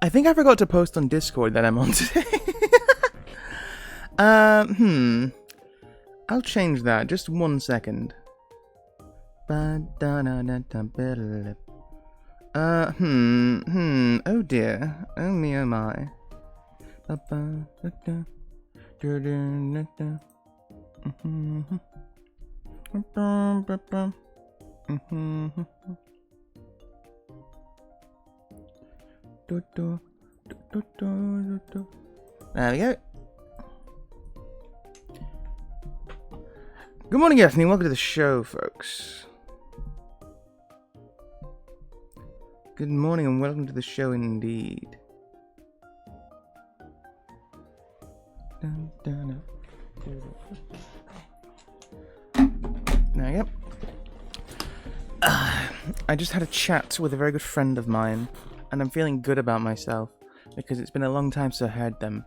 I think I forgot to post on Discord that I'm on today. I'll change that. Just 1 second. Oh dear. Oh me, oh my. There we go. Good morning, Anthony. Welcome to the show, folks. Good morning and welcome to the show indeed. There you go. I just had a chat with a very good friend of mine, and I'm feeling good about myself because it's been a long time since I heard them.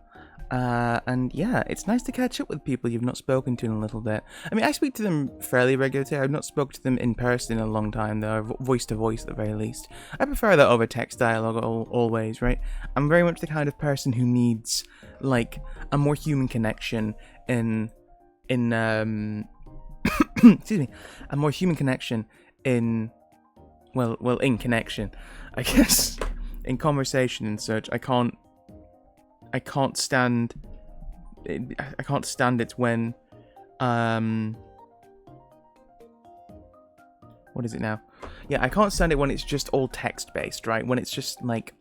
And yeah, it's nice to catch up with people you've not spoken to in a little bit. I mean, I speak to them fairly regularly. I've not spoken to them in person in a long time, though, voice to voice at the very least. I prefer that over text dialogue always, right? I'm very much the kind of person who needs, like, a more human connection in excuse me, a more human connection in connection, I guess, in conversation and such. I can't stand it when what is it now? Yeah, I can't stand it when it's just all text based, right? When it's just like,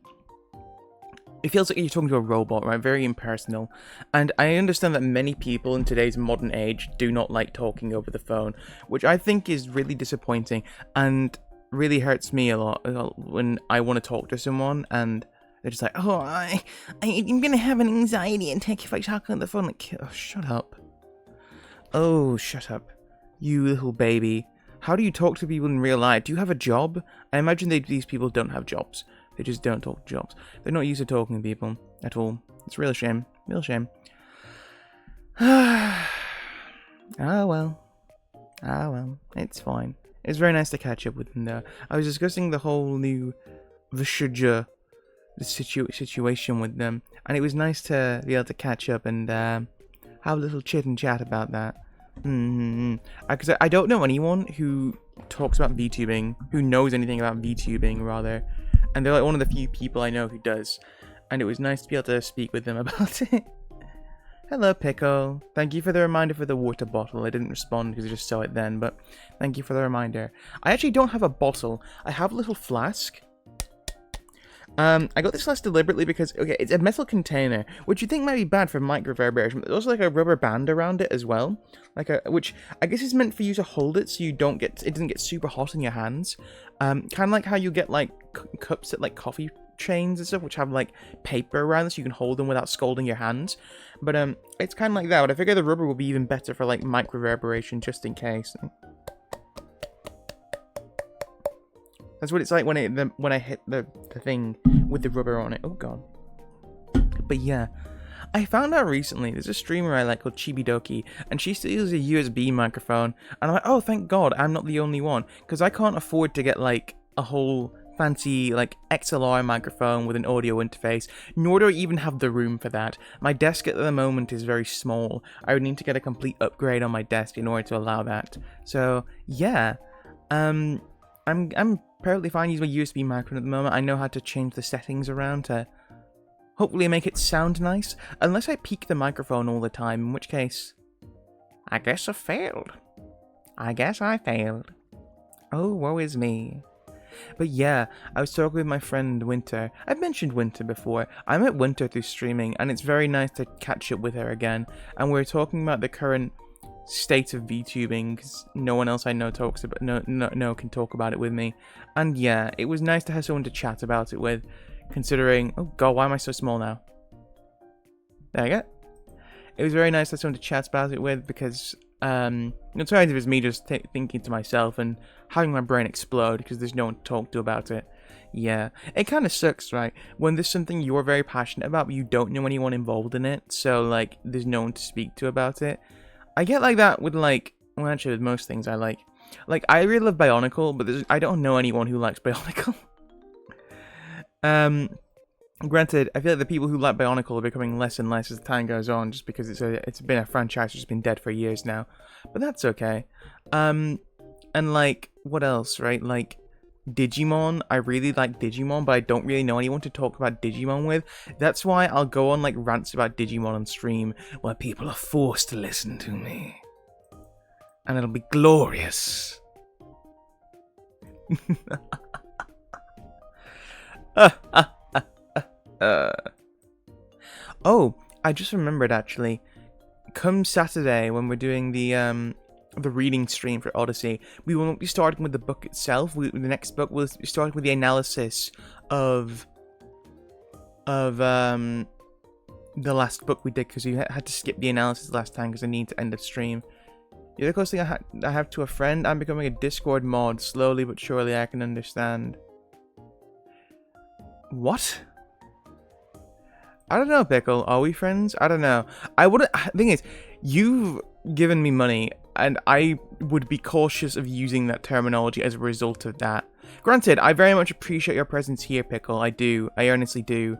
it feels like you're talking to a robot, right? Very impersonal. And I understand that many people in today's modern age do not like talking over the phone, which I think is really disappointing and really hurts me a lot when I want to talk to someone and they're just like, oh, I'm gonna have an anxiety attack if I talk on the phone. Like, oh, shut up. Oh, shut up. You little baby. How do you talk to people in real life? Do you have a job? I imagine these people don't have jobs. They just don't talk jobs. They're not used to talking to people at all. It's a real shame. Real shame. Oh well. It's fine. It's very nice to catch up with them though. I was discussing the whole new Vishuja situation with them, and it was nice to be able to catch up and have a little chit and chat about that. Because I don't know anyone who talks about VTubing, who knows anything about VTubing rather, and they're like one of the few people I know who does, and it was nice to be able to speak with them about it. Hello, Pickle. Thank you for the reminder for the water bottle. I didn't respond because I just saw it then, but thank you for the reminder. I actually don't have a bottle. I have a little flask. I got this flask deliberately because, okay, it's a metal container, which you think might be bad for mic reverberation, but there's also like a rubber band around it as well, which I guess is meant for you to hold it so it doesn't get super hot in your hands. Kind of like how you get like cups at like coffee chains and stuff, which have like paper around so you can hold them without scalding your hands. But it's kind of like that. But I figure the rubber will be even better for like mic reverberation, just in case. That's what it's like when I hit the thing with the rubber on it. Oh god. But yeah, I found out recently there's a streamer I like called Chibidoki, and she still uses a USB microphone, and I'm like, oh thank god I'm not the only one, because I can't afford to get like a whole fancy like XLR microphone with an audio interface, nor do I even have the room for that. My desk at the moment is very small. I would need to get a complete upgrade on my desk in order to allow that. So yeah, I'm perfectly fine using my USB microphone at the moment. I know how to change the settings around to hopefully make it sound nice, unless I peak the microphone all the time, in which case, I guess I failed. Oh, woe is me. But yeah, I was talking with my friend Winter. I've mentioned Winter before. I met Winter through streaming, and it's very nice to catch up with her again. And we were talking about the current state of VTubing, because no one else I know talks about can talk about it with me. And yeah, it was nice to have someone to chat about it with, considering, oh god, why am I so small now? There you go. It was very nice to have someone to chat about it with, because the alternative is me just thinking to myself and having my brain explode because there's no one to talk to about it. Yeah, it kind of sucks, right? When there's something you're very passionate about but you don't know anyone involved in it, so like there's no one to speak to about it. I get like that with like, well actually with most things I like. Like I really love Bionicle, but I don't know anyone who likes Bionicle. Granted, I feel like the people who like Bionicle are becoming less and less as time goes on, just because it's been a franchise that's been dead for years now. But that's okay. And like, what else, right? Like, Digimon. I really like Digimon, but I don't really know anyone to talk about Digimon with. That's why I'll go on like rants about Digimon on stream, where people are forced to listen to me. And it'll be glorious. Oh, I just remembered actually. Come Saturday when we're doing the reading stream for Odyssey, we won't be starting with the book itself. The next book will be starting with the analysis of the last book we did, because we had to skip the analysis last time because I need to end the stream. The other closest thing I have to a friend, I'm becoming a Discord mod. Slowly but surely I can understand. What? I don't know, Pickle. Are we friends? I don't know. I wouldn't. The thing is, you've given me money, and I would be cautious of using that terminology as a result of that. Granted, I very much appreciate your presence here, Pickle. I do. I earnestly do.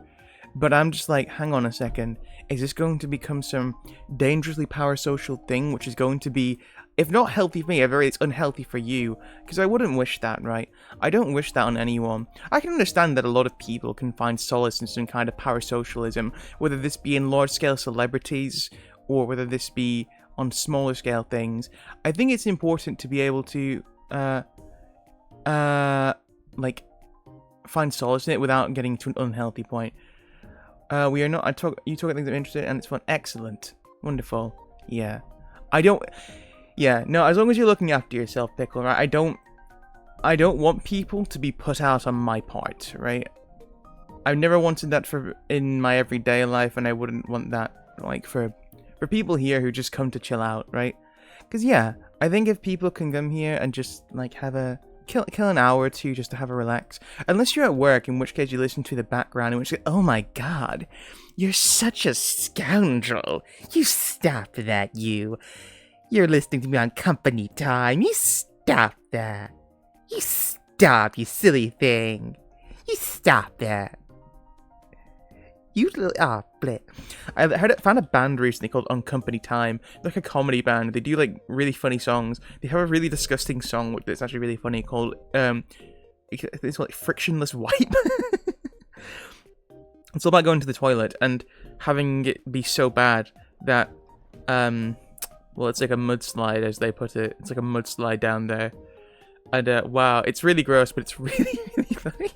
But I'm just like, hang on a second. Is this going to become some dangerously parasocial thing, which is going to be, if not healthy for me, at very least unhealthy for you? Because I wouldn't wish that, right? I don't wish that on anyone. I can understand that a lot of people can find solace in some kind of parasocialism, whether this be in large-scale celebrities, or whether this be on smaller scale things. I think it's important to be able to, like, find solace in it without getting to an unhealthy point. We are not. You talk about things I'm interested in, and it's fun. Excellent. Wonderful. Yeah. Yeah, no, as long as you're looking after yourself, Pickle, right? I don't want people to be put out on my part, right? I've never wanted that in my everyday life, and I wouldn't want that, like, for people here who just come to chill out, right? Because, yeah, I think if people can come here and just, like, have a kill an hour or two just to have a relax. Unless you're at work, in which case you listen to the background, in which case, oh my god, you're such a scoundrel. You stop that, you. You're listening to me on company time. You stop that. You stop, you silly thing. You stop that. You bleh. I found a band recently called On Company Time. They're like a comedy band. They do like really funny songs. They have a really disgusting song that's actually really funny called it's like Frictionless Wipe. It's all about going to the toilet and having it be so bad that well, it's like a mudslide, as they put it. It's like a mudslide down there. And wow, it's really gross, but it's really, really funny.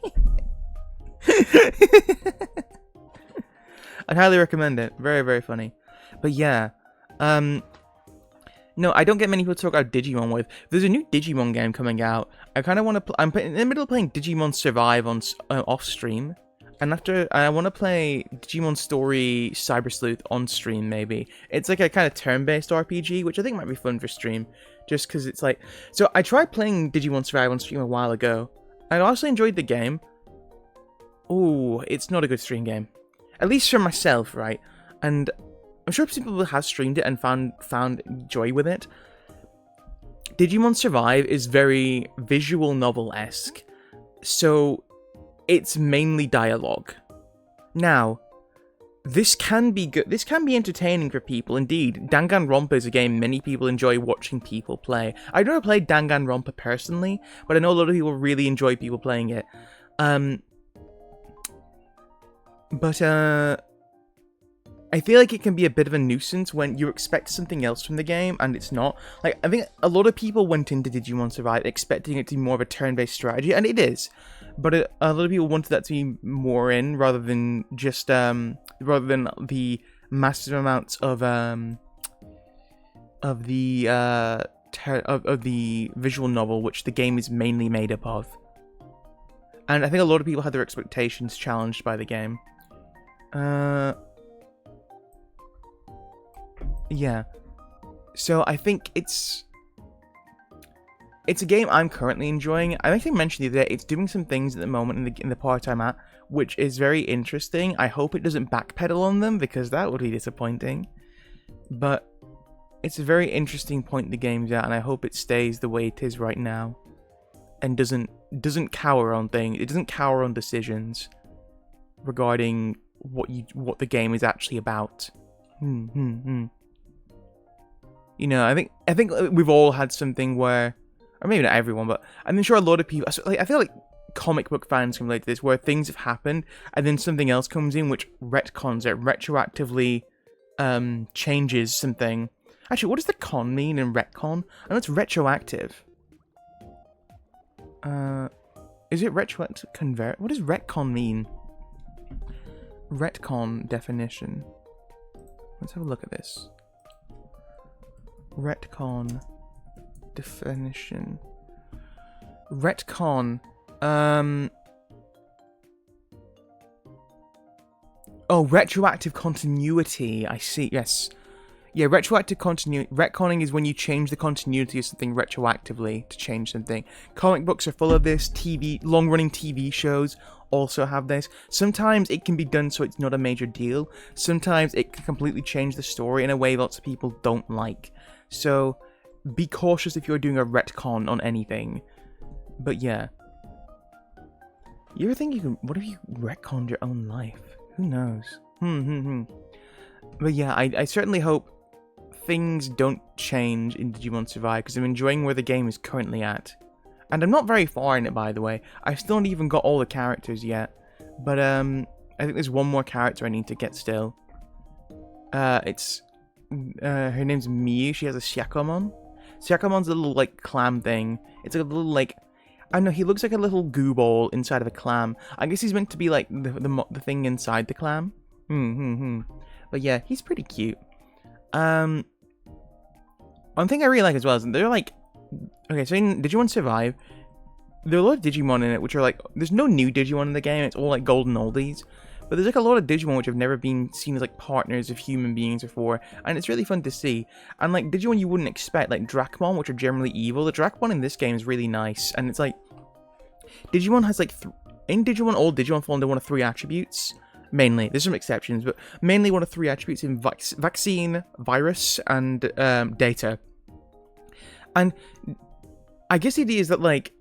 I'd highly recommend it. Very, very funny. But yeah. No, I don't get many people to talk about Digimon with. There's a new Digimon game coming out. I kind of want to I'm in the middle of playing Digimon Survive on off stream. And after, I want to play Digimon Story Cyber Sleuth on stream, maybe. It's like a kind of turn-based RPG, which I think might be fun for stream. Just because it's like... So, I tried playing Digimon Survive on stream a while ago. I also enjoyed the game. Ooh, it's not a good stream game. At least for myself, right? And I'm sure some people have streamed it and found joy with it. Digimon Survive is very visual novel-esque. So... it's mainly dialogue. Now, this can be good. This can be entertaining for people. Indeed, Danganronpa is a game many people enjoy watching people play. I've never played Danganronpa personally, but I know a lot of people really enjoy people playing it. I feel like it can be a bit of a nuisance when you expect something else from the game and it's not. Like, I think a lot of people went into Digimon Survive expecting it to be more of a turn-based strategy, and it is. But a lot of people wanted that to be more in, rather than just rather than the massive amounts of the visual novel, which the game is mainly made up of. And I think a lot of people had their expectations challenged by the game. Yeah. So I think it's a game I'm currently enjoying. I think I mentioned the other day, it's doing some things at the moment in the part I'm at, which is very interesting. I hope it doesn't backpedal on them, because that would be disappointing. But it's a very interesting point the game's at, and I hope it stays the way it is right now. And doesn't cower on things. It doesn't cower on decisions. regarding what the game is actually about. You know, I think we've all had something where, or maybe not everyone, but I'm sure a lot of people. Like, I feel like comic book fans can relate to this, where things have happened and then something else comes in which retcons it, retroactively changes something. Actually, what does the con mean in retcon? I know it's retroactive. Is it retroactive convert? What does retcon mean? Retcon definition. Let's have a look at this. Retcon definition. Retcon. Oh, retroactive continuity. I see. Yes. Yeah, retroactive continuity. Retconning is when you change the continuity of something retroactively to change something. Comic books are full of this. Long-running TV shows also have this. Sometimes it can be done so it's not a major deal. Sometimes it can completely change the story in a way lots of people don't like. So be cautious if you're doing a retcon on anything. But yeah. You ever think you can... What if you retconned your own life? Who knows? But yeah, I certainly hope things don't change in Digimon Survive, because I'm enjoying where the game is currently at. And I'm not very far in it, by the way. I still haven't even got all the characters yet. But I think there's one more character I need to get still. It's... her name's Miyu. She has a Shakomon. Shakomon's a little, like, clam thing. It's a little, like... I don't know, he looks like a little goo ball inside of a clam. I guess he's meant to be, like, the thing inside the clam. But yeah, he's pretty cute. One thing I really like as well is they're like... Okay, so in Digimon Survive, there are a lot of Digimon in it which are like... There's no new Digimon in the game, it's all like golden oldies. But there's like a lot of Digimon which have never been seen as like partners of human beings before. And it's really fun to see. And like Digimon you wouldn't expect, like Dracmon, which are generally evil. The Dracmon in this game is really nice. And it's like... Digimon has like... In Digimon, all Digimon fall under one of 3 attributes. Mainly. There's some exceptions, but mainly one of 3 attributes in Vaccine, Virus, and Data. And I guess the idea is that like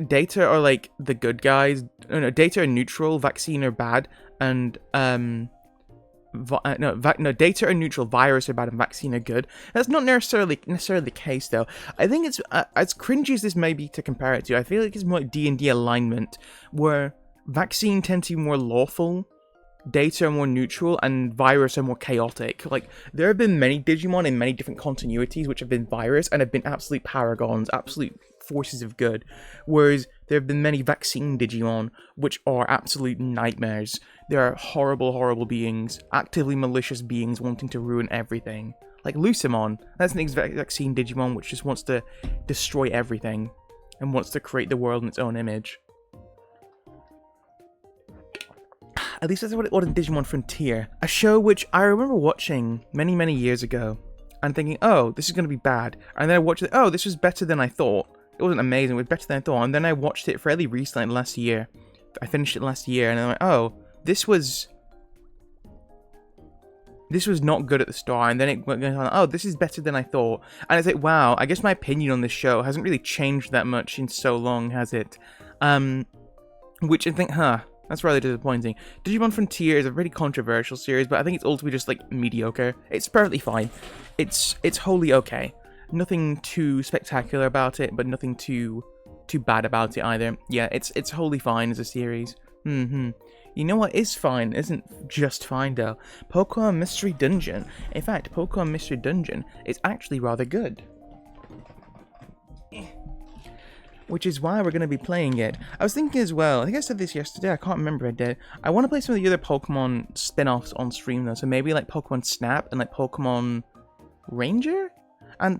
Data are like the good guys. No, Data are neutral, Vaccine are bad, and Data are neutral, Virus are bad, and Vaccine are good. That's not necessarily the case though. I think it's as cringy as this may be to compare it to. I feel like it's more like D&D alignment, where Vaccine tend to be more lawful, Data are more neutral, and Virus are more chaotic. Like, there have been many Digimon in many different continuities which have been Virus and have been absolute paragons, absolute forces of good. Whereas there have been many Vaccine Digimon which are absolute nightmares. They are horrible, horrible beings, actively malicious beings wanting to ruin everything. Like Lucemon, that's an Vaccine Digimon which just wants to destroy everything and wants to create the world in its own image. At least that's what it was in Digimon Frontier. A show which I remember watching many, many years ago. And thinking, oh, this is going to be bad. And then I watched it, oh, this was better than I thought. It wasn't amazing, it was better than I thought. And then I watched it fairly recently, last year. I finished it last year, and I'm like, oh, this was not good at the start. And then it went on, oh, this is better than I thought. And it's like, wow, I guess my opinion on this show hasn't really changed that much in so long, has it? Which I think, that's rather disappointing. Digimon Frontier is a really controversial series, but I think it's ultimately just, like, mediocre. It's perfectly fine. It's wholly okay. Nothing too spectacular about it, but nothing too bad about it either. Yeah, it's wholly fine as a series. You know what is fine isn't just fine, though? Pokemon Mystery Dungeon. In fact, Pokemon Mystery Dungeon is actually rather good. Which is why we're going to be playing it. I was thinking as well, I think I said this yesterday, I can't remember I did. I want to play some of the other Pokemon spin-offs on stream though, so maybe like Pokemon Snap and like Pokemon Ranger? And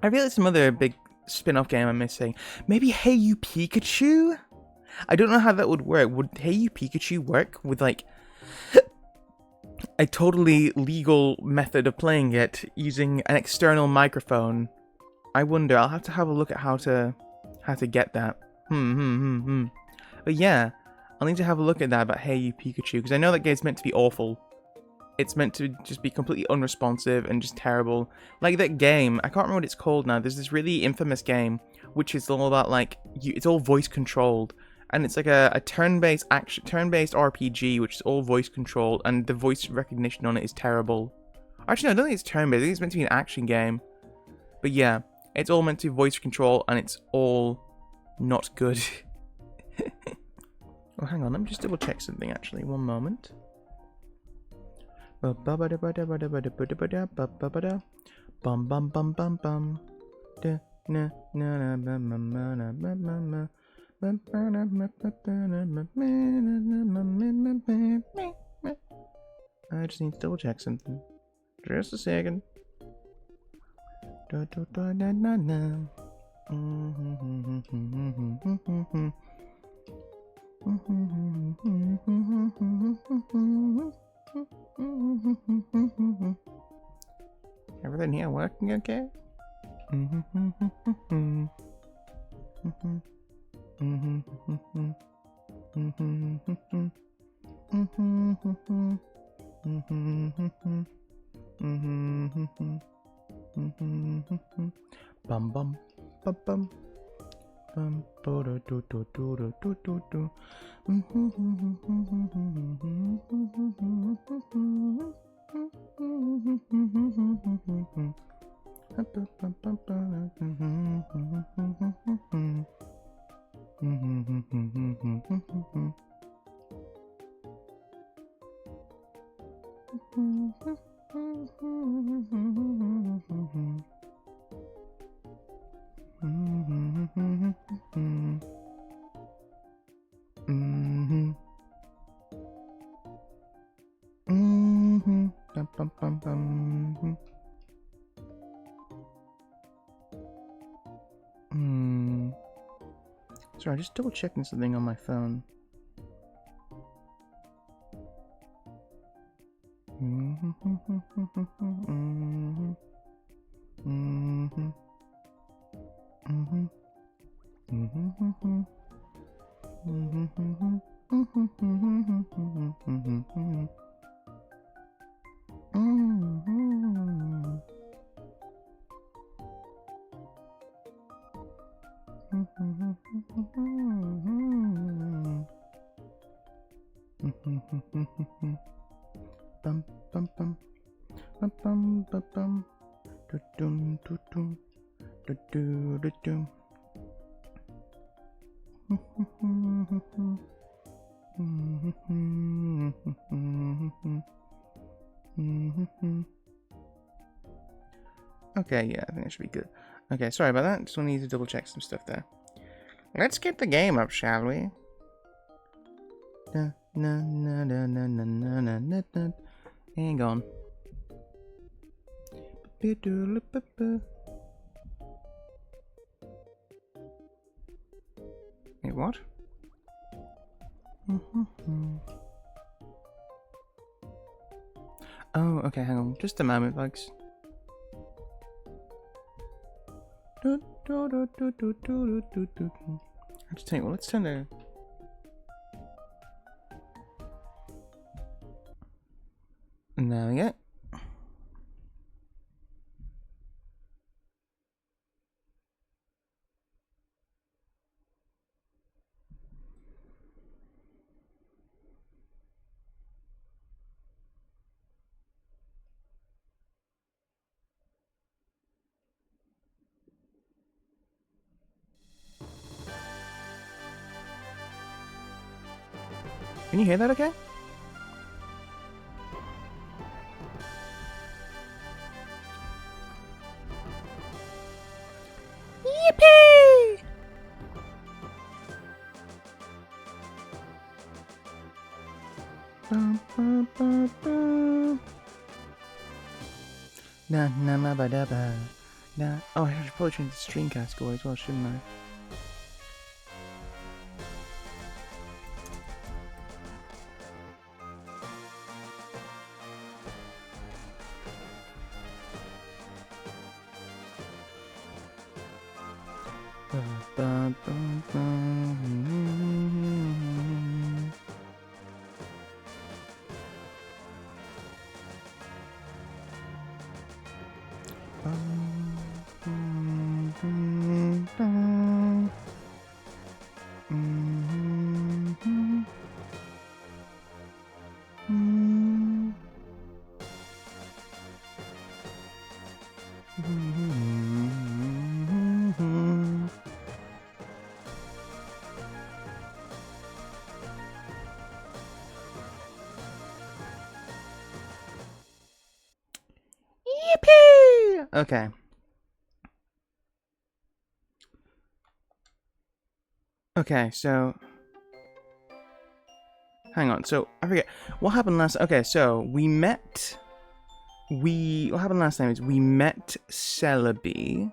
I realized some other big spin-off game I'm missing. Maybe Hey You Pikachu? I don't know how that would work. Would Hey You Pikachu work with like a totally legal method of playing it using an external microphone? I wonder, I'll have to have a look at how to get that. But yeah, I'll need to have a look at that about Hey You Pikachu, because I know that game's meant to be awful. It's meant to just be completely unresponsive and just terrible. Like that game, I can't remember what it's called now. There's this really infamous game, which is all about like, it's all voice controlled. and it's like a turn-based RPG, which is all voice controlled, and the voice recognition on it is terrible. Actually, no, I don't think it's turn-based. I think it's meant to be an action game. But yeah, it's all meant to be voice control, and it's all not good. Oh, hang on, let me just double check something actually. One moment. Bum bum bum bum bum. Na na na bum bum na bum bum. I just need to double check something. Just a second. Da, da, da, na, na, na. Everything here working okay? Bum bum bum bum bum do do do do do do do do. Sorry, just double checking something on my phone. Bum bum bum bum bum bum bum do dum do dum do do do dum. Okay, yeah, I think that should be good. Okay, sorry about that. Just need to double check some stuff there. Let's get the game up, shall we? Na na na na na na na na na na. Hang on. Wait, what? Oh, okay, hang on. Just a moment, folks. I just think, well, let's turn the... And there we go. Can you hear that okay? Yippee! Na na ma ba da ba. Na. Oh, I should probably change the Streamcast score as well, shouldn't I? Okay. Okay, so... Hang on, so, I forget. What happened last... Okay, so, we met... What happened last time is we met Celebi.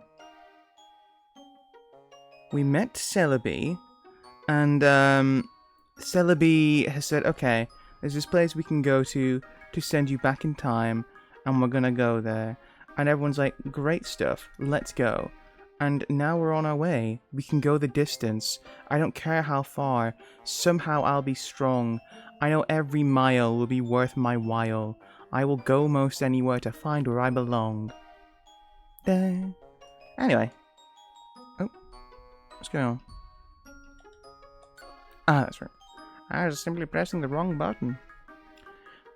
And, Celebi has said, okay, there's this place we can go to send you back in time, and we're gonna go there. And everyone's like, great stuff, let's go. And now we're on our way. We can go the distance. I don't care how far. Somehow I'll be strong. I know every mile will be worth my while. I will go most anywhere to find where I belong. Anyway. Oh. What's going on? Ah, that's right. I was simply pressing the wrong button.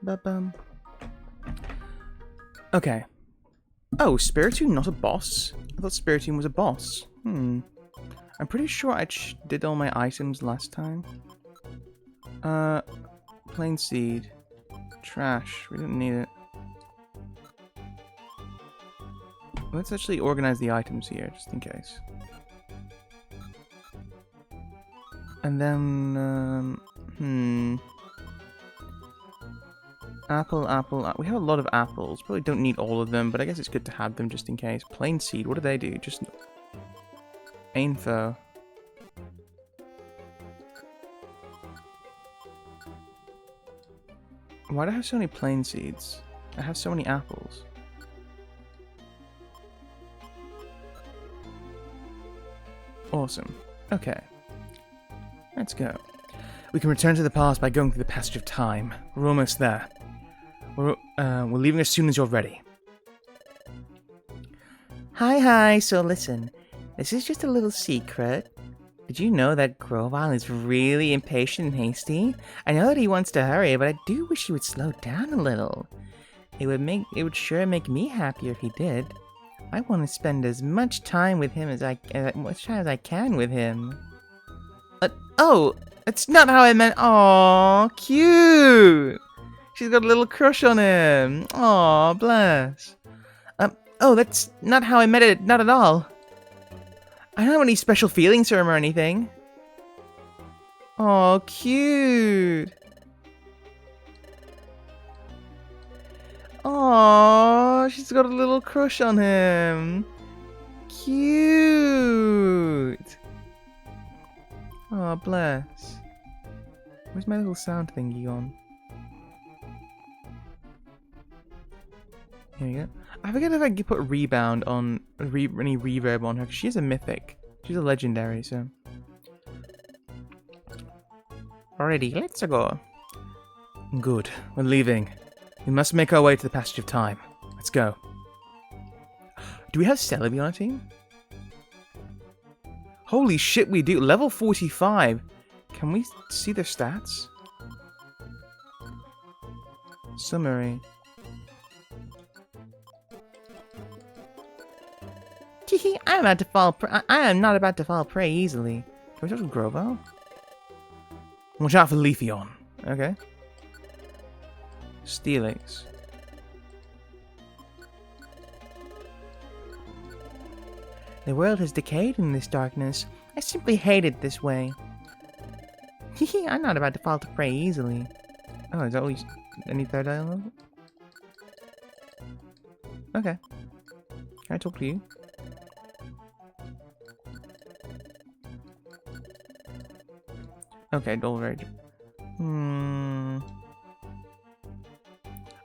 Ba-bum. Okay. Oh, Spiritomb not a boss? I thought Spiritomb was a boss. I'm pretty sure I did all my items last time. Plain seed. Trash. We didn't need it. Let's actually organize the items here, just in case. And then, Apple. We have a lot of apples. Probably don't need all of them, but I guess it's good to have them just in case. Plain seed. What do they do? Just info. Why do I have so many plain seeds? I have so many apples. Awesome. Okay. Let's go. We can return to the past by going through the passage of time. We're almost there. We're leaving as soon as you're ready. Hi, so listen. This is just a little secret. Did you know that Grovyle is really impatient and hasty? I know that he wants to hurry, but I do wish he would slow down a little. It would sure make me happier if he did. I want to spend as much time with him as I can with him. Oh, it's not how I meant. Aw, cute. She's got a little crush on him. Aw, bless. Oh, that's not how I meant it. Not at all. I don't have any special feelings for him or anything. Aw, cute. Aw, she's got a little crush on him. Cute. Aw, bless. Where's my little sound thingy on? Here we go. I forget if I could put rebound on any reverb on her. She's a mythic. She's a legendary, so. Alrighty, let's go. Good. We're leaving. We must make our way to the passage of time. Let's go. Do we have Celebi on our team? Holy shit, we do. Level 45. Can we see their stats? Summary. I am not about to fall prey easily. Can we talk to Grovyle? Watch out for Leafeon. Okay. Steelix. The world has decayed in this darkness. I simply hate it this way. I'm not about to fall to prey easily. Oh, is that all you... Any third dialogue? Okay. Can I talk to you? Okay, Dolrage.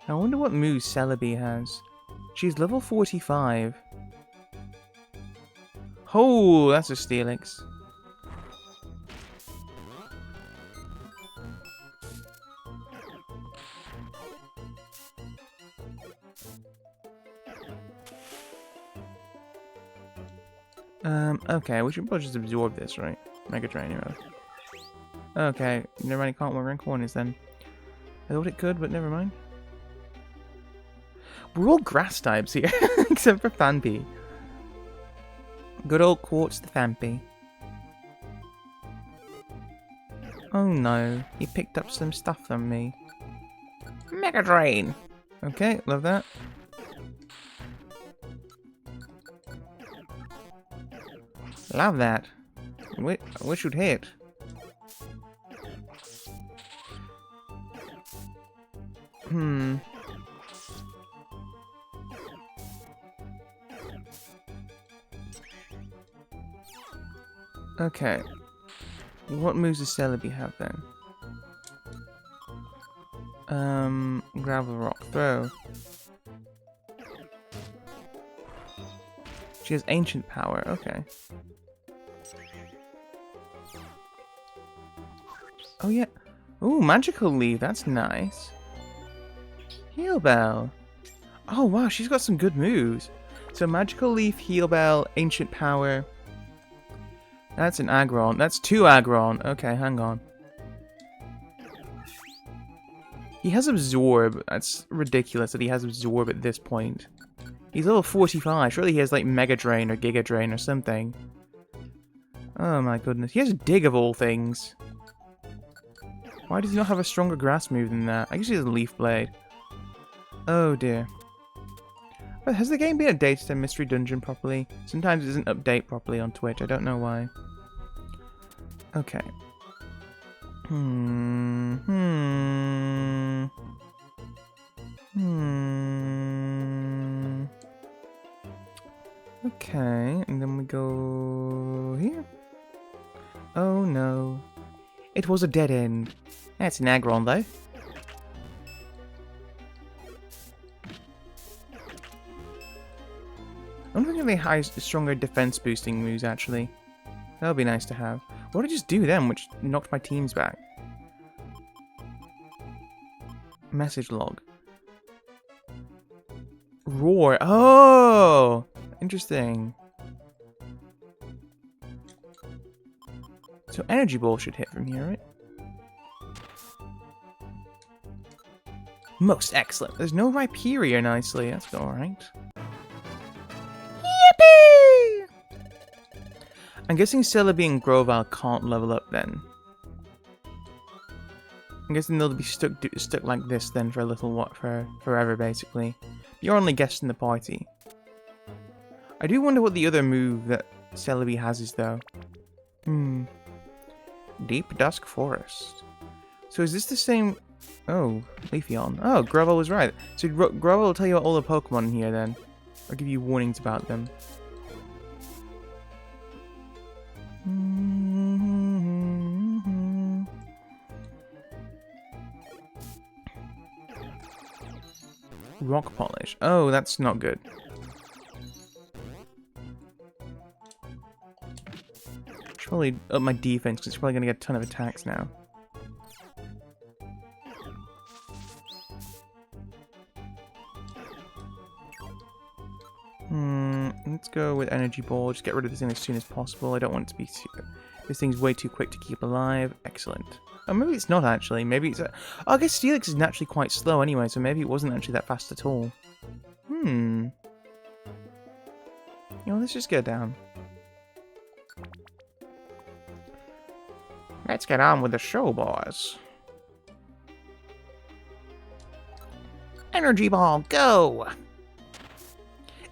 I wonder what moves Celebi has. She's level 45. Oh, that's a Steelix. Okay, we should probably just absorb this, right? Mega Drain, anyway. Okay, never mind, it can't rank corners then. I thought it could, but never mind. We're all grass types here, except for Phanpy. Good old Quartz the Phanpy. Oh no, he picked up some stuff from me. Mega Drain! Okay, love that. Love that. I wish you'd hit. Okay. What moves does Celebi have then? Gravel Rock Throw. She has Ancient Power, okay. Oh yeah. Ooh, Magical Leaf, that's nice. Heal Bell. Oh wow, she's got some good moves. So Magical Leaf, Heal Bell, Ancient Power. That's an Aggron. That's 2 Aggron. Okay, hang on. He has Absorb. That's ridiculous that he has Absorb at this point. He's level 45. Surely he has like Mega Drain or Giga Drain or something. Oh my goodness. He has Dig of all things. Why does he not have a stronger grass move than that? I guess he has a Leaf Blade. Oh dear. But has the game been updated to Mystery Dungeon properly? Sometimes it doesn't update properly on Twitch. I don't know why. Okay. Okay, and then we go here. Oh no. It was a dead end. That's an Aggron though. I wonder if they have stronger defense boosting moves actually. That would be nice to have. What did I just do then, which knocked my teams back? Message log. Roar. Oh! Interesting. So Energy Ball should hit from here, right? Most excellent. There's no Rhyperior nicely. That's alright. Yippee! I'm guessing Celebi and Grovyle can't level up then. I'm guessing they'll be stuck like this then for a little while, for forever basically. You're only guessing the party. I do wonder what the other move that Celebi has is though. Deep Dusk Forest. So is this the same? Oh, Leafeon. Oh, Grovyle was right. So Grovyle will tell you about all the Pokemon in here then. Or give you warnings about them. Rock Polish. Oh, that's not good. Should probably up my defense because it's probably going to get a ton of attacks now. Let's go with Energy Ball. Just get rid of this thing as soon as possible. I don't want it to be this thing's way too quick to keep alive. Excellent. Oh, maybe it's not actually. Maybe it's oh, I guess Steelix is naturally quite slow anyway, so maybe it wasn't actually that fast at all. You know, let's just go down. Let's get on with the show, boys. Energy Ball, go!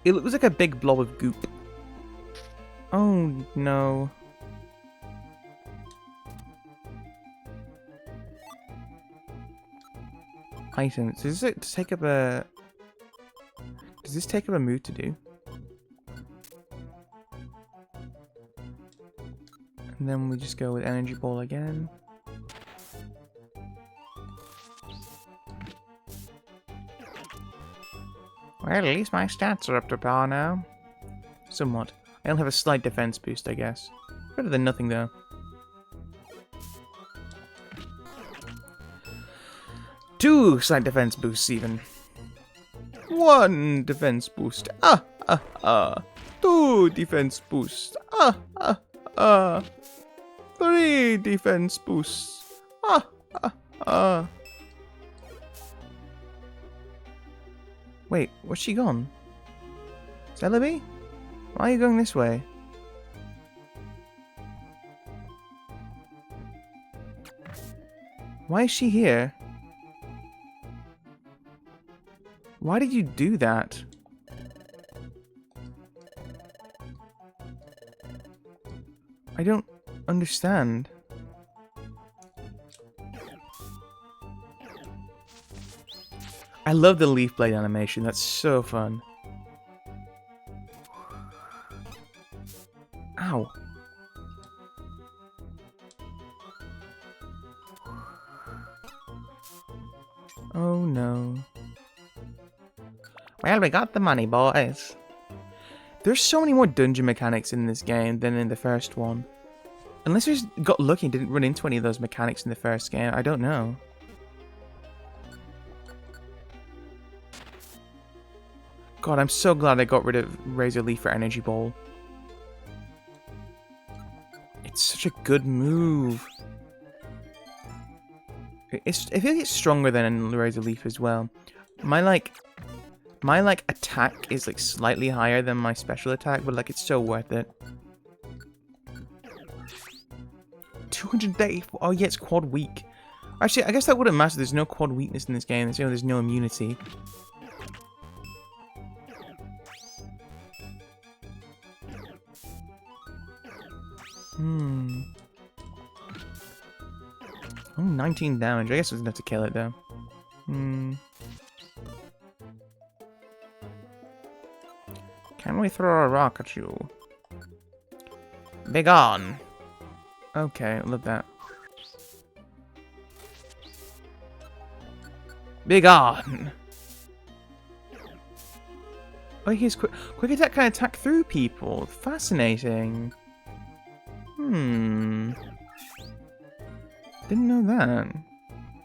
It looks like a big blob of goop. Oh no. Items. Does this take up a... Does this take up a move to do? And then we just go with Energy Ball again. Well, at least my stats are up to par now. Somewhat. I only have a slight defense boost, I guess. Better than nothing, though. Two slight defense boosts, even. One defense boost. Two defense boosts. Three defense boosts. Wait, where's she gone? Celebi? Why are you going this way? Why is she here? Why did you do that? I don't understand. I love the leaf blade animation. That's so fun. Ow. Oh no. Well, we got the money, boys. There's so many more dungeon mechanics in this game than in the first one. Unless we just got lucky and didn't run into any of those mechanics in the first game, I don't know. God, I'm so glad I got rid of Razor Leaf for Energy Ball. It's such a good move. I feel like it's stronger than Razor Leaf as well. My attack is like slightly higher than my special attack, but like it's so worth it. 234. Oh yeah, it's quad weak. Actually, I guess that wouldn't matter. There's no quad weakness in this game. There's no immunity. Oh, 19 damage. I guess it was enough to kill it though. Can we throw a rock at you? Begone! Okay, I love that. Begone! Oh, he's quick attack can attack through people. Fascinating. Didn't know that.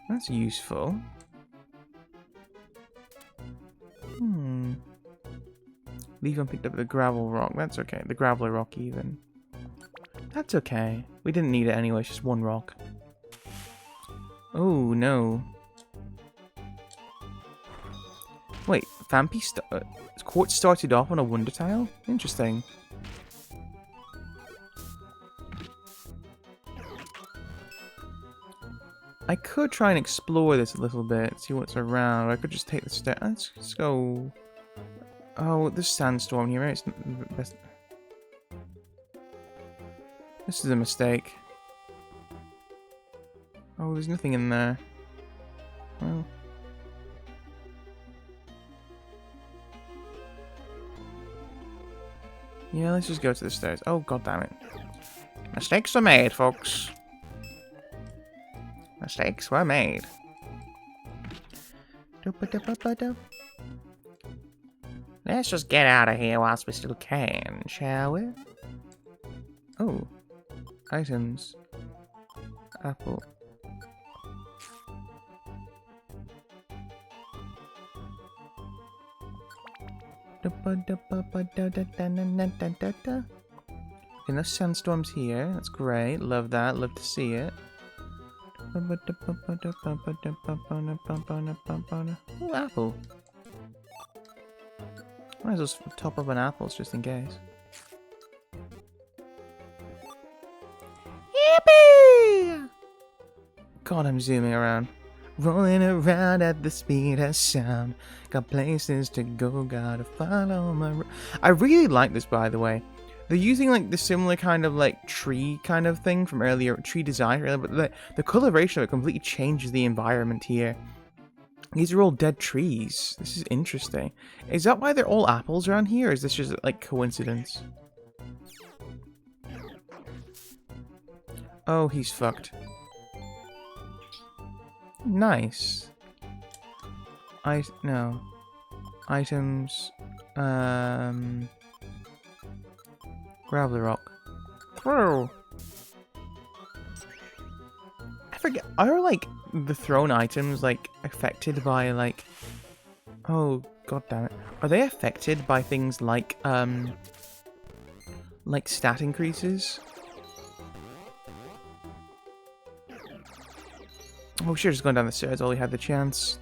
That's useful. Leaf picked up the gravel rock. That's okay. The graveler rock even. That's okay. We didn't need it anyway. It's just one rock. Oh no. Wait, Quartz started off on a wonder tile? Interesting. I could try and explore this a little bit, see what's around. I could just take the step. Let's go. Oh, there's sandstorm here. It's best. This is a mistake. Oh, there's nothing in there. Well. Yeah, let's just go to the stairs. Oh, god damn it. Mistakes were made, folks. Mistakes were made. Let's just get out of here whilst we still can, shall we? Oh. Items. Apple. Enough sandstorms here. That's great. Love that. Love to see it. Ooh, apple. Might as well top up on apples just in case. Yippee! God, I'm zooming around. Rolling around at the speed of sound. Got places to go, gotta follow my... I really like this, by the way. They're using like the similar kind of like tree kind of thing from earlier, tree design earlier, but the coloration of it completely changes the environment here. These are all dead trees. This is interesting. Is that why they're all apples around here, or is this just like coincidence? Oh, he's fucked. Nice. No. Items. Graveler rock. Throw. I forget. Are like the thrown items like affected by like? Oh god damn it! Are they affected by things like stat increases? Oh, sure, just going down the stairs. All we had the chance.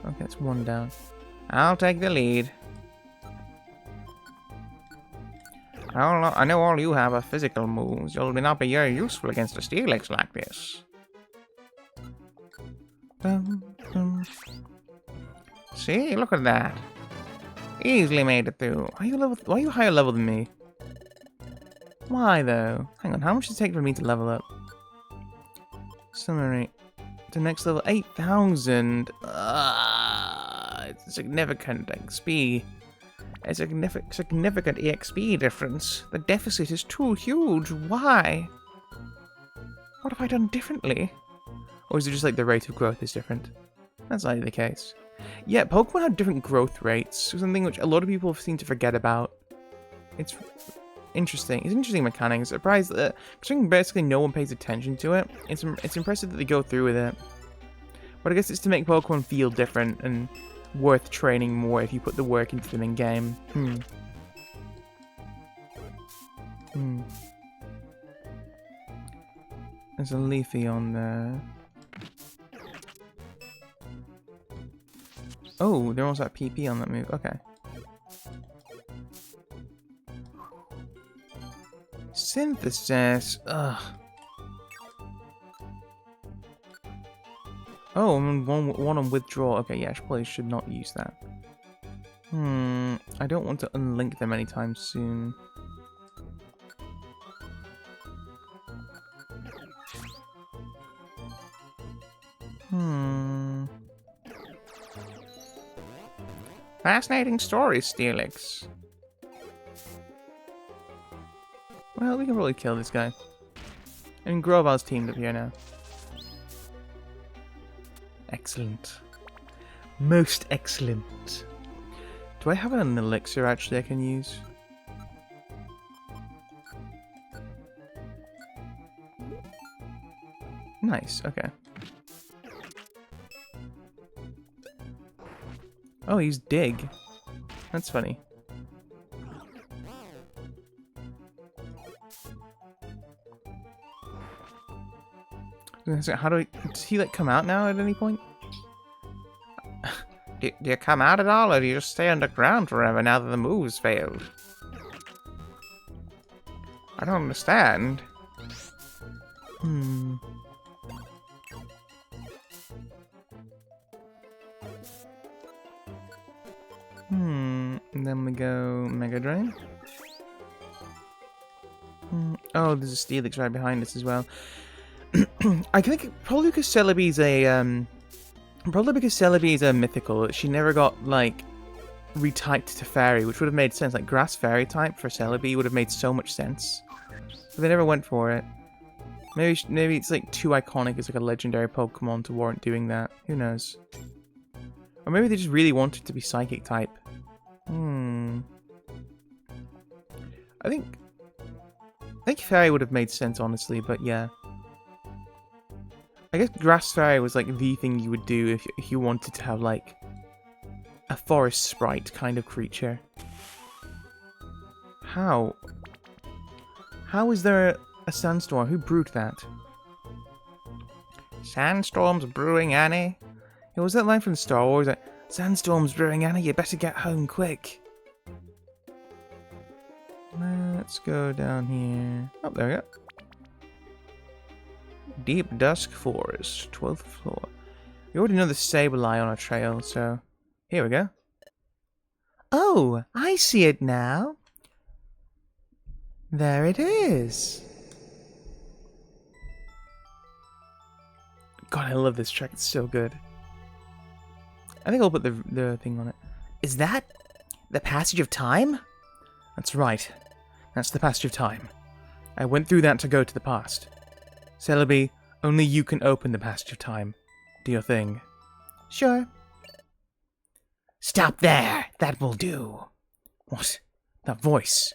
Okay, that's one down. I'll take the lead. I know all you have are physical moves. You'll not be very useful against a Steelix like this. See, look at that. Easily made it through. Why are you higher level than me? Why though? Hang on, how much does it take for me to level up? Summary. To next level 8,000. It's significant XP. A significant EXP difference. The deficit is too huge. Why? What have I done differently? Or is it just like the rate of growth is different? That's likely the case. Yeah, Pokemon have different growth rates. Something which a lot of people seem to forget about. It's interesting. It's an interesting mechanic. I'm surprised that, considering basically no one pays attention to it, it's impressive that they go through with it. But I guess it's to make Pokemon feel different and worth training more if you put the work into them in game. There's a Leafy on there. Oh, there was that PP on that move. Okay. Synthesis. Ugh. Oh, I'm one on withdrawal. Okay, yeah, I probably should not use that. I don't want to unlink them anytime soon. Fascinating story, Steelix. Well, we can probably kill this guy. And Groval's teamed up here now. Excellent. Most excellent. Do I have an elixir actually I can use? Nice, okay. Oh, he's Dig. That's funny. How do does he like come out now at any point? Do you come out at all, or do you just stay underground forever now that the move's failed? I don't understand. And then we go Mega Drain. Oh, there's a Steelix right behind us as well. I think probably because Celebi's a mythical. She never got like retyped to fairy, which would have made sense. Like grass fairy type for Celebi would have made so much sense, but they never went for it. Maybe it's like too iconic as like a legendary Pokemon to warrant doing that. Who knows? Or maybe they just really wanted to be psychic type. I think fairy would have made sense, honestly, but yeah. I guess Grass Fairy was like the thing you would do if you wanted to have like a forest sprite kind of creature. How is there a sandstorm? Who brewed that? Sandstorm's brewing, Annie. Yeah, was that line from Star Wars? Like, Sandstorm's brewing, Annie. You better get home quick. Let's go down here. Oh, there we go. Deep Dusk Forest, 12th floor. We already know the Sableye on our trail, so here we go. Oh, I see it now. There it is. God, I love this track. It's so good. I think I'll put the thing on it. Is that the Passage of Time? That's right. That's the Passage of Time. I went through that to go to the past. Celebi, only you can open the Passage of Time. Do your thing. Sure. Stop there! That will do. What? That voice?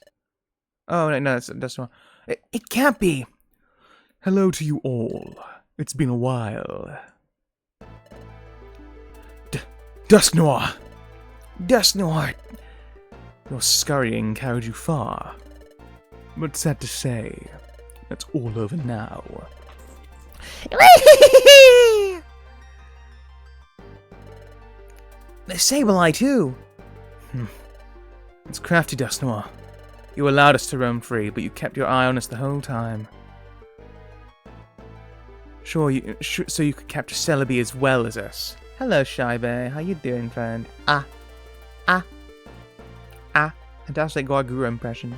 Oh, no, that's not... It can't be! Hello to you all. It's been a while. Dusknoir! Dusknoir! Your scurrying carried you far. But sad to say, that's all over now. There's Sableye too! It's crafty, Dusknoir. You allowed us to roam free, but you kept your eye on us the whole time. Sure, so you could capture Celebi as well as us. Hello, Shy Bear. How you doing, friend? Fantastic Guagura impression.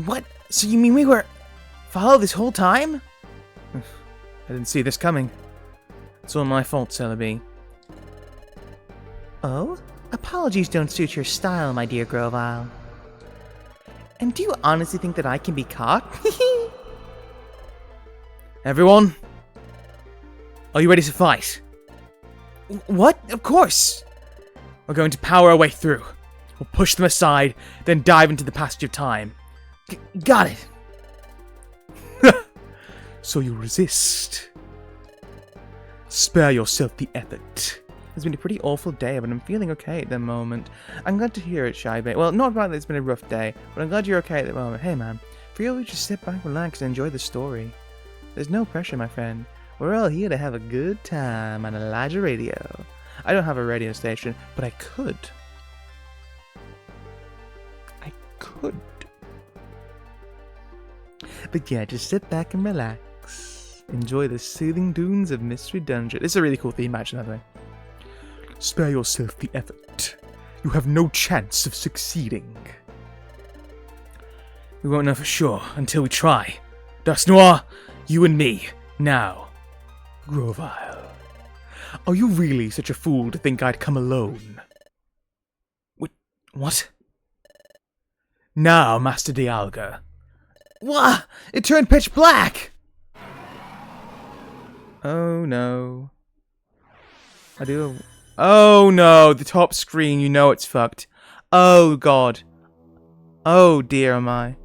What? So you mean we were followed this whole time? I didn't see this coming. It's all my fault, Celebi. Oh? Apologies don't suit your style, my dear Grovyle. And do you honestly think that I can be caught? Everyone? Are you ready to fight? What? Of course! We're going to power our way through. We'll push them aside, then dive into the passage of time. Got it! So you resist. Spare yourself the effort. It's been a pretty awful day, but I'm feeling okay at the moment. I'm glad to hear it, Shibe. Well, not about that it's been a rough day, but I'm glad you're okay at the moment. Hey man, feel free to just sit back, relax, and enjoy the story. There's no pressure, my friend. We're all here to have a good time on Elijah Radio. I don't have a radio station, but I could. But yeah, just sit back and relax. Enjoy the soothing dunes of Mystery Dungeon. It's a really cool theme, actually, that way. Spare yourself the effort. You have no chance of succeeding. We won't know for sure until we try. Dusknoir, you and me, now. Grovyle. Are you really such a fool to think I'd come alone? What? Now, Master Dialga. Wah! It turned pitch black! Oh no. Oh no, the top screen, you know it's fucked. Oh god. Oh dear am I.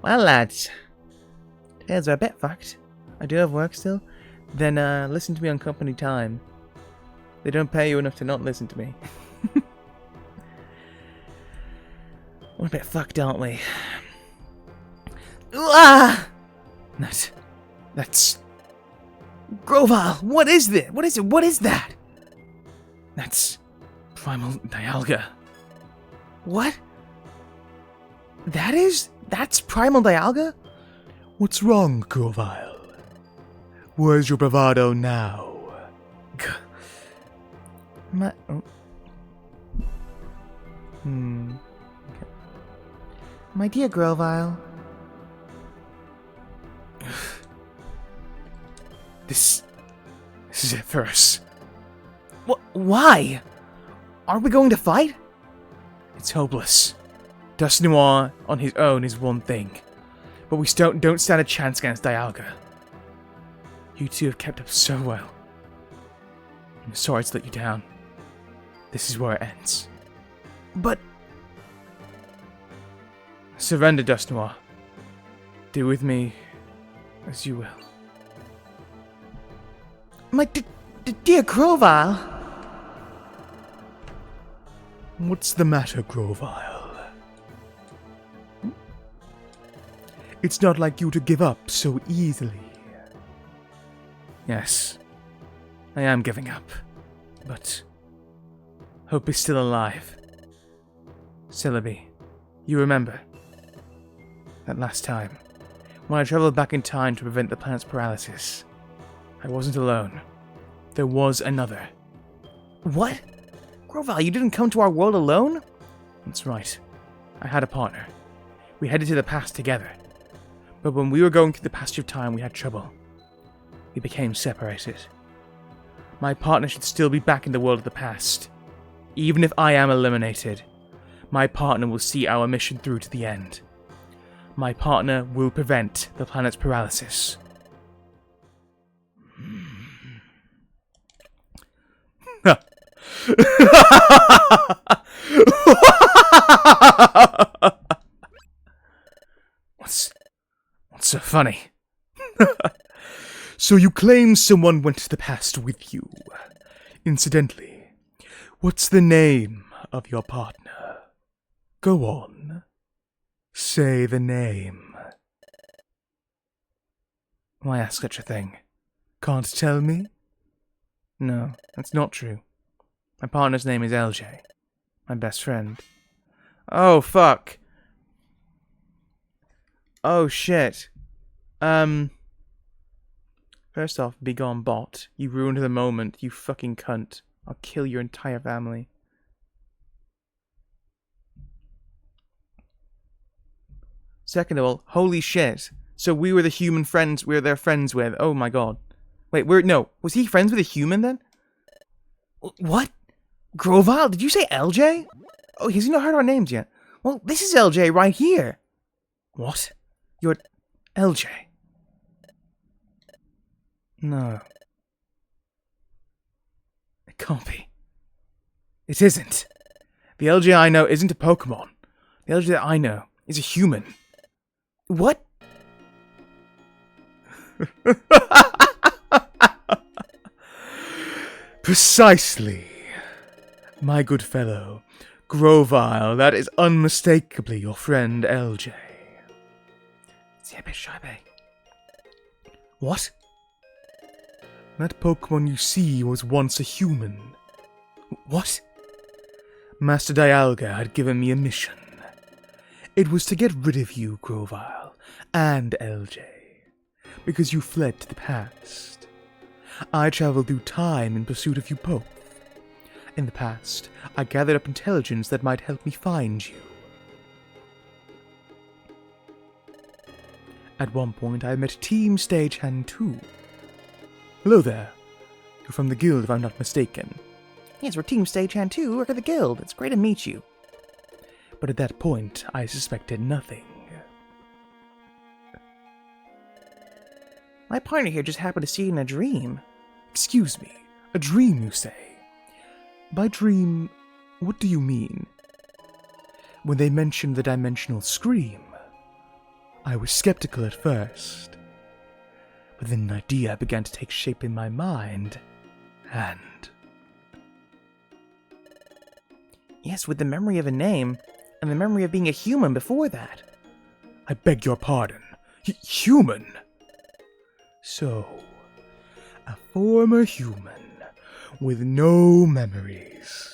Well lads, tales are a bit fucked. I do have work still. Then listen to me on company time. They don't pay you enough to not listen to me. We're a bit fucked, aren't we? Ah! That's Grovyle. What is this? What is it? What is that? That's Primal Dialga. What? That's Primal Dialga? What's wrong, Grovyle? Where's your bravado now? My dear Grovyle. This is it for us. Why? Aren't we going to fight? It's hopeless. Dusknoir on his own is one thing, but we don't stand a chance against Dialga. You two have kept up so well. I'm sorry to let you down. This is where it ends. But... Surrender, Dusknoir. Do with me as you will. My dear Grovyle! What's the matter, Grovyle? It's not like you to give up so easily. Yes, I am giving up, but hope is still alive. Celebi, you remember that last time when I traveled back in time to prevent the planet's paralysis? I wasn't alone. There was another. What? Grovyle, you didn't come to our world alone? That's right. I had a partner. We headed to the past together. But when we were going through the passage of time, we had trouble. We became separated. My partner should still be back in the world of the past. Even if I am eliminated, my partner will see our mission through to the end. My partner will prevent the planet's paralysis. What's so funny? So you claim someone went to the past with you. Incidentally, what's the name of your partner? Go on. Say the name. Why ask such a thing? Can't tell me? No, that's not true. My partner's name is LJ. My best friend. Oh, fuck. Oh, shit. First off, be gone, bot. You ruined the moment, you fucking cunt. I'll kill your entire family. Second of all, holy shit. So we were the human friends we were their friends with. Oh my god. Wait, no. Was he friends with a human then? What? Grovyle? Did you say LJ? Oh, has he not heard our names yet? Well, this is LJ right here. What? You're LJ? No. It can't be. It isn't. The LJ I know isn't a Pokemon. The LJ that I know is a human. What? Precisely. My good fellow, Grovyle, that is unmistakably your friend LJ. What? That Pokemon you see was once a human. What? Master Dialga had given me a mission. It was to get rid of you, Grovyle, and LJ, because you fled to the past. I traveled through time in pursuit of you both. In the past, I gathered up intelligence that might help me find you. At one point, I met Team Stagehand 2. Hello there. You're from the guild, if I'm not mistaken. Yes, we're Team Stagehand 2. We're at the guild. It's great to meet you. But at that point, I suspected nothing. My partner here just happened to see it in a dream. Excuse me, a dream, you say? By dream, what do you mean? When they mentioned the dimensional scream, I was skeptical at first. But then an idea began to take shape in my mind, and... Yes, with the memory of a name, and the memory of being a human before that. I beg your pardon. Human? So, a former human with no memories.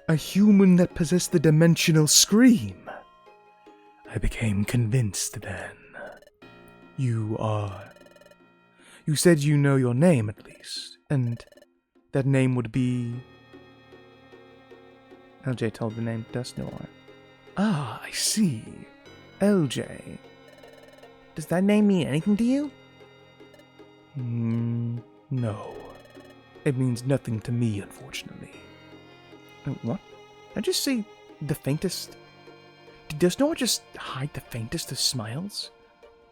A human that possessed the dimensional scream. I became convinced then. You said you know your name at least, and that name would be... LJ told the name Dusknoir. Ah, I see. LJ. Does that name mean anything to you? No. It means nothing to me, unfortunately. What? Did I just say the faintest? Did Dusknoir just hide the faintest of smiles?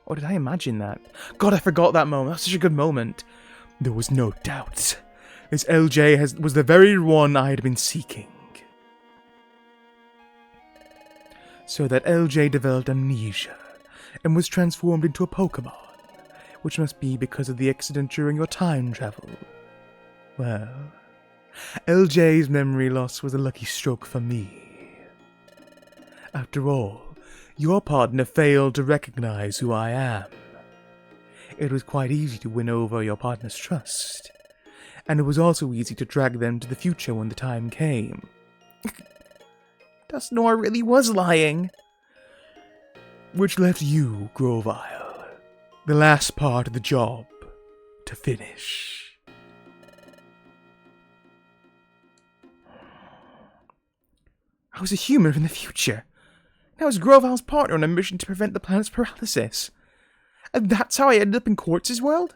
Or did I imagine that? God, I forgot that moment. That's such a good moment. There was no doubt. This LJ was the very one I had been seeking. So that LJ developed amnesia and was transformed into a Pokemon, which must be because of the accident during your time travel. Well, LJ's memory loss was a lucky stroke for me. After all, your partner failed to recognize who I am. It was quite easy to win over your partner's trust, and it was also easy to drag them to the future when the time came. Dusknoir really was lying. Which left you, Grovyle, the last part of the job to finish. I was a human from the future. I was Grovyle's partner on a mission to prevent the planet's paralysis. And that's how I ended up in Quartz's world?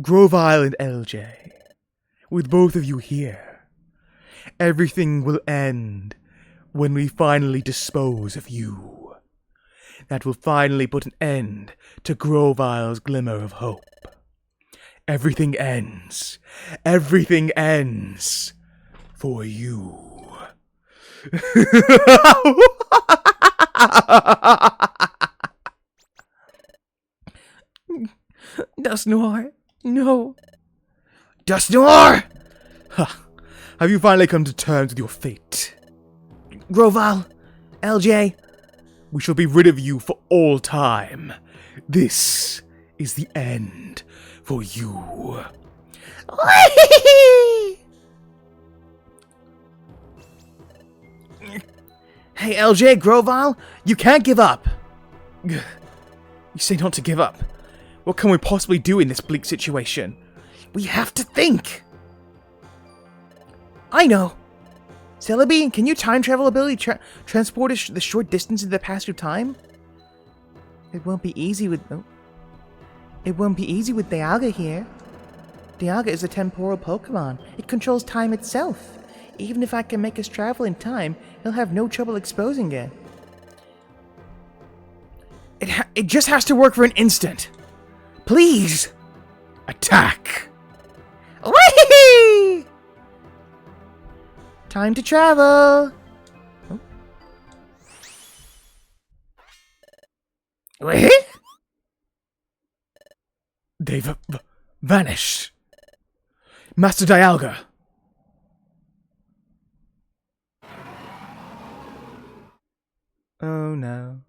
Grovyle and LJ, with both of you here, everything will end when we finally dispose of you. That will finally put an end to Grovyle's glimmer of hope. Everything ends. Everything ends. For you. Dusknoir, no. Dusknoir! Have you finally come to terms with your fate? Grovyle, LJ, we shall be rid of you for all time. This is the end for you. Hey, LJ, Grovyle, you can't give up. You say not to give up. What can we possibly do in this bleak situation? We have to think! I know! Celebi, can your time travel ability transport the short distance in the passage of time? It won't be easy with... Oh. It won't be easy with Dialga here. Dialga is a temporal Pokemon. It controls time itself. Even if I can make us travel in time, he'll have no trouble exposing it. It just has to work for an instant. Please! Attack! Whee! Time to travel! Oh. Wait? They've vanished. Master Dialga. Oh no.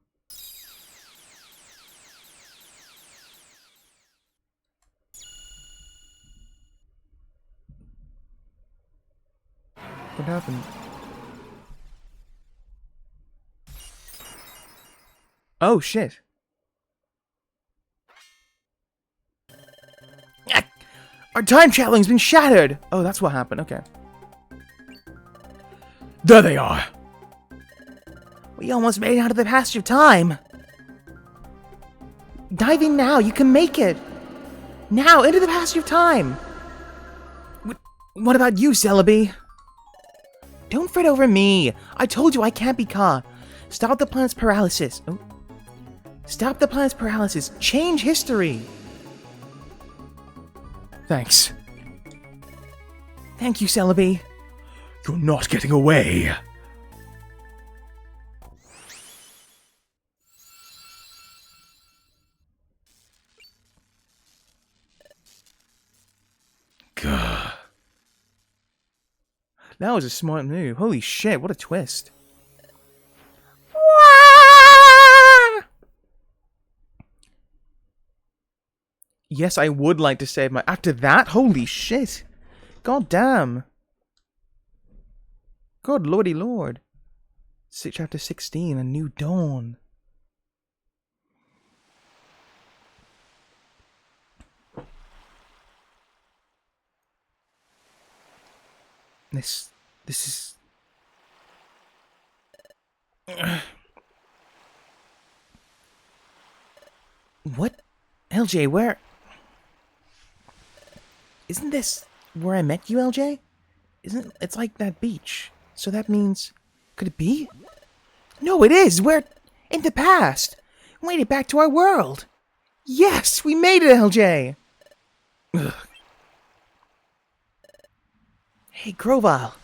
What happened? Oh shit. Our time traveling's been shattered! Oh, that's what happened, okay. There they are! We almost made it out of the passage of time! Dive in now, you can make it! Now, into the passage of time! What about you, Celebi? Don't fret over me! I told you I can't be caught! Stop the planet's paralysis! Oh. Stop the planet's paralysis! Change history! Thanks. Thank you, Celebi. You're not getting away. Gah. That was a smart move. Holy shit, what a twist. Yes, I would like to save my... After that? Holy shit. God damn. God lordy lord. Chapter 16, A New Dawn. This is... What? LJ, where... Isn't this where I met you, LJ? It's like that beach. So that means... Could it be? No, it is! We're in the past! We made it back to our world! Yes! We made it, LJ! Ugh. Hey, Grovyle.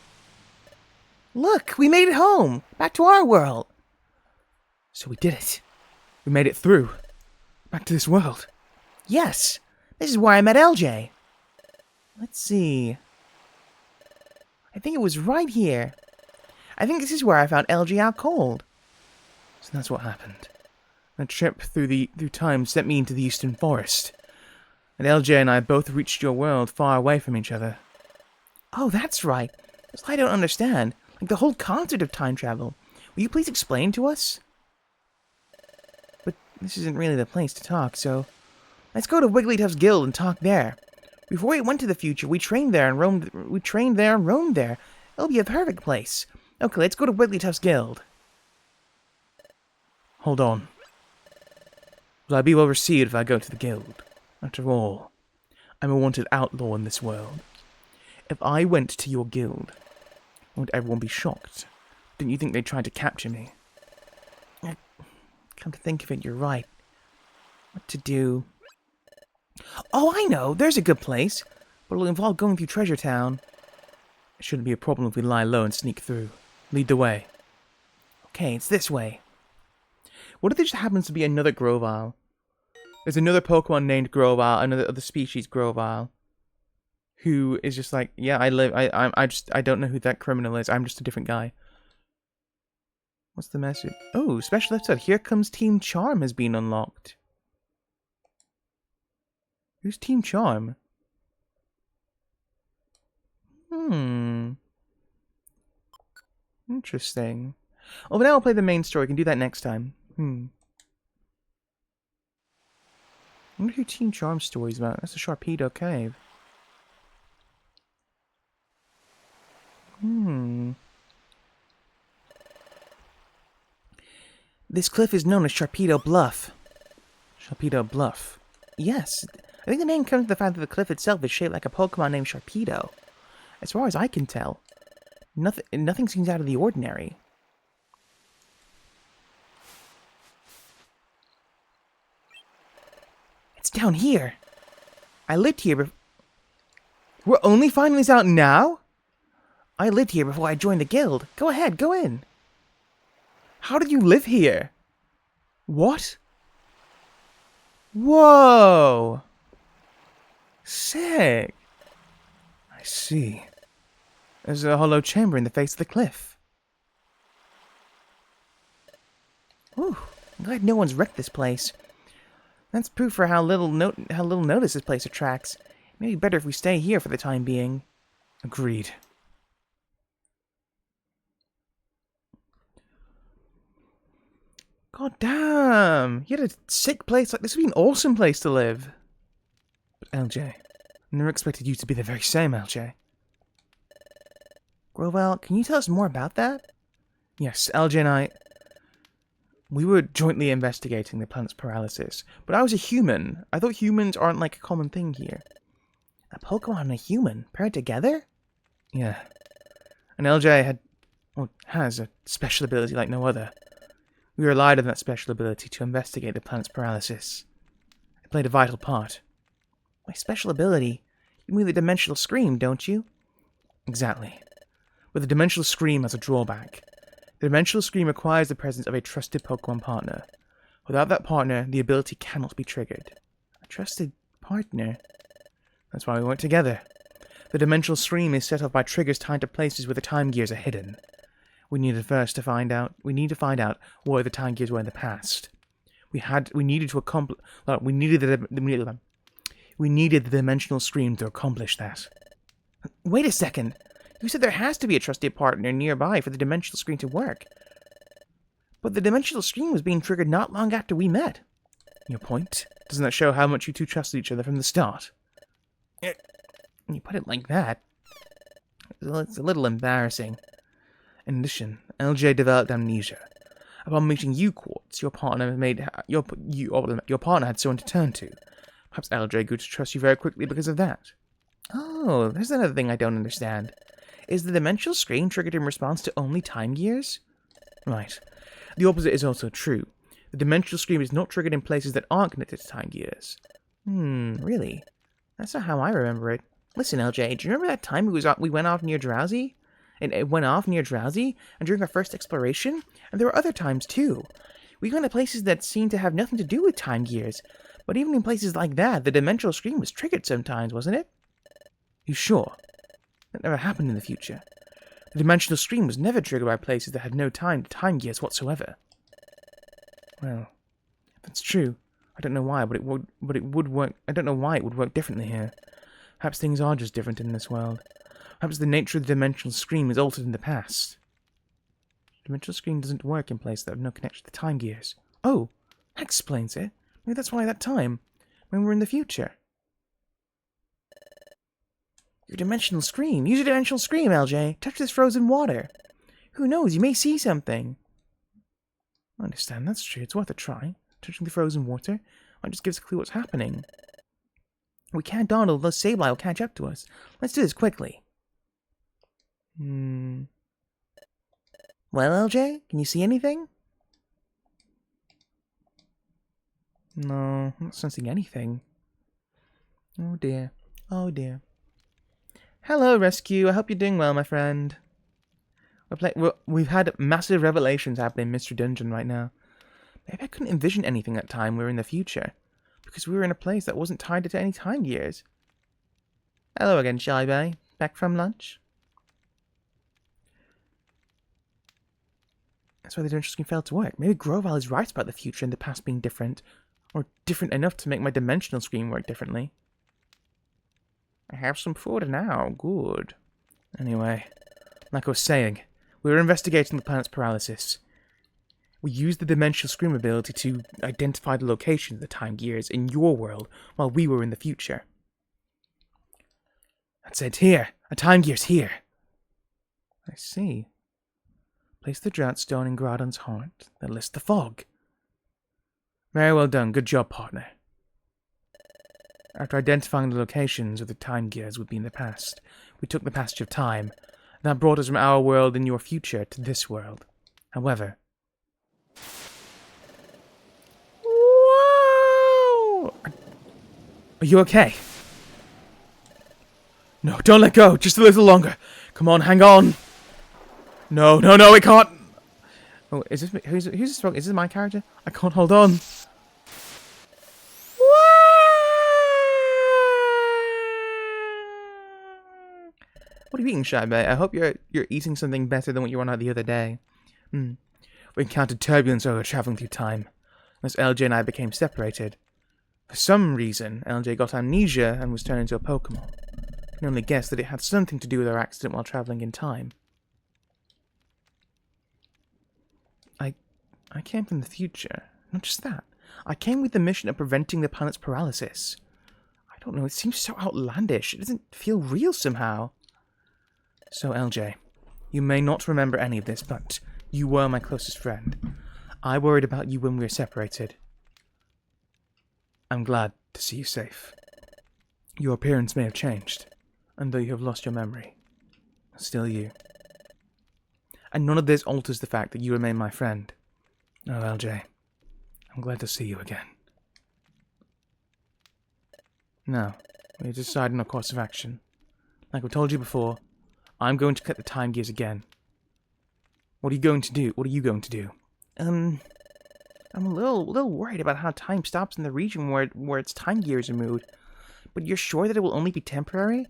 Look! We made it home! Back to our world! So we did it. We made it through. Back to this world. Yes! This is where I met LJ. Let's see. I think it was right here. I think this is where I found LJ out cold. So that's what happened. That trip through time sent me into the Eastern Forest. And LJ and I both reached your world far away from each other. Oh, that's right. That's what I don't understand. Like the whole concept of time travel. Will you please explain to us? But this isn't really the place to talk, so... Let's go to Wigglytuff's guild and talk there. Before we went to the future, we trained there and roamed there. It'll be a perfect place. Okay, let's go to Wigglytuff's guild. Hold on. Will I be well received if I go to the guild? After all, I'm a wanted outlaw in this world. If I went to your guild, won't everyone be shocked? Didn't you think they'd try to capture me? Come to think of it, you're right. What to do? Oh, I know! There's a good place! But it'll involve going through Treasure Town. It shouldn't be a problem if we lie low and sneak through. Lead the way. Okay, it's this way. What if there just happens to be another Grovyle? There's another Pokemon named Grovyle, another other species Grovyle, who is just like, yeah, I don't know who that criminal is. I'm just a different guy. What's the message? Oh, special episode. Here Comes Team Charm has been unlocked. Who's Team Charm? Interesting. Oh, but now I'll play the main story. I can do that next time. wonder who Team Charm story's about. That's a Sharpedo cave. This cliff is known as Sharpedo Bluff. Sharpedo Bluff. Yes, I think the name comes from the fact that the cliff itself is shaped like a Pokemon named Sharpedo. As far as I can tell, nothing seems out of the ordinary. It's down here. I lived here We're only finding this out now? I lived here before I joined the guild. Go ahead, go in. How did you live here? What? Whoa! Sick! I see. There's a hollow chamber in the face of the cliff. Ooh, I'm glad no one's wrecked this place. That's proof for how little notice this place attracts. Maybe better if we stay here for the time being. Agreed. God damn! You had a sick place like this would be an awesome place to live. But LJ, I never expected you to be the very same, LJ. Grovyle, can you tell us more about that? Yes, LJ and I... We were jointly investigating the planet's paralysis, but I was a human. I thought humans aren't like a common thing here. A Pokemon and a human paired together? Yeah. And LJ has a special ability like no other. We relied on that special ability to investigate the planet's paralysis. It played a vital part. My special ability? You mean the Dimensional Scream, don't you? Exactly. But the Dimensional Scream has a drawback. The Dimensional Scream requires the presence of a trusted Pokemon partner. Without that partner, the ability cannot be triggered. A trusted partner? That's why we went together. The Dimensional Scream is set off by triggers tied to places where the time gears are hidden. We need to find out where the time gears were in the past. We needed the Dimensional Scream to accomplish that. Wait a second. You said there has to be a trusted partner nearby for the Dimensional Scream to work. But the Dimensional Scream was being triggered not long after we met. Your point? Doesn't that show how much you two trusted each other from the start? When you put it like that, it's a little embarrassing. In addition, LJ developed amnesia. Upon meeting you, Quartz, your partner had someone to turn to. Perhaps LJ grew to trust you very quickly because of that. Oh, there's another thing I don't understand. Is the Dimensional Scream triggered in response to only time gears? Right. The opposite is also true. The Dimensional Scream is not triggered in places that aren't connected to time gears. Really? That's not how I remember it. Listen, LJ, do you remember that time we went off near Drowsy? And it went off near Drowsy, and during our first exploration? And there were other times, too. We went to places that seemed to have nothing to do with time gears. But even in places like that, the Dimensional Scream was triggered sometimes, wasn't it? You sure? That never happened in the future. The Dimensional Scream was never triggered by places that had no time gears whatsoever. Well, if that's true, I don't know why, but it would work. I don't know why it would work differently here. Perhaps things are just different in this world. Perhaps the nature of the Dimensional Scream is altered in the past. The Dimensional Scream doesn't work in places that have no connection to the time gears. Oh, that explains it. Maybe that's why that time, when we're in the future. Your Dimensional Scream. Use your Dimensional Scream, LJ. Touch this frozen water. Who knows, you may see something. I understand, that's true. It's worth a try. Touching the frozen water might just give us a clue what's happening. We can't dawdle, the Sableye will catch up to us. Let's do this quickly. Well, LJ, can you see anything? No, I'm not sensing anything. Oh dear. Oh dear. Hello, Rescue. I hope you're doing well, my friend. We've had massive revelations happening in Mystery Dungeon right now. Maybe I couldn't envision anything that time we were in the future. Because we were in a place that wasn't tied to any time gears. Hello again, Shy Bay. Back from lunch? That's why the Dimensional Scream failed to work. Maybe Grovyle is right about the future and the past being different. Or different enough to make my Dimensional Scream work differently. I have some food now. Good. Anyway, like I was saying, we were investigating the planet's paralysis. We used the Dimensional Scream ability to identify the location of the Time Gears in your world while we were in the future. That's it, here. A Time Gear's here. I see. Place the Drought Stone in Groudon's heart, then list the fog. Very well done. Good job, partner. After identifying the locations of the Time Gears would be in the past, we took the passage of time. That brought us from our world in your future to this world. However... Whoa! Are you okay? No, don't let go. Just a little longer. Come on, hang on. No, it can't. Oh, is this... Who's this from? Is this my character? I can't hold on. What are you eating, Shy Bay? I hope you're eating something better than what you were on the other day. We encountered turbulence while we were traveling through time. As LJ and I became separated. For some reason, LJ got amnesia and was turned into a Pokemon. I can only guess that it had something to do with our accident while traveling in time. I came from the future. Not just that. I came with the mission of preventing the planet's paralysis. I don't know, it seems so outlandish. It doesn't feel real somehow. So, LJ, you may not remember any of this, but you were my closest friend. I worried about you when we were separated. I'm glad to see you safe. Your appearance may have changed, and though you have lost your memory, still you. And none of this alters the fact that you remain my friend. Oh, LJ, I'm glad to see you again. Now, we've decided on a course of action. Like I told you before, I'm going to cut the Time Gears again. What are you going to do? I'm a little worried about how time stops in the region where its Time Gears are moved. But you're sure that it will only be temporary?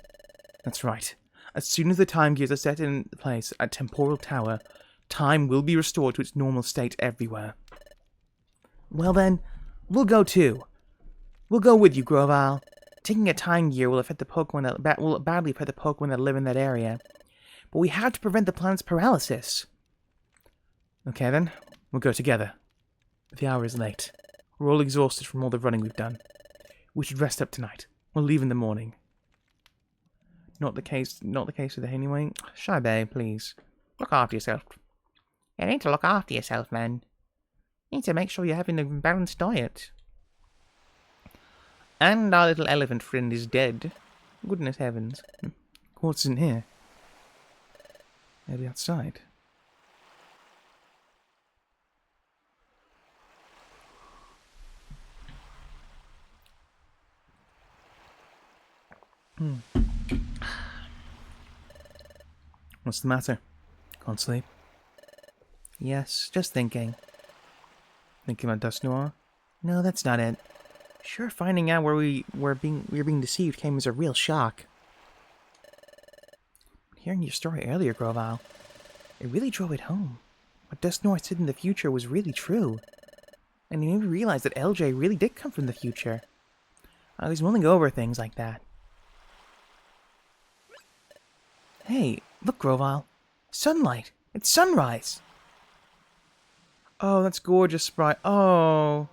That's right. As soon as the Time Gears are set in place at Temporal Tower, time will be restored to its normal state everywhere. Well then, we'll go too. We'll go with you, Grovyle. Taking a Time Gear will affect the Pokemon that will badly affect the Pokemon that live in that area. But we have to prevent the planet's paralysis. Okay then, we'll go together. The hour is late. We're all exhausted from all the running we've done. We should rest up tonight. We'll leave in the morning. Not the case with it anyway. Shy Bay, please. Look after yourself. You need to look after yourself, man. You need to make sure you're having a balanced diet. And our little elephant friend is dead. Goodness heavens. Quartz isn't here. Maybe outside. What's the matter? Can't sleep? Yes, just thinking. Thinking about Dusknoir? No, that's not it. Sure, finding out where we were being deceived came as a real shock. Hearing your story earlier, Grovyle, it really drove it home. What Dusknoir said in the future was really true. And it made me realize that LJ really did come from the future. I was mulling over things like that. Hey, look, Grovyle. Sunlight! It's sunrise! Oh, that's gorgeous, Sprite. Oh!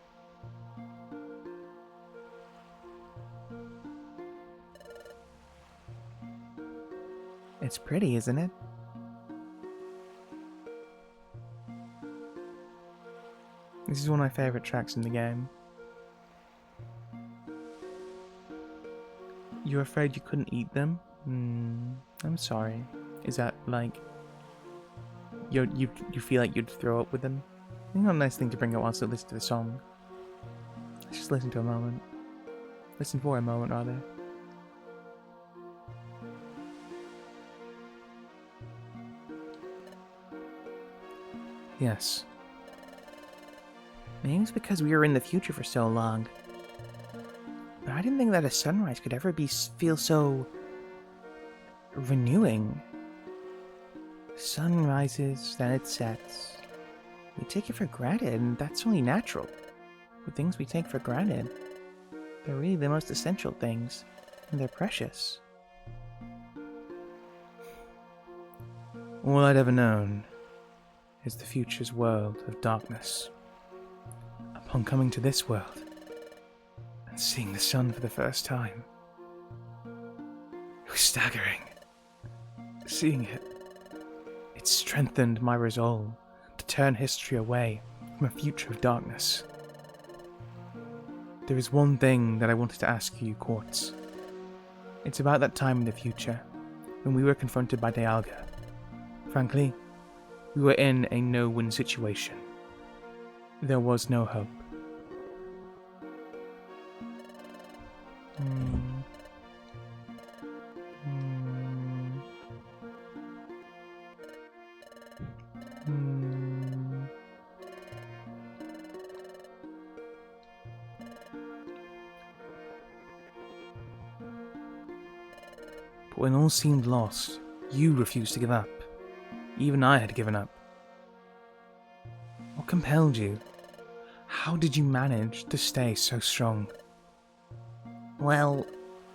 It's pretty, isn't it? This is one of my favorite tracks in the game. You're afraid you couldn't eat them? I'm sorry. Is that like you feel like you'd throw up with them? I think not a nice thing to bring up whilst I listen to the song. Let's just listen to a moment. Listen for a moment, rather. Yes. Maybe it's because we were in the future for so long. But I didn't think that a sunrise could ever feel so renewing. Sun rises, then it sets. We take it for granted, and that's only natural. The things we take for granted, they're really the most essential things, and they're precious. All I'd ever known is the future's world of darkness. Upon coming to this world and seeing the sun for the first time, it was staggering. Seeing it, it strengthened my resolve to turn history away from a future of darkness. There is one thing that I wanted to ask you, Quartz. It's about that time in the future, when we were confronted by Dialga. Frankly, we were in a no-win situation. There was no hope. But when all seemed lost, you refused to give up. Even I had given up. What compelled you? How did you manage to stay so strong? Well,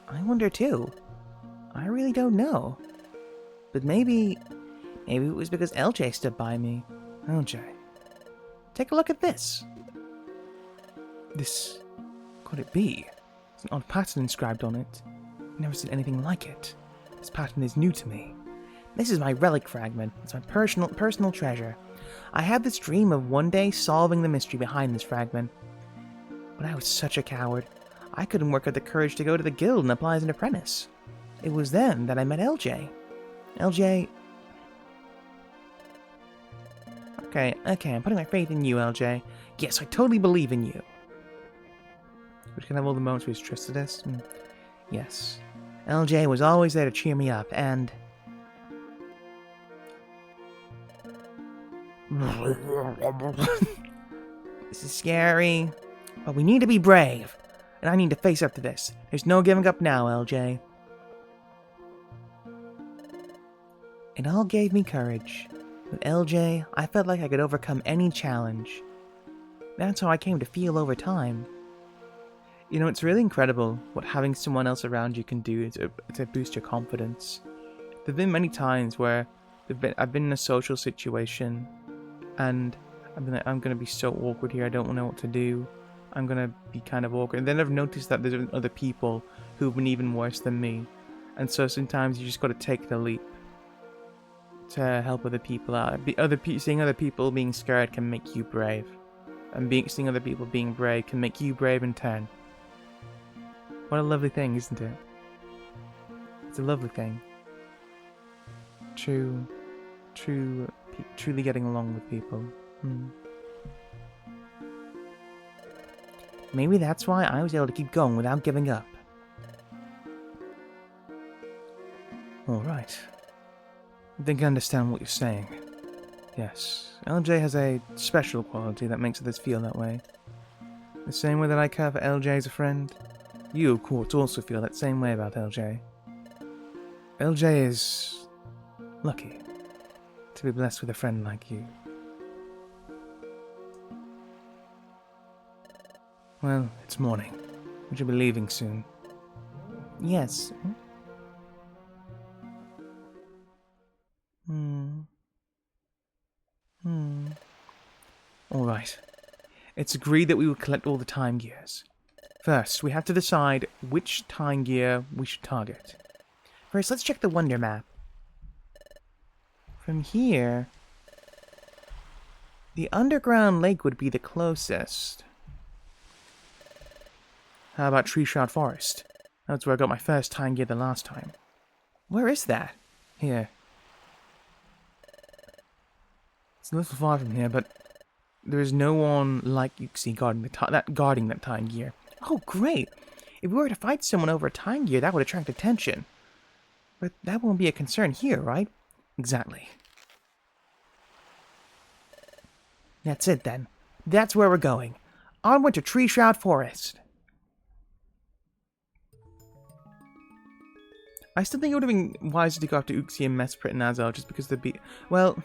I wonder too. I really don't know. But maybe it was because LJ stood by me. LJ? Take a look at this. This... could it be? There's an odd pattern inscribed on it. I've never seen anything like it. This pattern is new to me. This is my relic fragment. It's my personal treasure. I had this dream of one day solving the mystery behind this fragment. But I was such a coward. I couldn't work up the courage to go to the guild and apply as an apprentice. It was then that I met LJ. LJ... Okay, I'm putting my faith in you, LJ. Yes, I totally believe in you. Which can have all the moments where he's trusted us. Yes. LJ was always there to cheer me up, and... This is scary, but we need to be brave, and I need to face up to this. There's no giving up now, LJ. It all gave me courage. With LJ, I felt like I could overcome any challenge. That's how I came to feel over time. You know, it's really incredible what having someone else around you can do to boost your confidence. There have been many times where I've been in a social situation and I've been like, I'm going to be so awkward here, I don't know what to do. I'm going to be kind of awkward. And then I've noticed that there's been other people who've been even worse than me. And so sometimes you just got to take the leap to help other people out. Seeing other people being scared can make you brave. And seeing other people being brave can make you brave in turn. What a lovely thing, isn't it? It's a lovely thing. Truly getting along with people. Maybe that's why I was able to keep going without giving up. Alright. I think I understand what you're saying. Yes, LJ has a special quality that makes others feel that way. The same way that I care for LJ as a friend, you, of course, also feel that same way about LJ. LJ is lucky to be blessed with a friend like you. Well, it's morning. We should be leaving soon. Yes. Alright. It's agreed that we will collect all the time gears. First, we have to decide which time gear we should target. First, let's check the Wonder Map. From here, the underground lake would be the closest. How about Tree Shroud Forest? That's where I got my first time gear the last time. Where is that? Here. It's a little far from here, but there is no one like Uxie guarding that time gear. Oh, great! If we were to fight someone over a time gear, that would attract attention. But that won't be a concern here, right? Exactly. That's it, then. That's where we're going. Onward to Tree Shroud Forest. I still think it would have been wiser to go after Uxie and Mesprit and Azel just because they'd be... Well,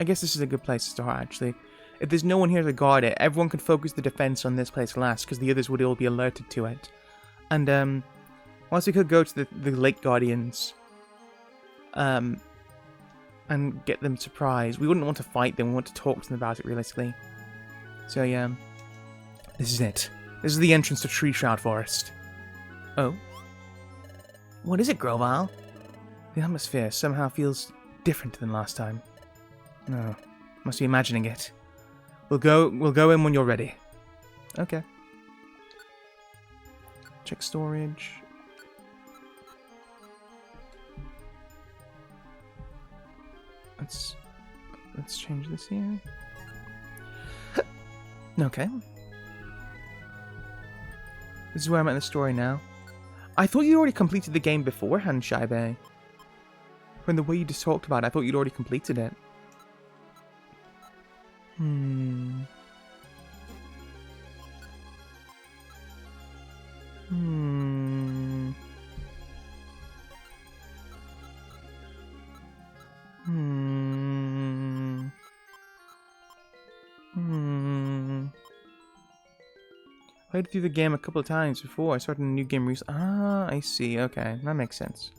I guess this is a good place to start, actually. If there's no one here to guard it, everyone could focus the defense on this place last, because the others would all be alerted to it. And, whilst we could go to the Lake Guardians, and get them surprised. We wouldn't want to fight them. We want to talk to them about it realistically. So yeah, this is it. This is the entrance to Treeshroud Forest. Oh, What is it, Grovyle? the atmosphere somehow feels different than last time. No, must be imagining it. We'll go in when you're ready. Okay. Check storage. Let's change this here. Okay. This is where I'm at in the story now. I thought you already completed the game beforehand, Shaibe. From the way you just talked about it, I thought you'd already completed it. Hmm. Hmm. Hmm. Hmm. I played through the game a couple of times before. I started a new game recently. Ah, I see. Okay, that makes sense.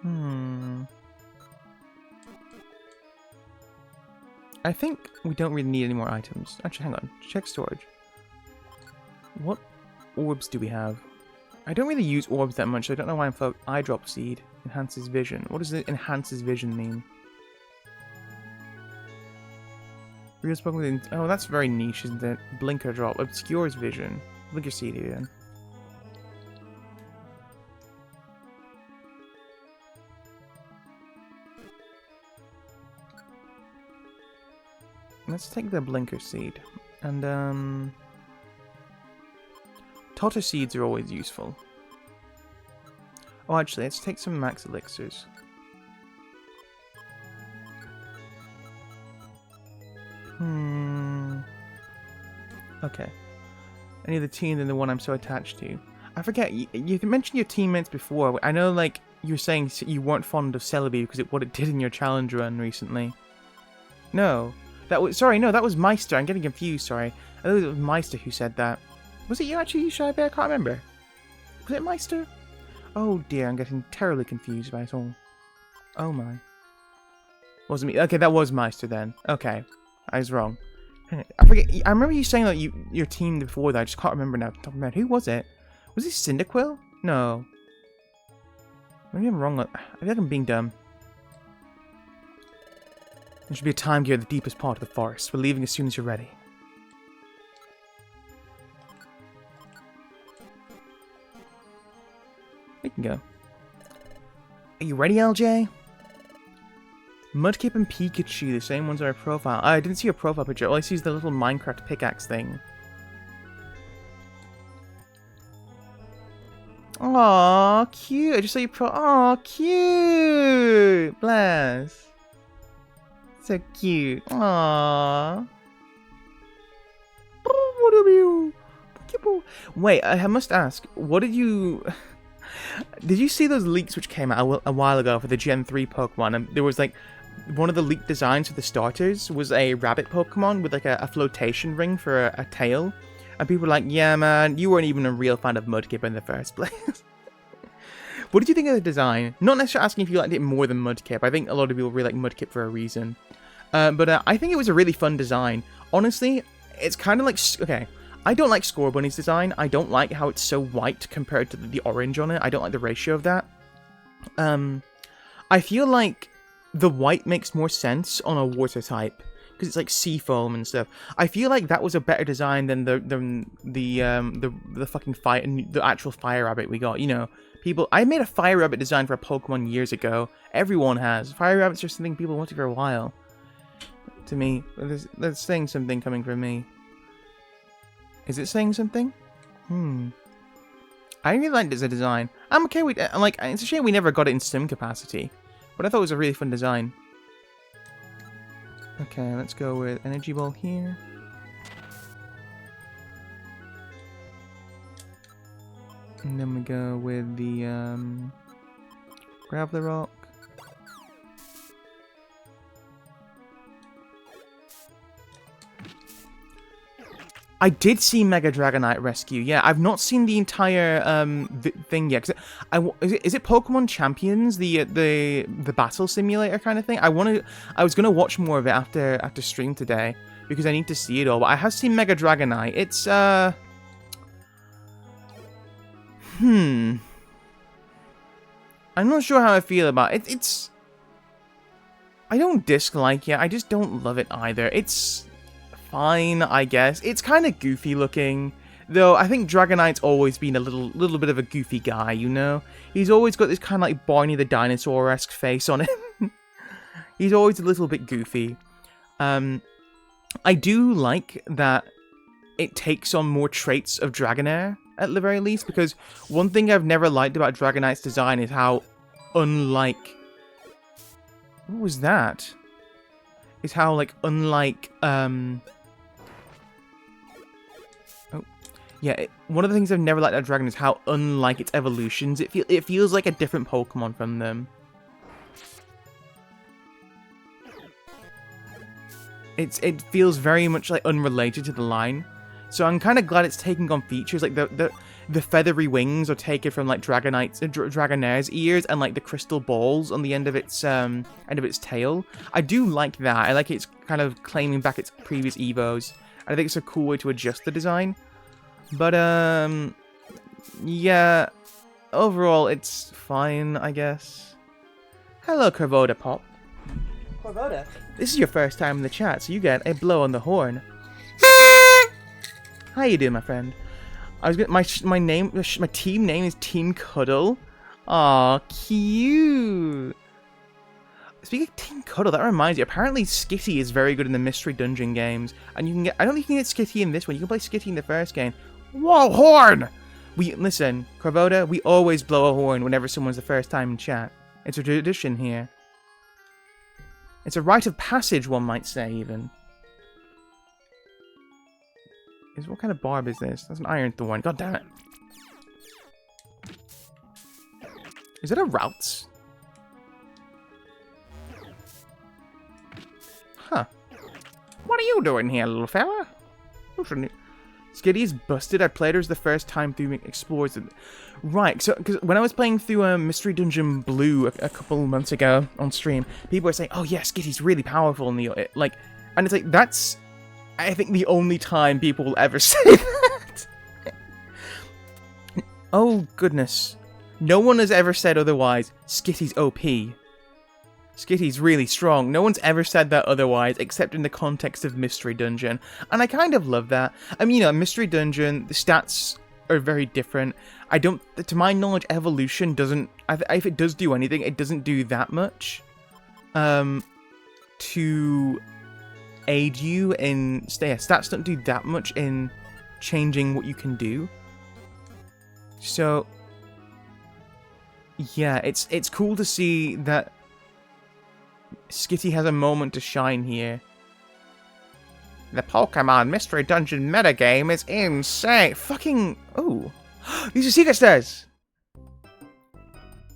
Hmm. I think we don't really need any more items. Actually, hang on. Check storage. What orbs do we have? I don't really use orbs that much, so I don't know why I'm focused. Eye drop seed. Enhances vision. What does it enhances vision mean? Real spoken within. Oh, that's very niche, isn't it? Blinker drop. Obscures vision. Blinker seed even. Let's take the blinker seed. And, Totter seeds are always useful. Oh, actually, let's take some max elixirs. Okay. Any other team than the one I'm so attached to. I forget, you mentioned your teammates before. I know, like, you were saying you weren't fond of Celebi because of what it did in your challenge run recently. No. Sorry, no, that was Meister. I'm getting confused, sorry. I thought it was Meister who said that. Was it you actually, Shaibe? I can't remember. Was it Meister? Oh dear, I'm getting terribly confused by it all. Oh my. Wasn't me. Okay, that was Meister then. Okay. I was wrong. I forget. I remember you saying that your team before that. I just can't remember now. Top of my head. Who was it? Was it Cyndaquil? No. Maybe I'm wrong. I think I'm being dumb. There should be a time gear in the deepest part of the forest. We're leaving as soon as you're ready. We can go. Are you ready, LJ? Mudkip and Pikachu, the same ones on our profile. I didn't see your profile picture. All I see is the little Minecraft pickaxe thing. Aww, cute. I just saw your Aww, cute. Bless. So cute. Aww. Wait, I must ask. What did you... Did you see those leaks which came out a while ago for the Gen 3 Pokemon? And there was like... One of the leaked designs for the starters was a rabbit Pokemon with like a flotation ring for a tail. And people were like, yeah man, you weren't even a real fan of Mudkip in the first place. What did you think of the design? Not necessarily asking if you liked it more than Mudkip. I think a lot of people really like Mudkip for a reason. But I think it was a really fun design. Honestly, it's kind of like... Okay, I don't like Scorbunny's design. I don't like how it's so white compared to the orange on it. I don't like the ratio of that. I feel like the white makes more sense on a water type because it's like sea foam and stuff. I feel like that was a better design than the fucking the actual fire rabbit we got. You know, people. I made a fire rabbit design for a Pokemon years ago. Everyone has. Fire rabbits are something people wanted for a while. To me, that's saying something coming from me. Is it saying something? I really liked it as a design. I'm okay with it. Like, it's a shame we never got it in sim capacity. But I thought it was a really fun design. Okay, let's go with Energy Ball here. And then we go with the Graveler Rock. I did see Mega Dragonite Rescue. Yeah, I've not seen the entire thing yet. Is it Pokemon Champions, the battle simulator kind of thing? I was gonna watch more of it after stream today because I need to see it all. But I have seen Mega Dragonite. It's I'm not sure how I feel about it. It's I don't dislike it. I just don't love it either. It's fine, I guess. It's kind of goofy looking, though. I think Dragonite's always been a little bit of a goofy guy, you know. He's always got this kind of like Barney the Dinosaur-esque face on him. He's always a little bit goofy. I do like that it takes on more traits of Dragonair at the very least, because one thing I've never liked about Dragonite's design is how unlike. What was that? Is how like unlike one of the things I've never liked about Dragon is how unlike its evolutions. It feels like a different Pokemon from them. It feels very much like unrelated to the line. So I'm kind of glad it's taking on features like the feathery wings are taken from like Dragonair's ears, and like the crystal balls on the end of its tail. I do like that. I like it's kind of claiming back its previous evos. I think it's a cool way to adjust the design. But yeah, overall it's fine, I guess. Hello, Corvoda Pop. Corvoda, this is your first time in the chat, so you get a blow on the horn. How you doing, my friend? I was my team name is Team Cuddle. Aw, cute. Speaking of Team Cuddle, that reminds you. Apparently, Skitty is very good in the Mystery Dungeon games, and you can get. I don't think you can get Skitty in this one. You can play Skitty in the first game. Whoa, horn! Listen, Corvoda. We always blow a horn whenever someone's the first time in chat. It's a tradition here. It's a rite of passage, one might say, even. What kind of barb is this? That's an iron thorn. God damn it. Is it a Routes? Huh. What are you doing here, little fella? Skitty's busted. I played her as the first time through Explorers. Right, so because when I was playing through Mystery Dungeon Blue a couple months ago on stream, people were saying, "Oh yeah, Skitty's really powerful in the like," and it's like that's. I think the only time people will ever say that. Oh, goodness. No one has ever said otherwise. Skitty's OP. Skitty's really strong. No one's ever said that otherwise, except in the context of Mystery Dungeon. And I kind of love that. I mean, Mystery Dungeon, the stats are very different. To my knowledge, Evolution doesn't... If it does do anything, it doesn't do that much. To aid you in stats don't do that much in changing what you can do. So yeah, it's cool to see that Skitty has a moment to shine here. The Pokemon Mystery Dungeon metagame is insane. Fucking oh, these are secret stairs.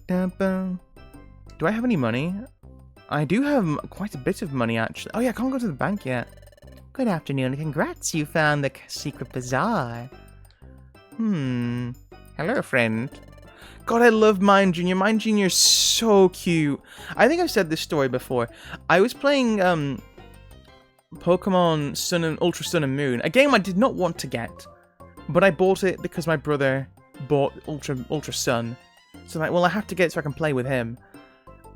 Do I have any money? I do have quite a bit of money, actually. Oh yeah, I can't go to the bank yet. Good afternoon. Congrats, you found the secret bazaar. Hello, friend. God, I love Mime Jr. Mime Jr. is so cute. I think I've said this story before. I was playing Pokemon Sun and Ultra Sun and Moon, a game I did not want to get, but I bought it because my brother bought Ultra Sun. So I'm like, well, I have to get it so I can play with him.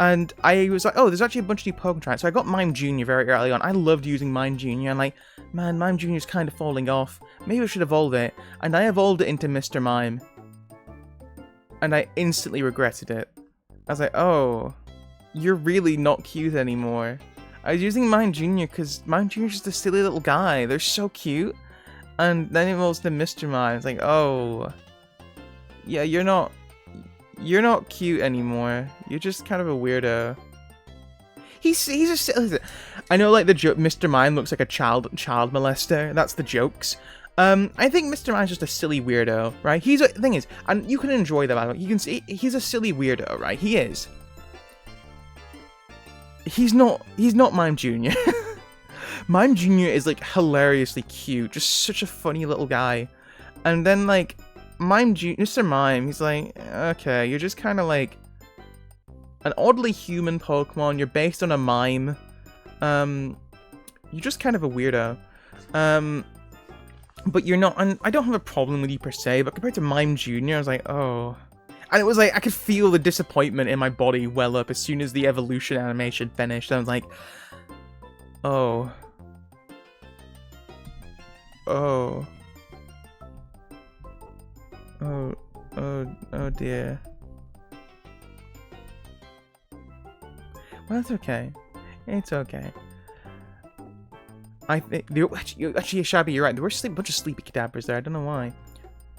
And I was like, oh, there's actually a bunch of new Pokemon tracks. So I got Mime Jr. very early on. I loved using Mime Jr. And like, man, Mime Jr. is kind of falling off. Maybe I should evolve it. And I evolved it into Mr. Mime. And I instantly regretted it. I was like, oh, you're really not cute anymore. I was using Mime Jr. because Mime Jr. is just a silly little guy. They're so cute. And then it evolves to Mr. Mime. It's like, oh, yeah, you're not cute anymore. You're just kind of a weirdo. He's a... I know, like, the joke, Mr. Mime looks like a child molester. That's the jokes. I think Mr. Mime's just a silly weirdo, right? The thing is, and you can enjoy that, by the way. You can see, he's a silly weirdo, right? He is. He's not Mime Jr. Mime Jr. is like hilariously cute, just such a funny little guy. And then like Mr. Mime, he's like, okay, you're just kind of like an oddly human Pokemon. You're based on a mime. You're just kind of a weirdo. But you're not. I don't have a problem with you per se, but compared to Mime Jr., I was like, oh. And it was like I could feel the disappointment in my body well up as soon as the evolution animation finished. I was like, oh. Oh. Oh dear. Well, that's okay. It's okay. I think actually, Shabby, you're right. There were a bunch of sleepy cadabras there. I don't know why.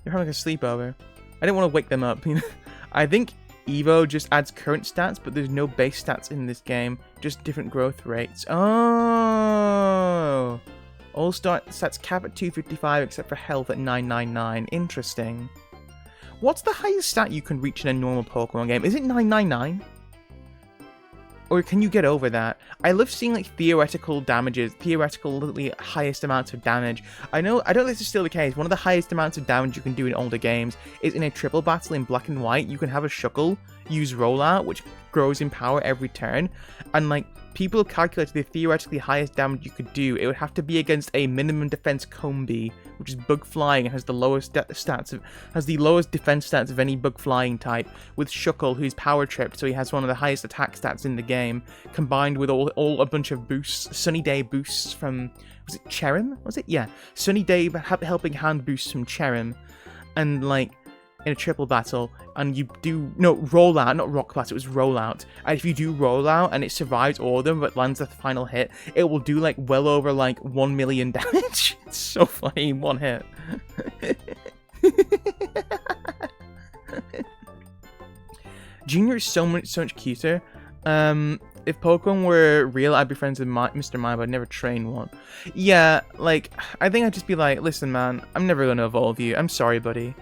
They're having like a sleepover. I didn't want to wake them up. I think Evo just adds current stats, but there's no base stats in this game. Just different growth rates. Oh. All stats cap at 255 except for health at 999. Interesting. What's the highest stat you can reach in a normal Pokemon game? Is it 999? Or can you get over that? I love seeing like theoretical literally highest amounts of damage. I don't know if this is still the case. One of the highest amounts of damage you can do in older games is in a triple battle in Black and White. You can have a Shuckle use Rollout, which grows in power every turn. And like, people have calculated the theoretically highest damage you could do. It would have to be against a minimum defense Combi, which is bug flying and has the lowest defense stats of any bug flying type, with Shuckle, who's power tripped, so he has one of the highest attack stats in the game, combined with all a bunch of boosts, Sunny Day boosts from, was it Cherrim? Was it? Yeah. Sunny Day helping hand boosts from Cherrim, and like, in a triple battle, and you do, no, Rollout, not Rock Blast, it was Rollout, and if you do Rollout, and it survives all of them, but lands the final hit, it will do, like, well over, like, 1 million damage. It's so funny, one hit. Junior is so much cuter. If Pokemon were real, I'd be friends with Mr. Mime, but I'd never train one. Yeah, like, I think I'd just be like, listen, man, I'm never gonna evolve you. I'm sorry, buddy.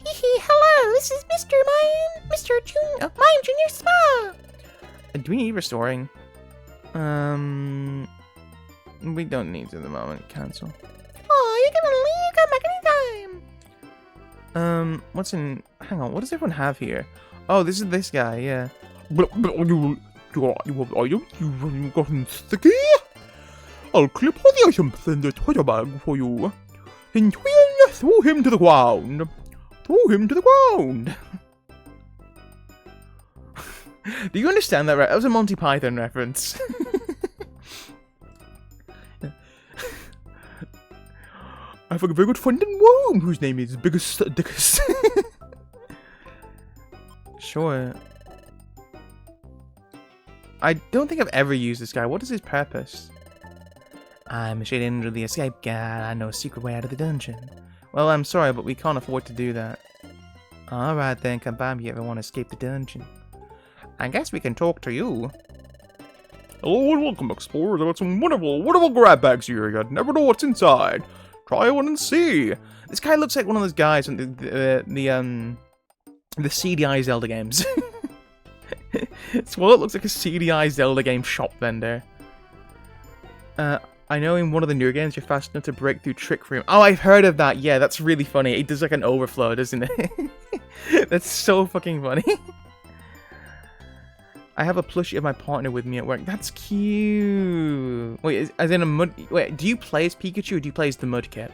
Hello, this is Mr. Mime, Mime Junior Spa. Do we need restoring? We don't need to at the moment. Cancel. Oh, you can leave, come back anytime. What's in? Hang on, what does everyone have here? Oh, this is this guy, yeah. You gotten sticky? I'll clip all the items in the treasure bag for you. And then throw him to the ground. Throw him to the ground. Do you understand that, right? That was a Monty Python reference. I have a very good friend in Rome whose name is Biggest Dickus. Sure. I don't think I've ever used this guy. What is his purpose? I'm a shade into the escape guide. I know a secret way out of the dungeon. Well, I'm sorry, but we can't afford to do that. Alright then, come by if you ever want to escape the dungeon. I guess we can talk to you. Hello and welcome, explorers. I've got some wonderful grab bags here. You never know what's inside. Try one and see. This guy looks like one of those guys from the CDI Zelda games. It's well, it looks like a CDI Zelda game shop vendor. I know in one of the newer games you're fast enough to break through Trick Room. Oh, I've heard of that. Yeah, that's really funny. It does like an overflow, doesn't it? That's so fucking funny. I have a plushie of my partner with me at work. That's cute. Wait, as in a mud... Wait, do you play as Pikachu or do you play as the Mudkip?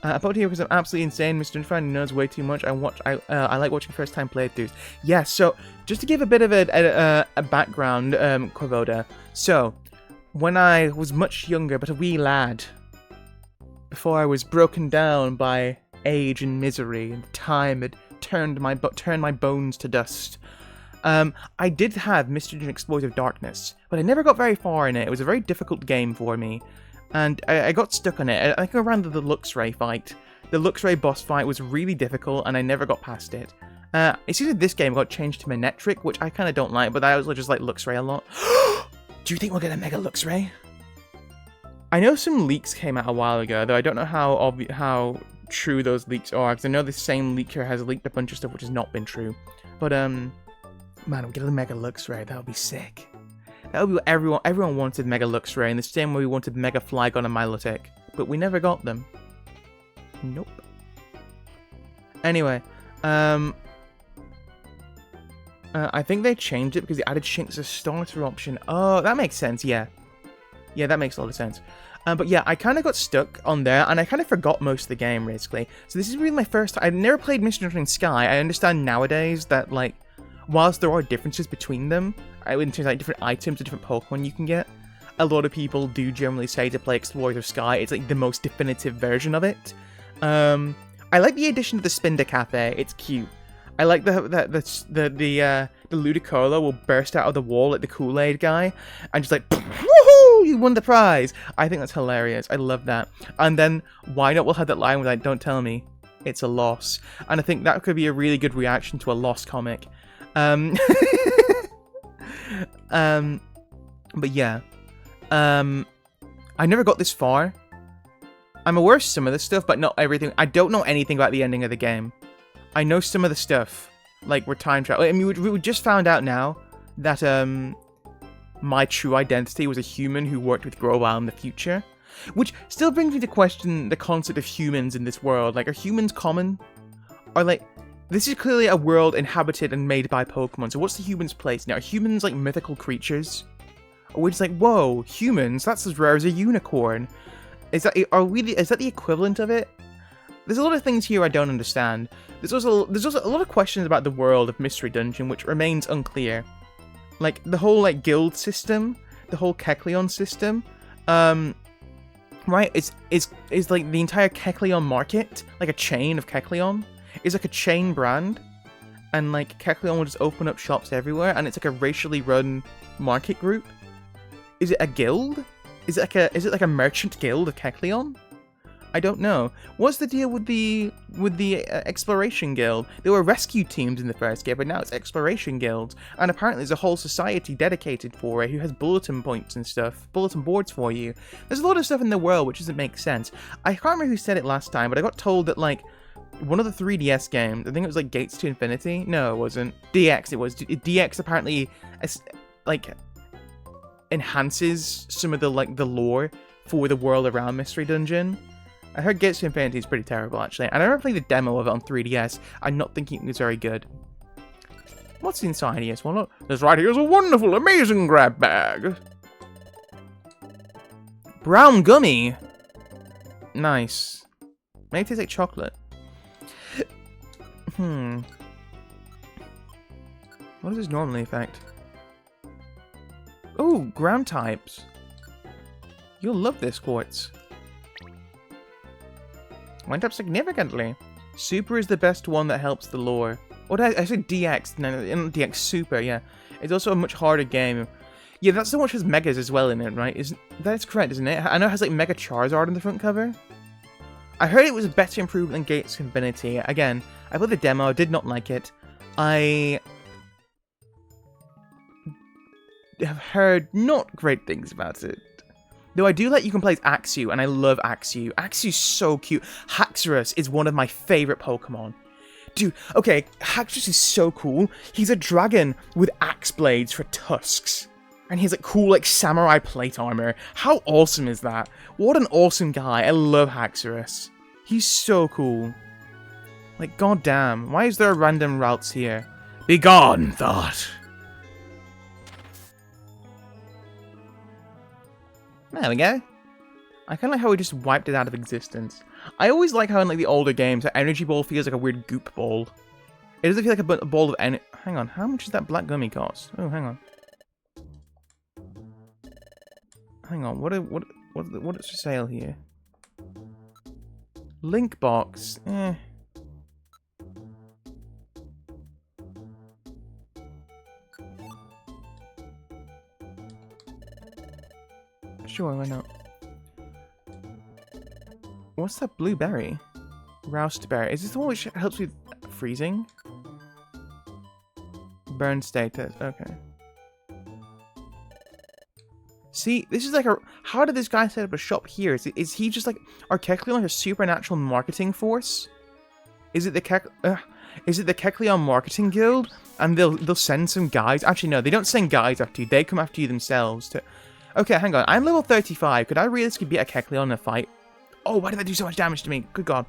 I put here because I'm absolutely insane. Mr. Infran knows way too much. I like watching first-time playthroughs. Yeah, so just to give a bit of a background, Quavoda. So, when I was much younger, but a wee lad, before I was broken down by age and misery, and time had turned my bones to dust, I did have Mystery and Exploitive Darkness, but I never got very far in it. It was a very difficult game for me. And I got stuck on it. I think around the Luxray fight. The Luxray boss fight was really difficult, and I never got past it. It seems that this game got changed to Manectric, which I kind of don't like, but I also just like Luxray a lot. Do you think we'll get a Mega Luxray? I know some leaks came out a while ago, though I don't know how true those leaks are, because I know the same leaker has leaked a bunch of stuff which has not been true. But, man, we'll get a Mega Luxray. That would be sick. That would be what everyone wanted Mega Luxray in the same way we wanted Mega Flygon and Milotic. But we never got them. Nope. Anyway, I think they changed it because they added Shinx as a starter option. Oh, that makes sense, yeah. Yeah, that makes a lot of sense. But yeah, I kind of got stuck on there, and I kind of forgot most of the game, basically. So this is really my first time. I've never played Mystery Dungeon Sky. I understand nowadays that, like, whilst there are differences between them, in terms of like, different items or different Pokemon you can get, a lot of people do generally say to play Explorers of Sky. It's, like, the most definitive version of it. I like the addition to the Spinder Cafe. It's cute. I like the Ludicolo will burst out of the wall like the Kool-Aid guy, and just like, woohoo, you won the prize. I think that's hilarious. I love that. And then why not? We'll have that line with like, don't tell me, it's a loss. And I think that could be a really good reaction to a Lost comic. But yeah, I never got this far. I'm aware of some of this stuff, but not everything. I don't know anything about the ending of the game. I know some of the stuff, like we're time travel. I mean, we just found out now that my true identity was a human who worked with Grovyle in the future, which still brings me to question the concept of humans in this world. Like, are humans common? Or like, this is clearly a world inhabited and made by Pokemon. So what's the humans' place now? Are humans like mythical creatures? Or we're just like, whoa, humans? That's as rare as a unicorn. Is that the equivalent of it? There's a lot of things here I don't understand. There's also a lot of questions about the world of Mystery Dungeon which remains unclear. Like the whole like guild system, the whole Kecleon system, right? Is like the entire Kecleon market like a chain of Kecleon? Is like a chain brand, and like Kecleon will just open up shops everywhere, and it's like a racially run market group. Is it a guild? Is it like a merchant guild of Kecleon? I don't know. What's the deal with the exploration guild? There were rescue teams in the first game, but now it's exploration guilds, and apparently there's a whole society dedicated for it who has bulletin points and stuff, bulletin boards for you. There's a lot of stuff in the world which doesn't make sense. I can't remember who said it last time, but I got told that like one of the 3DS games, I think it was like Gates to Infinity. No, it wasn't. DX. It was. DX apparently like enhances some of the like the lore for the world around Mystery Dungeon. I heard Gates to Infinity is pretty terrible, actually. And I remember playing the demo of it on 3DS. I'm not thinking it was very good. What's inside here? Well, look. This right here is a wonderful, amazing grab bag. Brown gummy. Nice. Maybe it tastes like chocolate. What does this normally affect? Oh, ground types. You'll love this quartz. Went up significantly. Super is the best one that helps the lore. Or I said DX, no, DX Super, yeah. It's also a much harder game. Yeah, that's the one which has Megas as well in it, right? That's correct, isn't it? I know it has like Mega Charizard on the front cover. I heard it was a better improvement than Gates Infinity. Again, I played the demo, did not like it. I have heard not great things about it. Though I do like you can play as Axew, and I love Axew. Axew's so cute. Haxorus is one of my favorite Pokemon. Dude, okay, Haxorus is so cool. He's a dragon with axe blades for tusks. And he has like cool like samurai plate armor. How awesome is that? What an awesome guy. I love Haxorus. He's so cool. Like, goddamn. Why is there random routes here? Begone, thought. There we go. I kind of like how we just wiped it out of existence. I always like how in like the older games, the energy ball feels like a weird goop ball. It doesn't feel like a ball of energy. Hang on, how much does that black gummy cost? Oh, hang on. Hang on, what's for sale here? Link box. Sure, why not? What's that blueberry? Roust berry. Is this the one which helps with freezing? Burn status. Okay. See, this is like a... How did this guy set up a shop here? Is he just like... Are Kecleon like a supernatural marketing force? Is it the is it the Kecleon Marketing Guild, and they'll send some guys. Actually, no, they don't send guys after you. They come after you themselves. Okay, hang on. I'm level 35. Could I realistically beat a Kecleon in a fight? Oh, why did that do so much damage to me? Good God.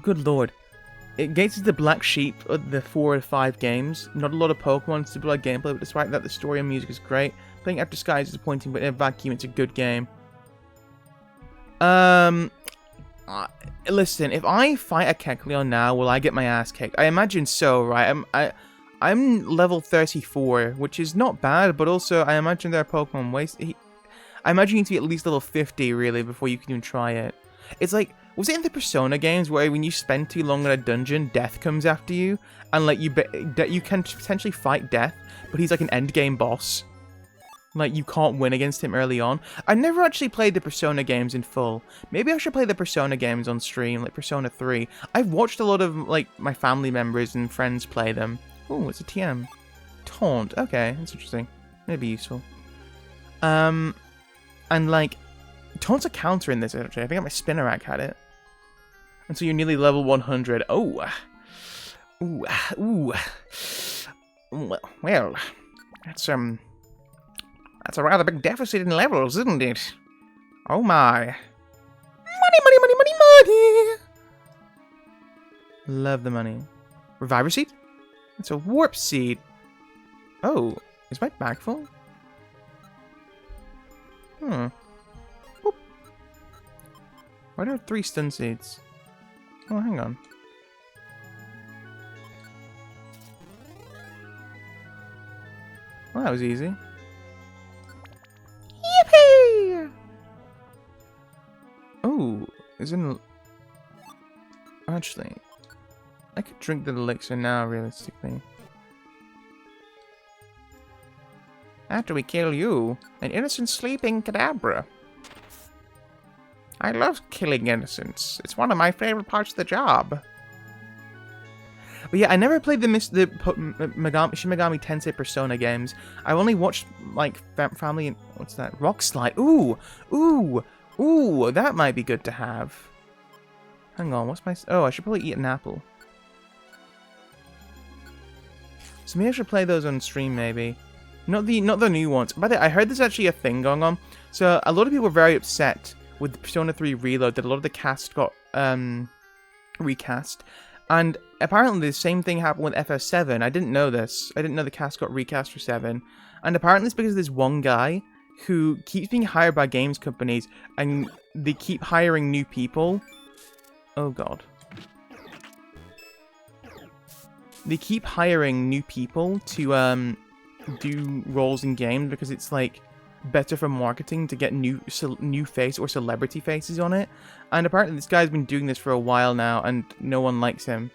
Good Lord. It gates the black sheep of the 4 or 5 games. Not a lot of Pokemon, super light gameplay, but despite that, the story and music is great. Playing After Sky is disappointing, but in a vacuum, it's a good game. Listen, if I fight a Kecleon now, will I get my ass kicked? I imagine so, right? I'm level 34, which is not bad, but also I imagine there are Pokemon waste. I imagine you need to be at least level 50, really, before you can even try it. It's like, was it in the Persona games where when you spend too long in a dungeon, Death comes after you, and like you can potentially fight Death, but he's like an endgame boss. Like, you can't win against him early on. I never actually played the Persona games in full. Maybe I should play the Persona games on stream, like Persona 3. I've watched a lot of, like, my family members and friends play them. Oh, it's a TM. Taunt. Okay, that's interesting. Maybe useful. And, like, Taunt's a counter in this, actually. I think my Spinarak had it. And so you're nearly level 100. Oh. Ooh. Well, that's a rather big deficit in levels, isn't it? Oh my. Money! Love the money. Reviver Seed? It's a Warp Seed. Oh, is my bag full? Boop. Why do I have 3 Stun Seeds? Oh, hang on. Well, that was easy. Yippee! Oh, isn't... Actually, I could drink the elixir now, realistically. After we kill you, an innocent sleeping Kadabra. I love killing innocents. It's one of my favorite parts of the job. But yeah, I never played the Shin Megami Tensei Persona games. I only watched, like, Family and... What's that? Rock Slide. Ooh! That might be good to have. Hang on, what's my... Oh, I should probably eat an apple. So maybe I should play those on stream, maybe. Not the new ones. By the way, I heard there's actually a thing going on. So a lot of people were very upset with Persona 3 Reload that a lot of the cast got recast. And apparently the same thing happened with FF7. I didn't know this. I didn't know the cast got recast for 7. And apparently it's because there's one guy who keeps being hired by games companies and they keep hiring new people. Oh god. They keep hiring new people to do roles in games because it's like better for marketing to get new face or celebrity faces on it. And apparently this guy's been doing this for a while now and no one likes him.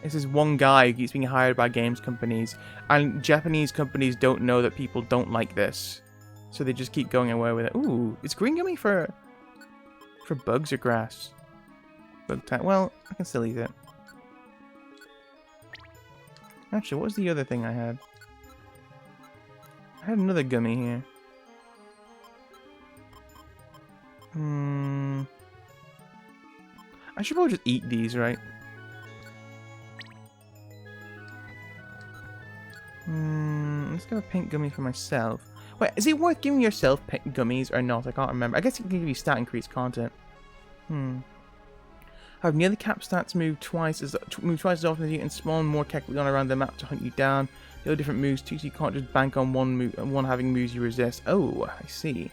This is one guy who keeps being hired by games companies, and Japanese companies don't know that people don't like this, so they just keep going away with it. Ooh, is green gummy for bugs or grass? Bug type. Well, I can still eat it. Actually, what was the other thing I had? I had another gummy here. I should probably just eat these, right? Let's get a pink gummy for myself. Wait, is it worth giving yourself pink gummies or not? I can't remember. I guess it can give you stat increase, can't it? Have nearly cap stats move twice as often as you can spawn more Kecleon around the map to hunt you down. There are different moves too, so you can't just bank on one having moves you resist. Oh, I see.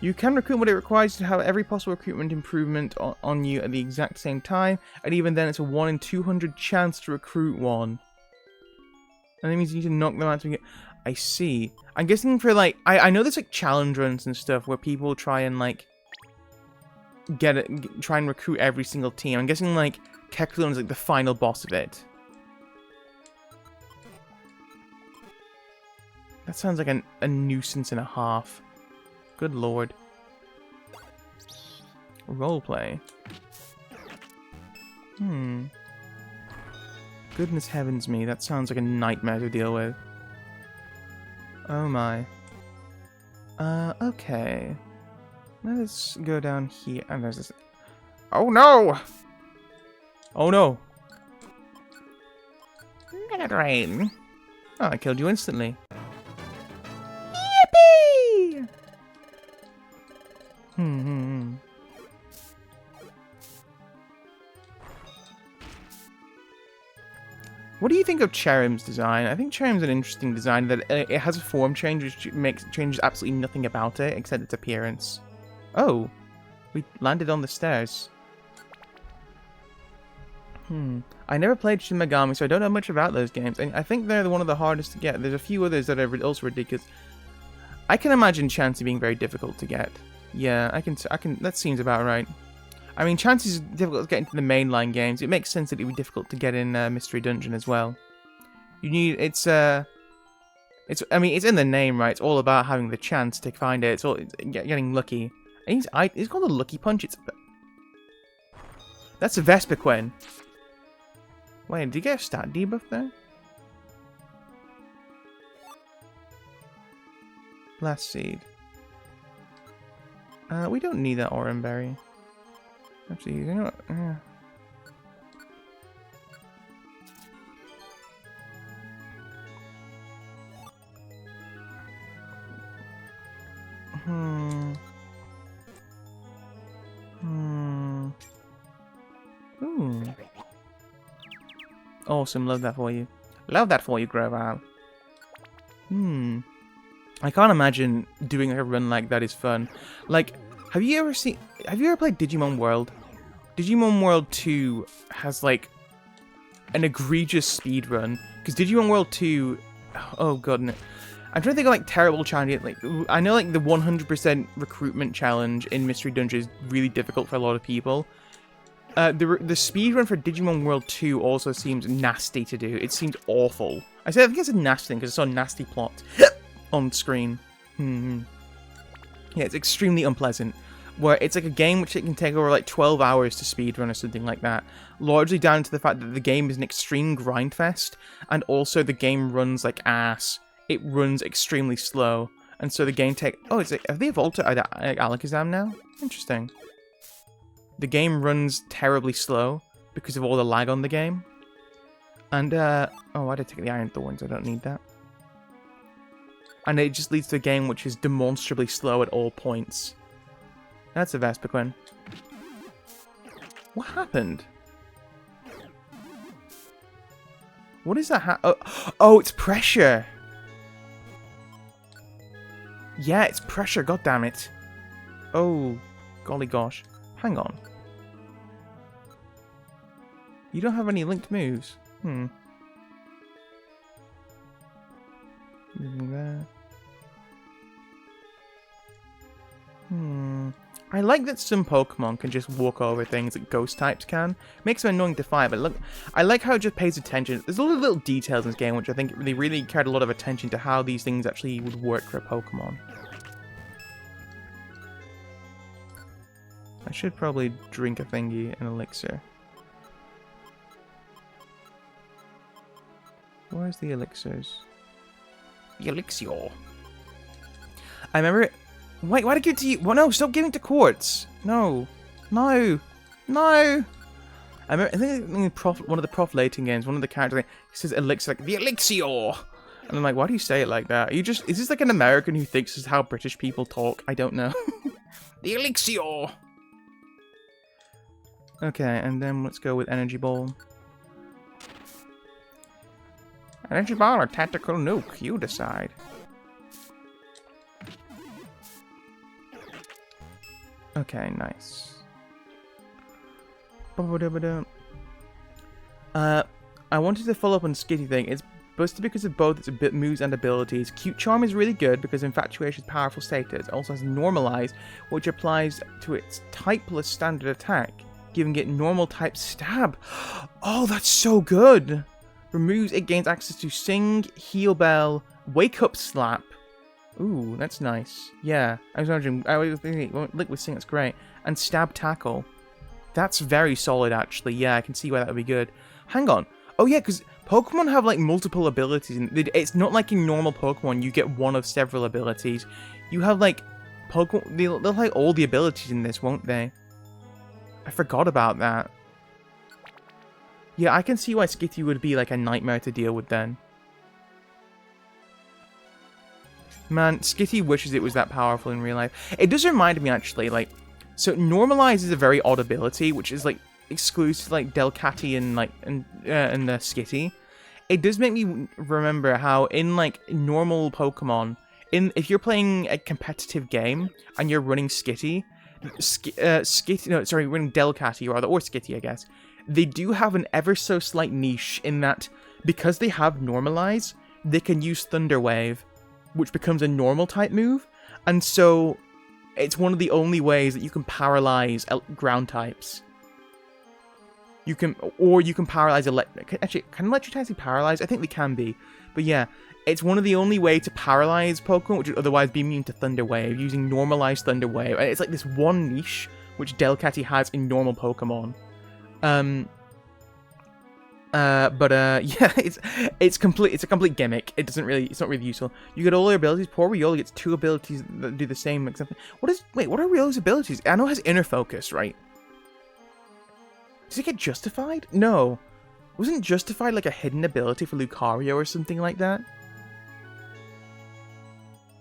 You can recruit what it requires to have every possible recruitment improvement on you at the exact same time, and even then it's a 1 in 200 chance to recruit one. And that means you need to knock them out to get... I see. I'm guessing for like... I know there's like challenge runs and stuff where people try and like... try and recruit every single team. I'm guessing like Kecleon is like the final boss of it. That sounds like a nuisance and a half. Good lord. Roleplay. Goodness heavens me, that sounds like a nightmare to deal with. Oh my. Okay. Let's go down here. And there's this. Oh no! Oh no. Mega Drain. Oh, I killed you instantly. Yippee! Hmm. What do you think of Cherim's design? I think Cherim's an interesting design that it has a form change which changes absolutely nothing about it except its appearance. Oh, we landed on the stairs. I never played Shin Megami, so I don't know much about those games. And I think they're one of the hardest to get. There's a few others that are also ridiculous. I can imagine Chansey being very difficult to get. Yeah, I can. That seems about right. I mean, Chansey is difficult to get into the mainline games. It makes sense that it would be difficult to get in Mystery Dungeon as well. You need I mean, it's in the name, right? It's all about having the chance to find it. It's getting lucky. And it's called a Lucky Punch. That's a Vespiquen. Wait, did you get a stat debuff there? Blast Seed. We don't need that Oranberry. Actually, you know what? Ooh. Awesome, love that for you. Love that for you, Grovile. I can't imagine doing like a run like that is fun. Like, have you ever played Digimon World? Digimon World 2 has like an egregious speed run. Because Digimon World 2, oh god, no. I'm trying to think of like terrible challenges. Like, I know like the 100% recruitment challenge in Mystery Dungeon is really difficult for a lot of people. The speedrun for Digimon World 2 also seems nasty to do. It seems awful. I think it's a nasty thing because I saw a nasty plot on screen. Yeah, it's extremely unpleasant. Where it's like a game which it can take over like 12 hours to speedrun or something like that. Largely down to the fact that the game is an extreme grindfest, and also the game runs like ass. It runs extremely slow, and so the game have they evolved to Alakazam now? Interesting. The game runs terribly slow because of all the lag on the game. And, oh, I did take the Iron Thorns, I don't need that. And it just leads to a game which is demonstrably slow at all points. That's a Vespiquen. What happened? What is that oh, it's pressure! Yeah, it's pressure, goddammit. Oh, golly gosh. Hang on. You don't have any linked moves? Moving there. I like that some Pokemon can just walk over things that ghost types can. Makes them annoying to fight, but look, I like how it just pays attention. There's a lot of little details in this game which I think they really cared a lot of attention to how these things actually would work for a Pokemon. I should probably drink a thingy, an elixir. Where's the elixirs? The elixir. I remember it. Wait, why'd I give it to you? Well, no, stop giving it to Quartz. No. No. No. I think in one of the Prof Layton games, one of the characters, he says elixir, like, the elixir. And I'm like, why do you say it like that? Is this like an American who thinks this is how British people talk? I don't know. The elixir. Okay, and then let's go with Energy Ball. Energy Ball or Tactical Nuke? You decide. Okay, nice. I wanted to follow up on Skitty thing. It's boosted because of both its moves and abilities. Cute Charm is really good because Infatuation's powerful status. It also has Normalize, which applies to its typeless standard attack, giving it normal type stab. Oh, that's so good! It gains access to Sing, Heal Bell, Wake Up Slap. Ooh, that's nice. Yeah, I was wondering, Liquid Sing, that's great. And Stab Tackle. That's very solid, actually. Yeah, I can see why that would be good. Hang on. Oh, yeah, because Pokemon have, like, multiple abilities. It's not like in normal Pokemon, you get one of several abilities. You have, like, Pokemon, they'll have all the abilities in this, won't they? I forgot about that. Yeah, I can see why Skitty would be like a nightmare to deal with then. Man, Skitty wishes it was that powerful in real life. It does remind me, actually, like... So, Normalize is a very odd ability, which is, like, exclusive to, like, Delcatty and, like, and the Skitty. It does make me remember how, in, like, normal Pokemon, if you're playing a competitive game, and you're running Skitty... running Delcatty, rather, or Skitty, I guess. They do have an ever so slight niche in that, because they have Normalize, they can use Thunder Wave, which becomes a normal type move, and so it's one of the only ways that you can paralyze ground types. You can paralyze actually, can electric types be paralyzed? I think they can be, but yeah, it's one of the only way to paralyze Pokemon which would otherwise be immune to Thunder Wave, using normalized Thunder Wave, and it's like this one niche which Delcatty has in normal Pokemon. Yeah, it's a complete gimmick. It's not really useful. You get all your abilities. Poor Riolu gets 2 abilities that do the same, except what are Riolu's abilities? I know it has Inner Focus, right? Does it get Justified? No. Wasn't Justified like a hidden ability for Lucario or something like that?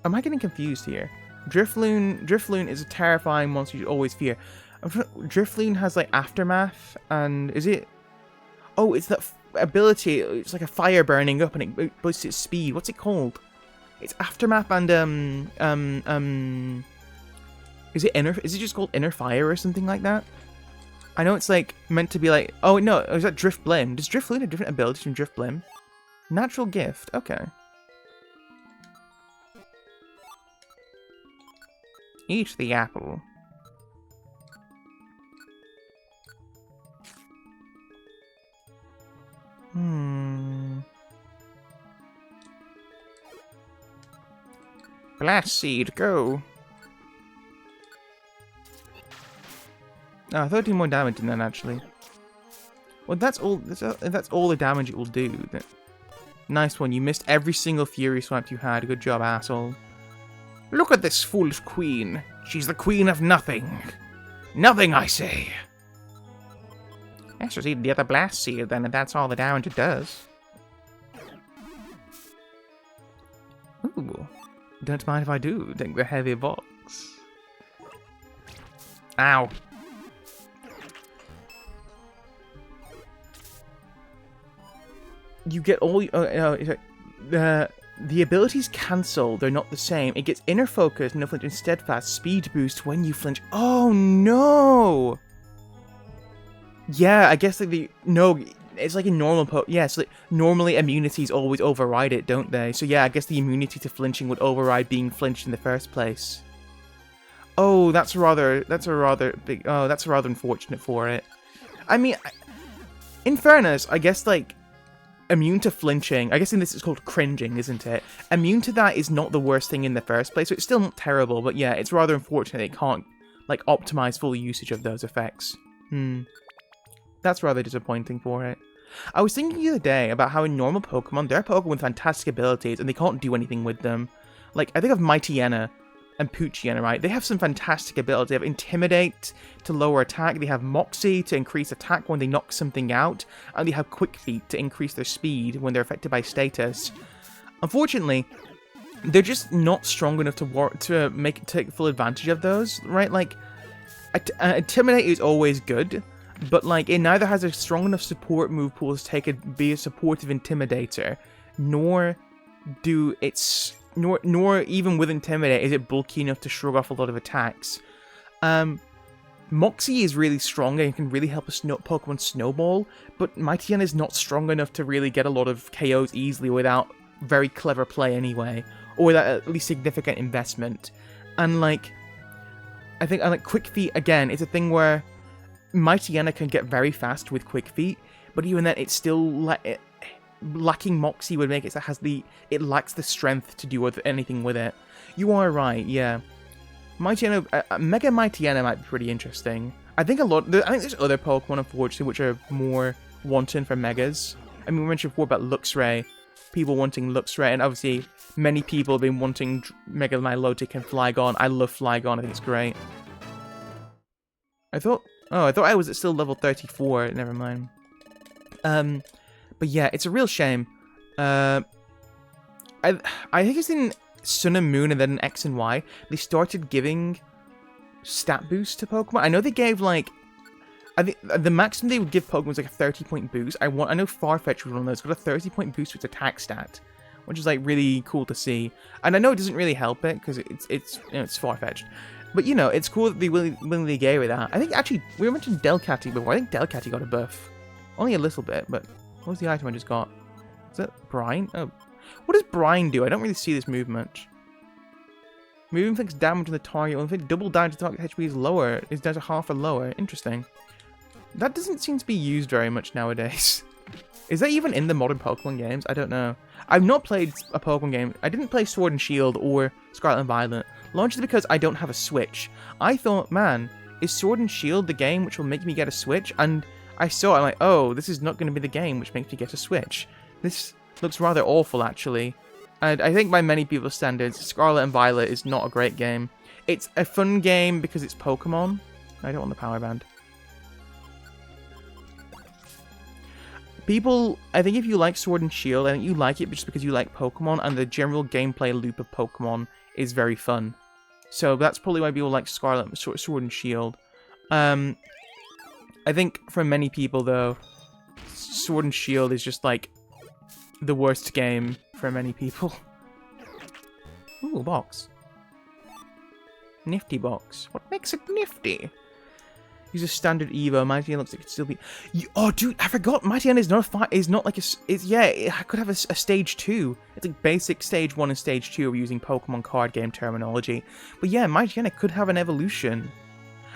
Am I getting confused here? Drifloon is a terrifying monster you always fear. Drifloon has like Aftermath, and is it... Oh, it's that ability. It's like a fire burning up, and it boosts its speed. What's it called? It's Aftermath and Is it just called Inner Fire or something like that? I know it's like meant to be like. Oh no, is that Drifblim? Does Drifloon have different abilities from Drifblim? Natural Gift. Okay. Eat the apple. Blast Seed, go! 13 more damage than that, actually. Well, that's all the damage it will do. Nice one, you missed every single Fury Swipe you had. Good job, asshole. Look at this foolish queen. She's the queen of nothing. Nothing, I say. Let's just eat the other Blast Seed then, and that's all the damage it does. Ooh. Don't mind if I do. Take the heavy box. Ow. You get all... the abilities cancel. They're not the same. It gets Inner Focus, No Flinch, and Steadfast. Speed boost when you flinch. Oh, no! Yeah, I guess like no, it's like a normal yeah, so like, normally immunities always override it, don't they? So yeah, I guess the immunity to flinching would override being flinched in the first place. Oh, that's a rather big. Oh, that's rather unfortunate for it. I mean, in fairness, I guess like immune to flinching. I guess in this it's called cringing, isn't it? Immune to that is not the worst thing in the first place, so it's still not terrible. But yeah, it's rather unfortunate it can't like optimize full usage of those effects. That's rather disappointing for it. I was thinking the other day about how in normal Pokemon, there are Pokemon with fantastic abilities and they can't do anything with them. Like, I think of Mightyena and Poochyena, right? They have some fantastic abilities. They have Intimidate to lower attack, they have Moxie to increase attack when they knock something out, and they have Quick Feet to increase their speed when they're affected by status. Unfortunately, they're just not strong enough to take full advantage of those, right? Like, Intimidate is always good, but like it neither has a strong enough support move pool to be a supportive intimidator, nor even with Intimidate is it bulky enough to shrug off a lot of attacks. Moxie is really strong and can really help a Pokemon snowball, but Mightyena is not strong enough to really get a lot of KOs easily without very clever play anyway, or without at least significant investment. And like, I think Quick Feet again, it's a thing where Mightyena can get very fast with Quick Feet, but even then, it's still lacking Moxie would make it so it lacks the strength to do anything with it. You are right, yeah. Mightyena, Mega Mightyena might be pretty interesting. I think there's other Pokemon, unfortunately, which are more wanton for Megas. I mean, we mentioned before about Luxray, people wanting Luxray, and obviously many people have been wanting Mega Milotic and Flygon. I love Flygon, I think it's great. I thought Oh, I thought I was at still level 34. Never mind. But yeah, it's a real shame. I think it's in Sun and Moon and then in X and Y, they started giving stat boosts to Pokemon. I know they gave, like, I think the maximum they would give Pokemon was like a 30-point boost. I know Farfetch was one of those. Got a 30-point boost with its attack stat, which is like really cool to see. And I know it doesn't really help it because it's Farfetched, but you know it's cool that they willingly gave it that. I think actually we mentioned Delcatty before. I think Delcatty got a buff, only a little bit. But what was the item I just got? Is that Brine? Oh, what does Brine do? I don't really see this move much. Move inflicts damage on the target. Will inflict double damage to target HP is lower. Is down to half or lower. Interesting. That doesn't seem to be used very much nowadays. Is that even in the modern Pokemon games? I don't know. I've not played a Pokemon game. I didn't play Sword and Shield or Scarlet and Violet, largely because I don't have a Switch. I thought, man, is Sword and Shield the game which will make me get a Switch? And I saw it, I'm like, oh, this is not going to be the game which makes me get a Switch. This looks rather awful, actually. And I think by many people's standards, Scarlet and Violet is not a great game. It's a fun game because it's Pokemon. I don't want the power band. People, I think if you like Sword and Shield, I think you like it just because you like Pokemon, and the general gameplay loop of Pokemon is very fun. So that's probably why people like Sword and Shield. I think for many people, though, Sword and Shield is just like the worst game for many people. Ooh, a box. Nifty box. What makes it nifty? Use a standard Evo. Mighty looks like it could still be. Oh, dude, I forgot. Mighty is not a fight. Is not like a. Yeah, it could have a stage 2. It's like basic stage 1 and stage 2. We're using Pokemon card game terminology. But yeah, Mighty could have an evolution.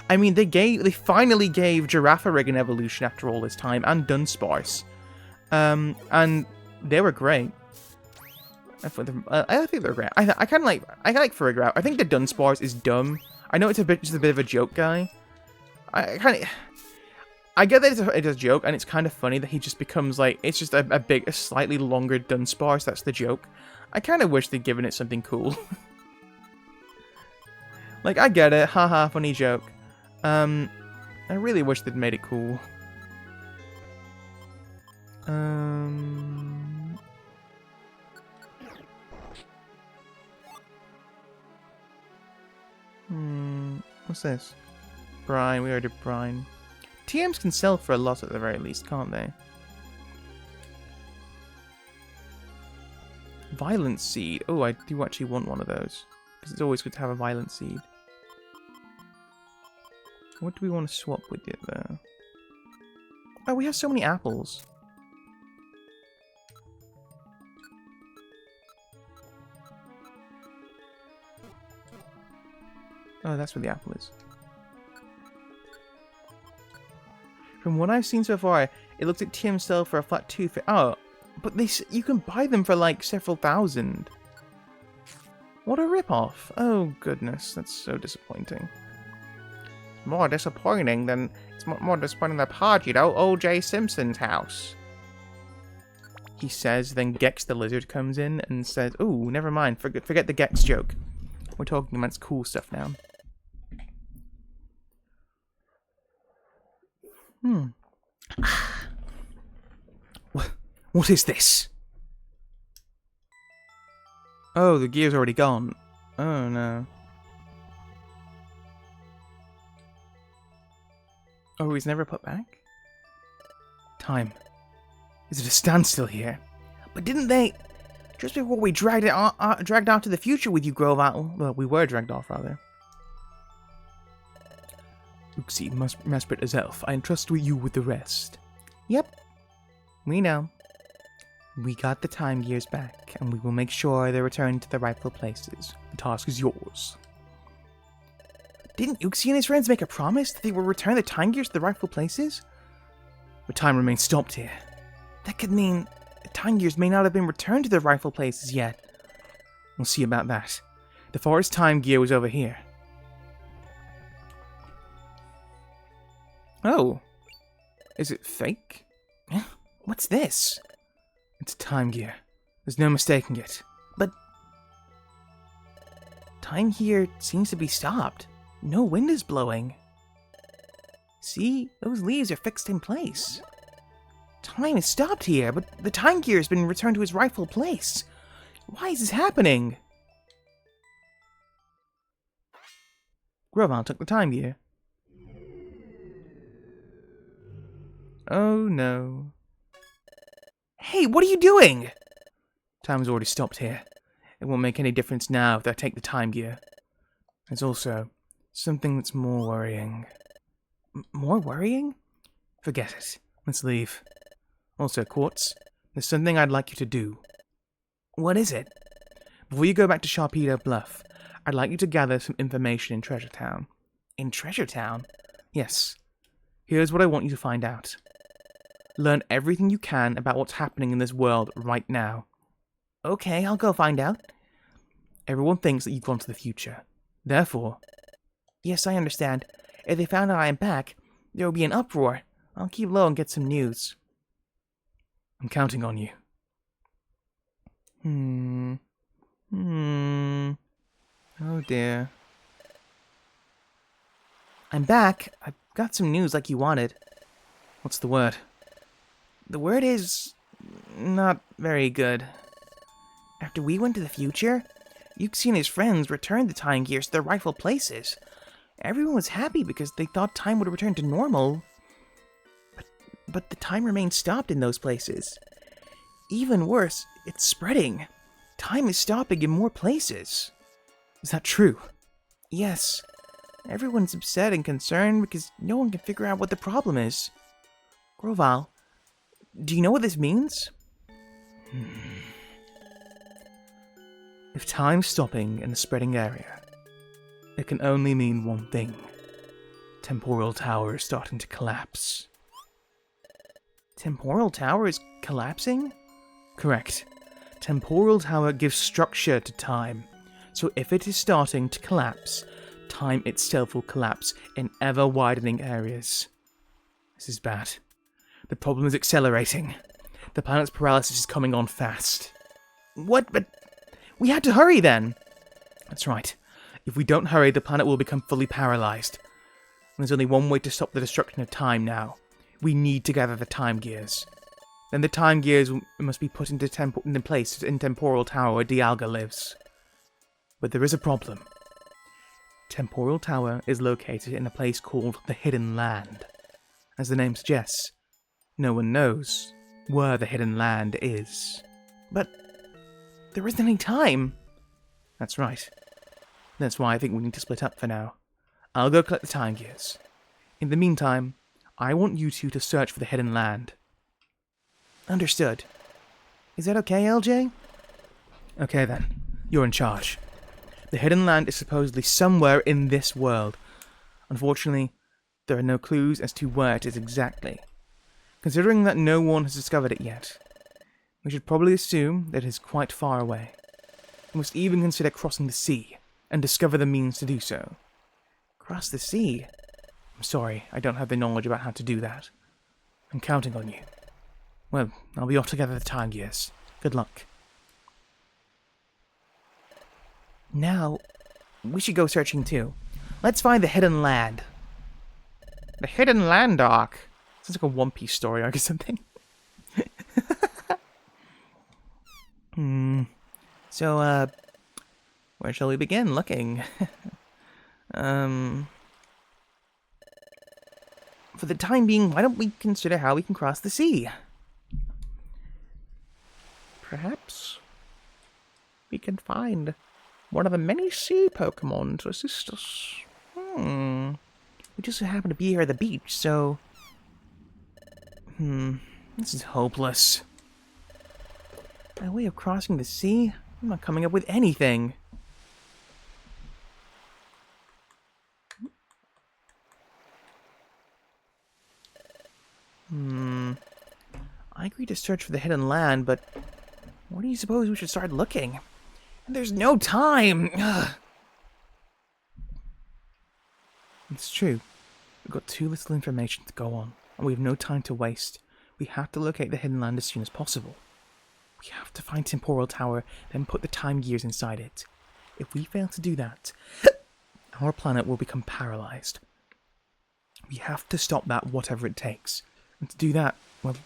I mean, they finally gave Girafarig an evolution after all this time, and Dunsparce, and they were great. I think they're great. I kind of like. I like Farigiraf. I think the Dunsparce is dumb. I know it's just a bit of a joke guy. I get that it's a joke, and it's kind of funny that he just becomes like, it's just a slightly longer Dunsparce. That's the joke. I kind of wish they'd given it something cool. Like, I get it, haha, funny joke. I really wish they'd made it cool. What's this? Brine, we already did Brine. TMs can sell for a lot at the very least, can't they? Violent Seed. Oh, I do actually want one of those. Because it's always good to have a Violent Seed. What do we want to swap with it, though? Oh, we have so many apples. Oh, that's where the apple is. From what I've seen so far, it looks like TM sell for a flat 2. Oh, but you can buy them for like several thousand. What a ripoff. Oh goodness, that's so disappointing. More disappointing than more disappointing than party at O.J. Simpson's house. He says. Then Gex the lizard comes in and says, "Ooh, never mind. Forget the Gex joke. We're talking about cool stuff now." What is this? Oh, the gear's already gone. Oh no. Oh, he's never put back? Time. Is it a standstill here? But didn't they... Just before we dragged out to the future with you, Grovyle. Well, we were dragged off, rather. Uxie, Mesprit as elf. I entrust you with the rest. Yep. We know. We got the time gears back, and we will make sure they return to their rightful places. The task is yours. Didn't Uxie and his friends make a promise that they will return the time gears to the rightful places? But time remains stopped here. That could mean the time gears may not have been returned to their rightful places yet. We'll see about that. The forest time gear was over here. Oh. Is it fake? What's this? It's time gear. There's no mistaking it. But time here seems to be stopped. No wind is blowing. See? Those leaves are fixed in place. Time is stopped here, but the time gear has been returned to its rightful place. Why is this happening? Groval took the time gear. Oh no. Hey, what are you doing? Time's already stopped here. It won't make any difference now if I take the time gear. There's also something that's more worrying. More worrying? Forget it. Let's leave. Also, Quartz, there's something I'd like you to do. What is it? Before you go back to Sharpedo Bluff, I'd like you to gather some information in Treasure Town. In Treasure Town? Yes. Here's what I want you to find out. Learn everything you can about what's happening in this world right now. Okay, I'll go find out. Everyone thinks that you've gone to the future. Therefore... Yes, I understand. If they found out I am back, there will be an uproar. I'll keep low and get some news. I'm counting on you. Oh dear. I'm back. I've got some news like you wanted. What's the word? The word is... not very good. After we went to the future, Yuxi and his friends returned the time gears to their rightful places. Everyone was happy because they thought time would return to normal. But the time remained stopped in those places. Even worse, it's spreading. Time is stopping in more places. Is that true? Yes. Everyone's upset and concerned because no one can figure out what the problem is. Groval, do you know what this means? If time's stopping in a spreading area, it can only mean one thing. Temporal Tower is starting to collapse. Temporal Tower is collapsing? Correct. Temporal Tower gives structure to time, so if it is starting to collapse, time itself will collapse in ever-widening areas. This is bad. The problem is accelerating. The planet's paralysis is coming on fast. What? But we had to hurry then! That's right. If we don't hurry, the planet will become fully paralyzed. And there's only one way to stop the destruction of time now. We need to gather the time gears. Then the time gears must be put into place in Temporal Tower where Dialga lives. But there is a problem. Temporal Tower is located in a place called the Hidden Land. As the name suggests, no one knows where the Hidden Land is. But there isn't any time. That's right. That's why I think we need to split up for now. I'll go collect the time gears. In the meantime, I want you two to search for the Hidden Land. Understood. Is that okay, LJ? Okay then. You're in charge. The Hidden Land is supposedly somewhere in this world. Unfortunately, there are no clues as to where it is exactly. Considering that no one has discovered it yet, we should probably assume that it is quite far away. We must even consider crossing the sea, and discover the means to do so. Cross the sea? I'm sorry, I don't have the knowledge about how to do that. I'm counting on you. Well, I'll be off to gather the time gears. Good luck. Now, we should go searching too. Let's find the Hidden Land. The Hidden Land arc. Sounds like a One Piece story arc or something. So, where shall we begin looking? For the time being, why don't we consider how we can cross the sea? Perhaps we can find one of the many sea Pokemon to assist us. We just happen to be here at the beach, so... This is hopeless. By way of crossing the sea, I'm not coming up with anything. I agreed to search for the Hidden Land, but where do you suppose we should start looking? There's no time! Ugh. It's true. We've got too little information to go on, and we have no time to waste. We have to locate the Hidden Land as soon as possible. We have to find Temporal Tower, then put the time gears inside it. If we fail to do that, our planet will become paralyzed. We have to stop that, whatever it takes. And to do that, well,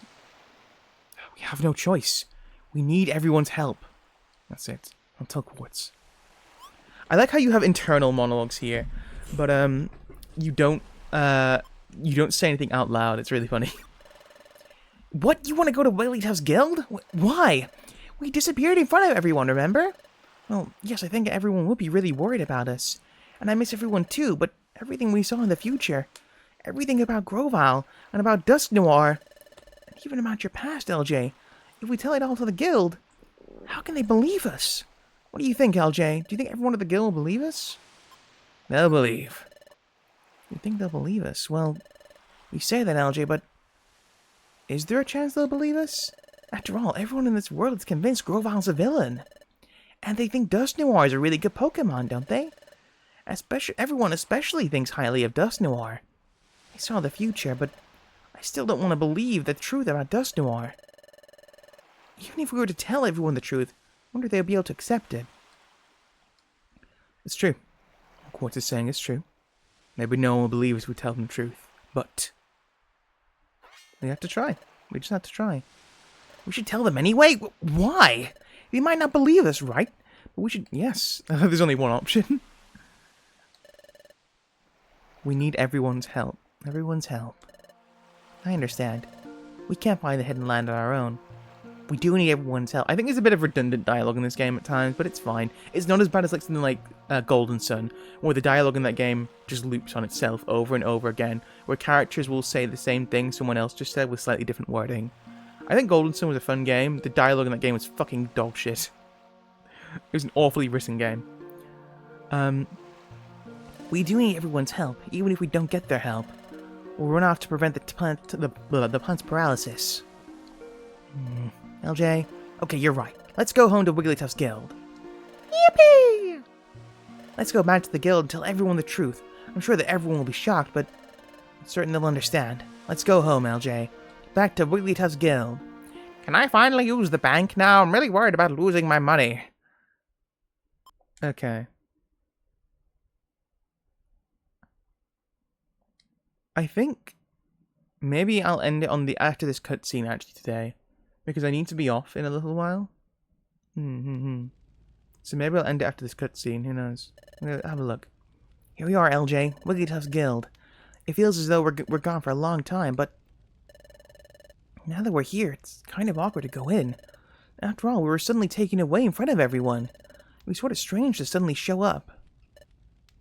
we have no choice. We need everyone's help. That's it. I'll tell Quartz. I like how you have internal monologues here, but you don't say anything out loud. It's really funny. What? You want to go to Wigglytuff's guild? Why? We disappeared in front of everyone, remember? Well, yes, I think everyone would be really worried about us. And I miss everyone too, but everything we saw in the future, everything about Grovyle, and about Dusk Noir, and even about your past, LJ, if we tell it all to the guild, how can they believe us? What do you think, LJ? Do you think everyone at the guild will believe us? They'll believe. You think they'll believe us? Well, we say that, LJ, but is there a chance they'll believe us? After all, everyone in this world is convinced Grovyle's a villain. And they think Dusk Noir is a really good Pokemon, don't they? Everyone especially thinks highly of Dusk Noir. I saw the future, but I still don't want to believe the truth about Dusk Noir. Even if we were to tell everyone the truth, I wonder if they'll be able to accept it. It's true. What Quartz is saying is true. Maybe no one will believe us if we tell them the truth. But we have to try. We just have to try. We should tell them anyway? Why? They might not believe us, right? But we should... Yes. There's only one option. We need everyone's help. Everyone's help. I understand. We can't find the hidden land on our own. We do need everyone's help. I think there's a bit of redundant dialogue in this game at times, but it's fine. It's not as bad as like something like Golden Sun, where the dialogue in that game just loops on itself over and over again, where characters will say the same thing someone else just said with slightly different wording. I think Golden Sun was a fun game. The dialogue in that game was fucking dog shit. It was an awfully written game. We do need everyone's help, even if we don't get their help. We'll run off to prevent the plant's paralysis. LJ? Okay, you're right. Let's go home to Wigglytuff's guild. Yippee! Let's go back to the guild and tell everyone the truth. I'm sure that everyone will be shocked, but I'm certain they'll understand. Let's go home, LJ. Back to Wigglytuff's guild. Can I finally use the bank now? I'm really worried about losing my money. Okay. I think maybe I'll end it on the after this cutscene actually today, because I need to be off in a little while. So maybe I'll end it after this cutscene. Who knows? I'm gonna have a look. Here we are, LJ, Wigglytuff's guild. It feels as though we're gone for a long time, but now that we're here, it's kind of awkward to go in. After all, we were suddenly taken away in front of everyone. It was sort of strange to suddenly show up.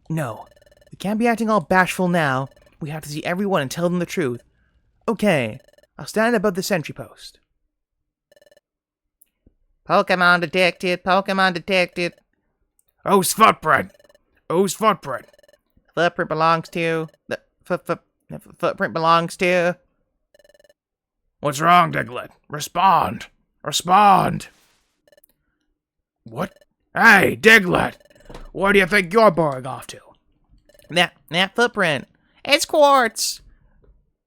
No, we can't be acting all bashful now. We have to see everyone and tell them the truth. Okay, I'll stand above the sentry post. Pokemon detected, Pokemon detected. Whose footprint? Whose footprint? Footprint belongs to... Footprint belongs to... What's wrong, Diglett? Respond! Respond! What? Hey, Diglett! Where do you think you're boring off to? That footprint. It's Quartz!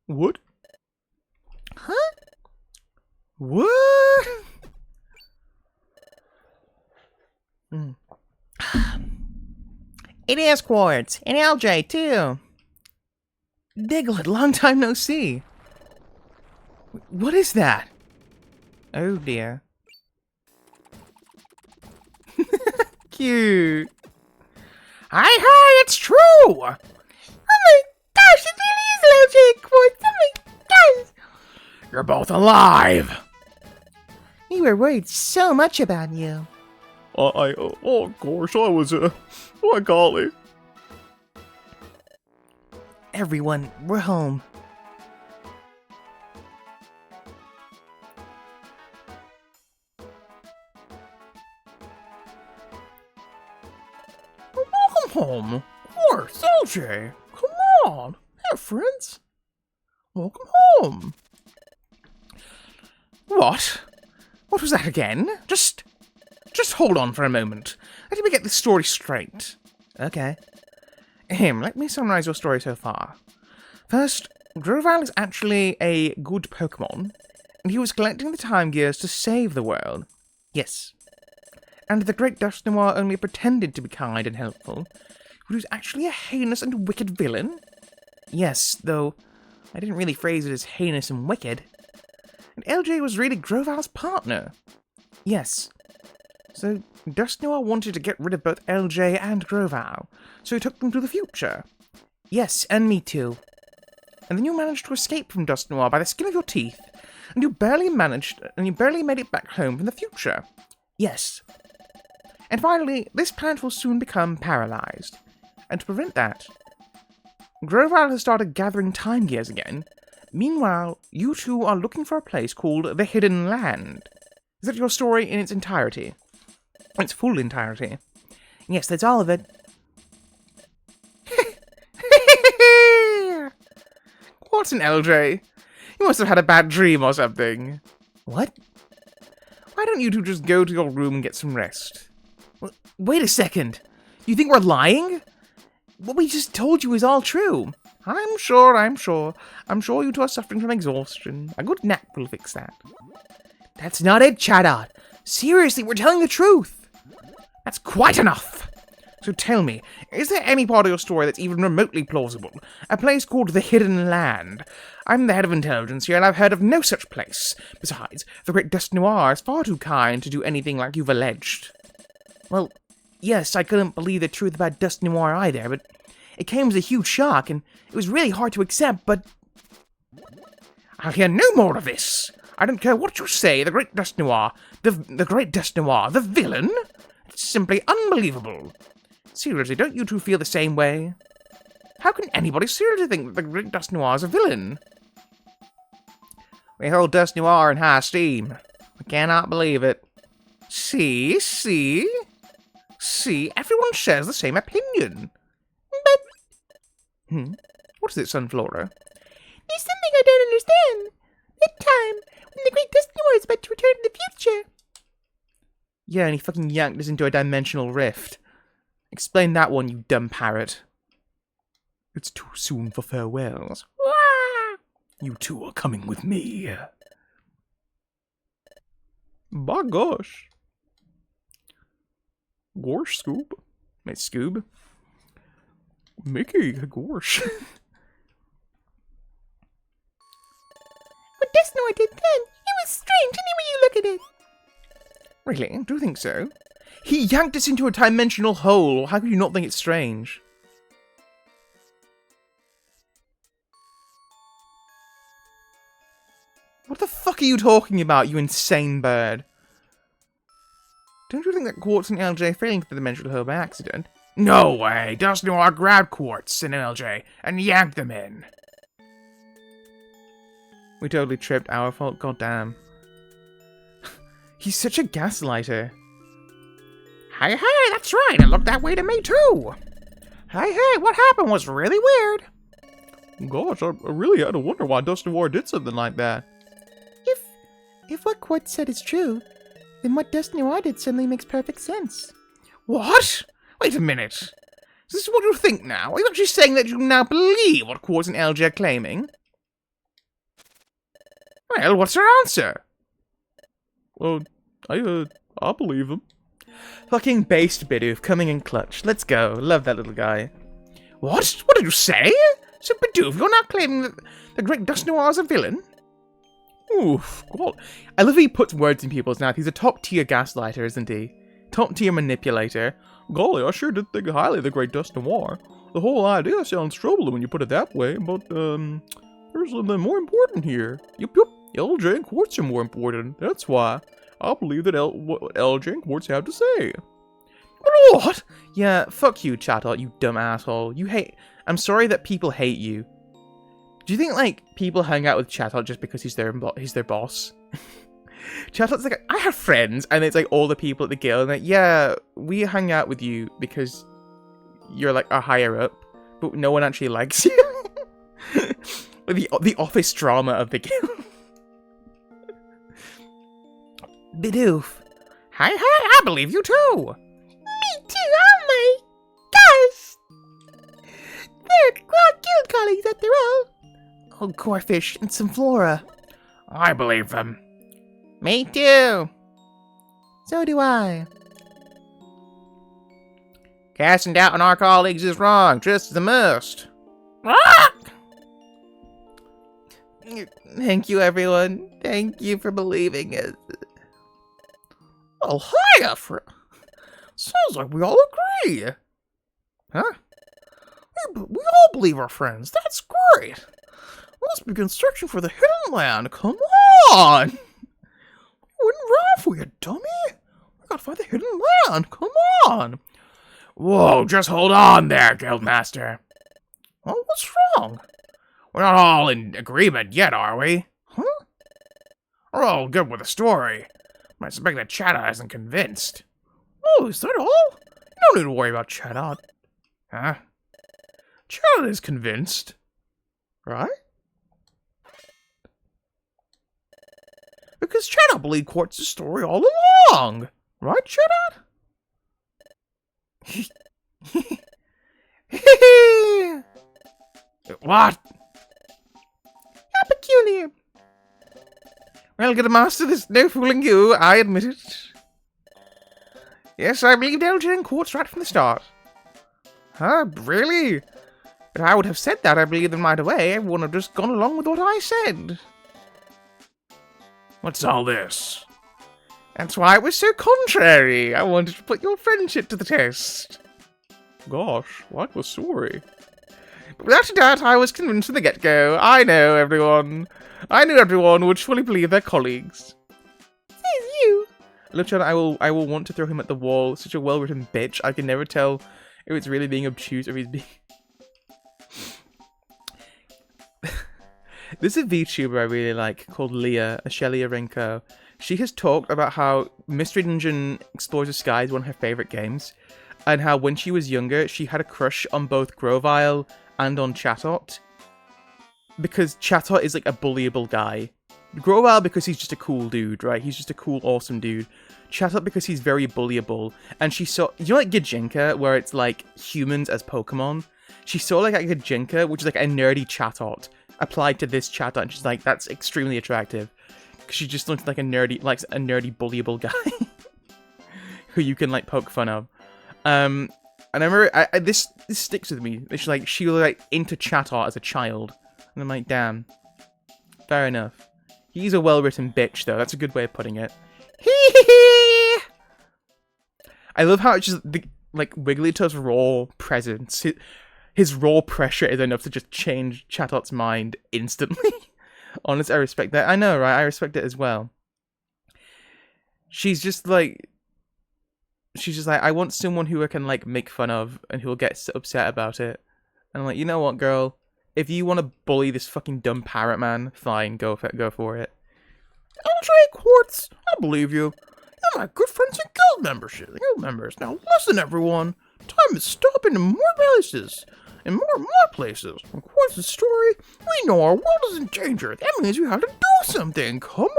What? Huh? What? It is Quartz. And LJ, too. Diglett, long time no see. What is that? Oh, dear. Cute. Hi, it's true! Oh my gosh, it really is LJ Quartz. Oh my gosh. You're both alive! We were worried so much about you. Of course, I was, oh golly. Everyone, we're home. Welcome home. Of course, LJ. Come on. Hey, friends. Welcome home. What? What was that again? Just hold on for a moment. Let me get this story straight. Okay. Let me summarize your story so far. First, Grovyle is actually a good Pokemon, and he was collecting the Time Gears to save the world. Yes. And the Great Dusk Noir only pretended to be kind and helpful, but he was actually a heinous and wicked villain? Yes, though I didn't really phrase it as heinous and wicked. And LJ was really Groval's partner. Yes. So Dust Noir wanted to get rid of both LJ and Groval, so he took them to the future. Yes, and me too. And then you managed to escape from Dust Noir by the skin of your teeth, and you barely made it back home from the future. Yes. And finally, this planet will soon become paralyzed. And to prevent that, Groval has started gathering time gears again. Meanwhile, you two are looking for a place called the Hidden Land. Is that your story in its entirety? Its full entirety? Yes, that's all of it. What's an LJ? You must have had a bad dream or something. What? Why don't you two just go to your room and get some rest? Wait a second. You think we're lying? What we just told you is all true. I'm sure. I'm sure you two are suffering from exhaustion. A good nap will fix that. That's not it, Chatot. Seriously, we're telling the truth. That's quite enough. So tell me, is there any part of your story that's even remotely plausible? A place called the Hidden Land. I'm the head of intelligence here, and I've heard of no such place. Besides, the great Dust Noir is far too kind to do anything like you've alleged. Well, yes, I couldn't believe the truth about Dust Noir either, but it came as a huge shock, and it was really hard to accept, but... I'll hear no more of this. I don't care what you say, the great Dust Noir, the great Dust Noir, the villain? It's simply unbelievable. Seriously, don't you two feel the same way? How can anybody seriously think that the great Dust Noir is a villain? We hold Dust Noir in high esteem. I cannot believe it. See, everyone shares the same opinion. But... What is it, Sunflora? There's something I don't understand. That time, when the great Dust Noir is about to return to the future. Yeah, and he fucking yanked us into a dimensional rift. Explain that one, you dumb parrot. It's too soon for farewells. Wah! You two are coming with me. By gosh. Gorsh, Scoob. Hey, Scoob. Mickey, Gorsh. What Dust Noir did then, it was strange any way you look at it. Really? Do you think so? He yanked us into a dimensional hole. How could you not think it's strange? What the fuck are you talking about, you insane bird? Don't you think that Quartz and LJ fell into the dimensional hole by accident? No way! Dust Noir grabbed Quartz and LJ and yanked them in. We totally tripped. Our fault. Goddamn. He's such a gaslighter. Hey, that's right. It looked that way to me, too. Hey, what happened was really weird. Gosh, I really had to wonder why Dust Noir did something like that. If what Quartz said is true, then what Dust Noir did suddenly makes perfect sense. What? Wait a minute. Is this what you think now? Are you actually saying that you now believe what Quartz and LJ are claiming? Well, what's your answer? Well, I believe them. Fucking based Bidoof coming in clutch. Let's go. Love that little guy. What? What did you say? So Bidoof, you're now claiming that the great Dust Noir is a villain? Oof. God. I love he puts words in people's mouth. He's a top-tier gaslighter, isn't he? Top-tier manipulator. Golly, I sure did think highly of the great Dust Noir. The whole idea sounds troubling when you put it that way, but, there's something more important here. Yup. LJ and Quartz are more important. That's why I believe that what LJ and Quartz have to say. What? Yeah, fuck you, Chatot, you dumb asshole. I'm sorry that people hate you. Do you think, like, people hang out with Chatot just because he's their boss? Chatot's like, I have friends, and it's like all the people at the guild, and like, yeah, we hang out with you because you're like a higher up, but no one actually likes you. the office drama of the guild. Bidoof. Hi, I believe you too. Me too, oh my gosh! They're guild colleagues after all. Oh, Corfish and some Flora. I believe them. Me too. So do I. Casting doubt on our colleagues is wrong, just as a must. Thank you, everyone. Thank you for believing it. Oh, hiya, sounds like we all agree. Huh? We all believe our friends. That's great. Let's begin searching for the hidden land. Come on! We wouldn't run for you, dummy. We gotta find the hidden land. Come on! Whoa, just hold on there, Guildmaster. Oh, what's wrong? We're not all in agreement yet, are we? Huh? We're all good with the story. I suspect that Chatot isn't convinced. Oh, is that all? You don't need to worry about Chatot. Huh? Chatot is convinced. Right? Because Chatot believed Quartz's story all along. Right, Chatot? What? How peculiar. Well, good master, there's no fooling you, I admit it. Yes, I believed Elgin and Quartz right from the start. Huh, really? If I would have said that, I believed them right away. Everyone would have just gone along with what I said. What's all this? That's why it was so contrary. I wanted to put your friendship to the test. Gosh, what was sorry? But without a doubt, I was convinced from the get-go. I knew everyone would surely believe their colleagues. Says you. Lucian, I will want to throw him at the wall. Such a well-written bitch. I can never tell if it's really being obtuse or if he's being... There's a VTuber I really like called Leah, Shelly Arenko. She has talked about how Mystery Dungeon Explores the Sky is one of her favourite games, and how when she was younger, she had a crush on both Grovyle and on Chatot, because Chatot is like a bullyable guy. Grovyle because he's just a cool dude, right? He's just a cool, awesome dude. Chatot because he's very bullyable, and she saw, you know, like Gijinka, where it's like humans as Pokemon? She saw like a Gijinka, which is like a nerdy Chatot, applied to this Chatot, and she's like, that's extremely attractive. Because she just looks like a nerdy bullyable guy who you can like poke fun of. And I remember this sticks with me. It's like she was like into Chatot as a child, and I'm like, damn, fair enough. He's a well-written bitch, though. That's a good way of putting it. I love how it's just like Wigglytuff's raw presence. His raw pressure is enough to just change Chatot's mind instantly. Honestly, I respect that. I know, right? I respect it as well. She's just like, I want someone who I can like make fun of and who will get upset about it. And I'm like, you know what, girl? If you want to bully this fucking dumb parrot man, fine, go for it. LJ Quartz, I believe you. You're my good friends and guild members. Now listen, everyone. Time is stopping in more places. In more places. From Quartz's story, we know our world is in danger. That means we have to do something. Come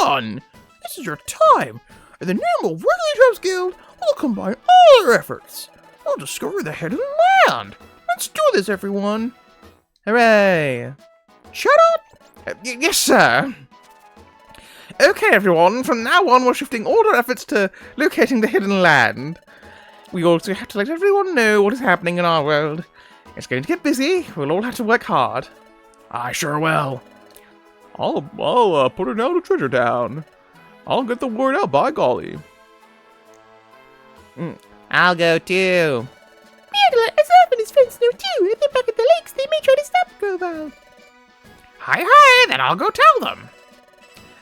on! This is your time. And the name of Wigglytuff's Guild will combine all our efforts. We'll discover the hidden land. Let's do this, everyone. Hooray! Shut up! Yes, sir. Okay, everyone. From now on, we're shifting all our efforts to locating the hidden land. We also have to let everyone know what is happening in our world. It's going to get busy. We'll all have to work hard. I sure will. I'll put it down to treasure down. I'll get the word out, by golly. I'll go too. Meowdler, Azov and his friends know too. If they're back at the lakes, they may try to stop Grovyle. Hi, then I'll go tell them.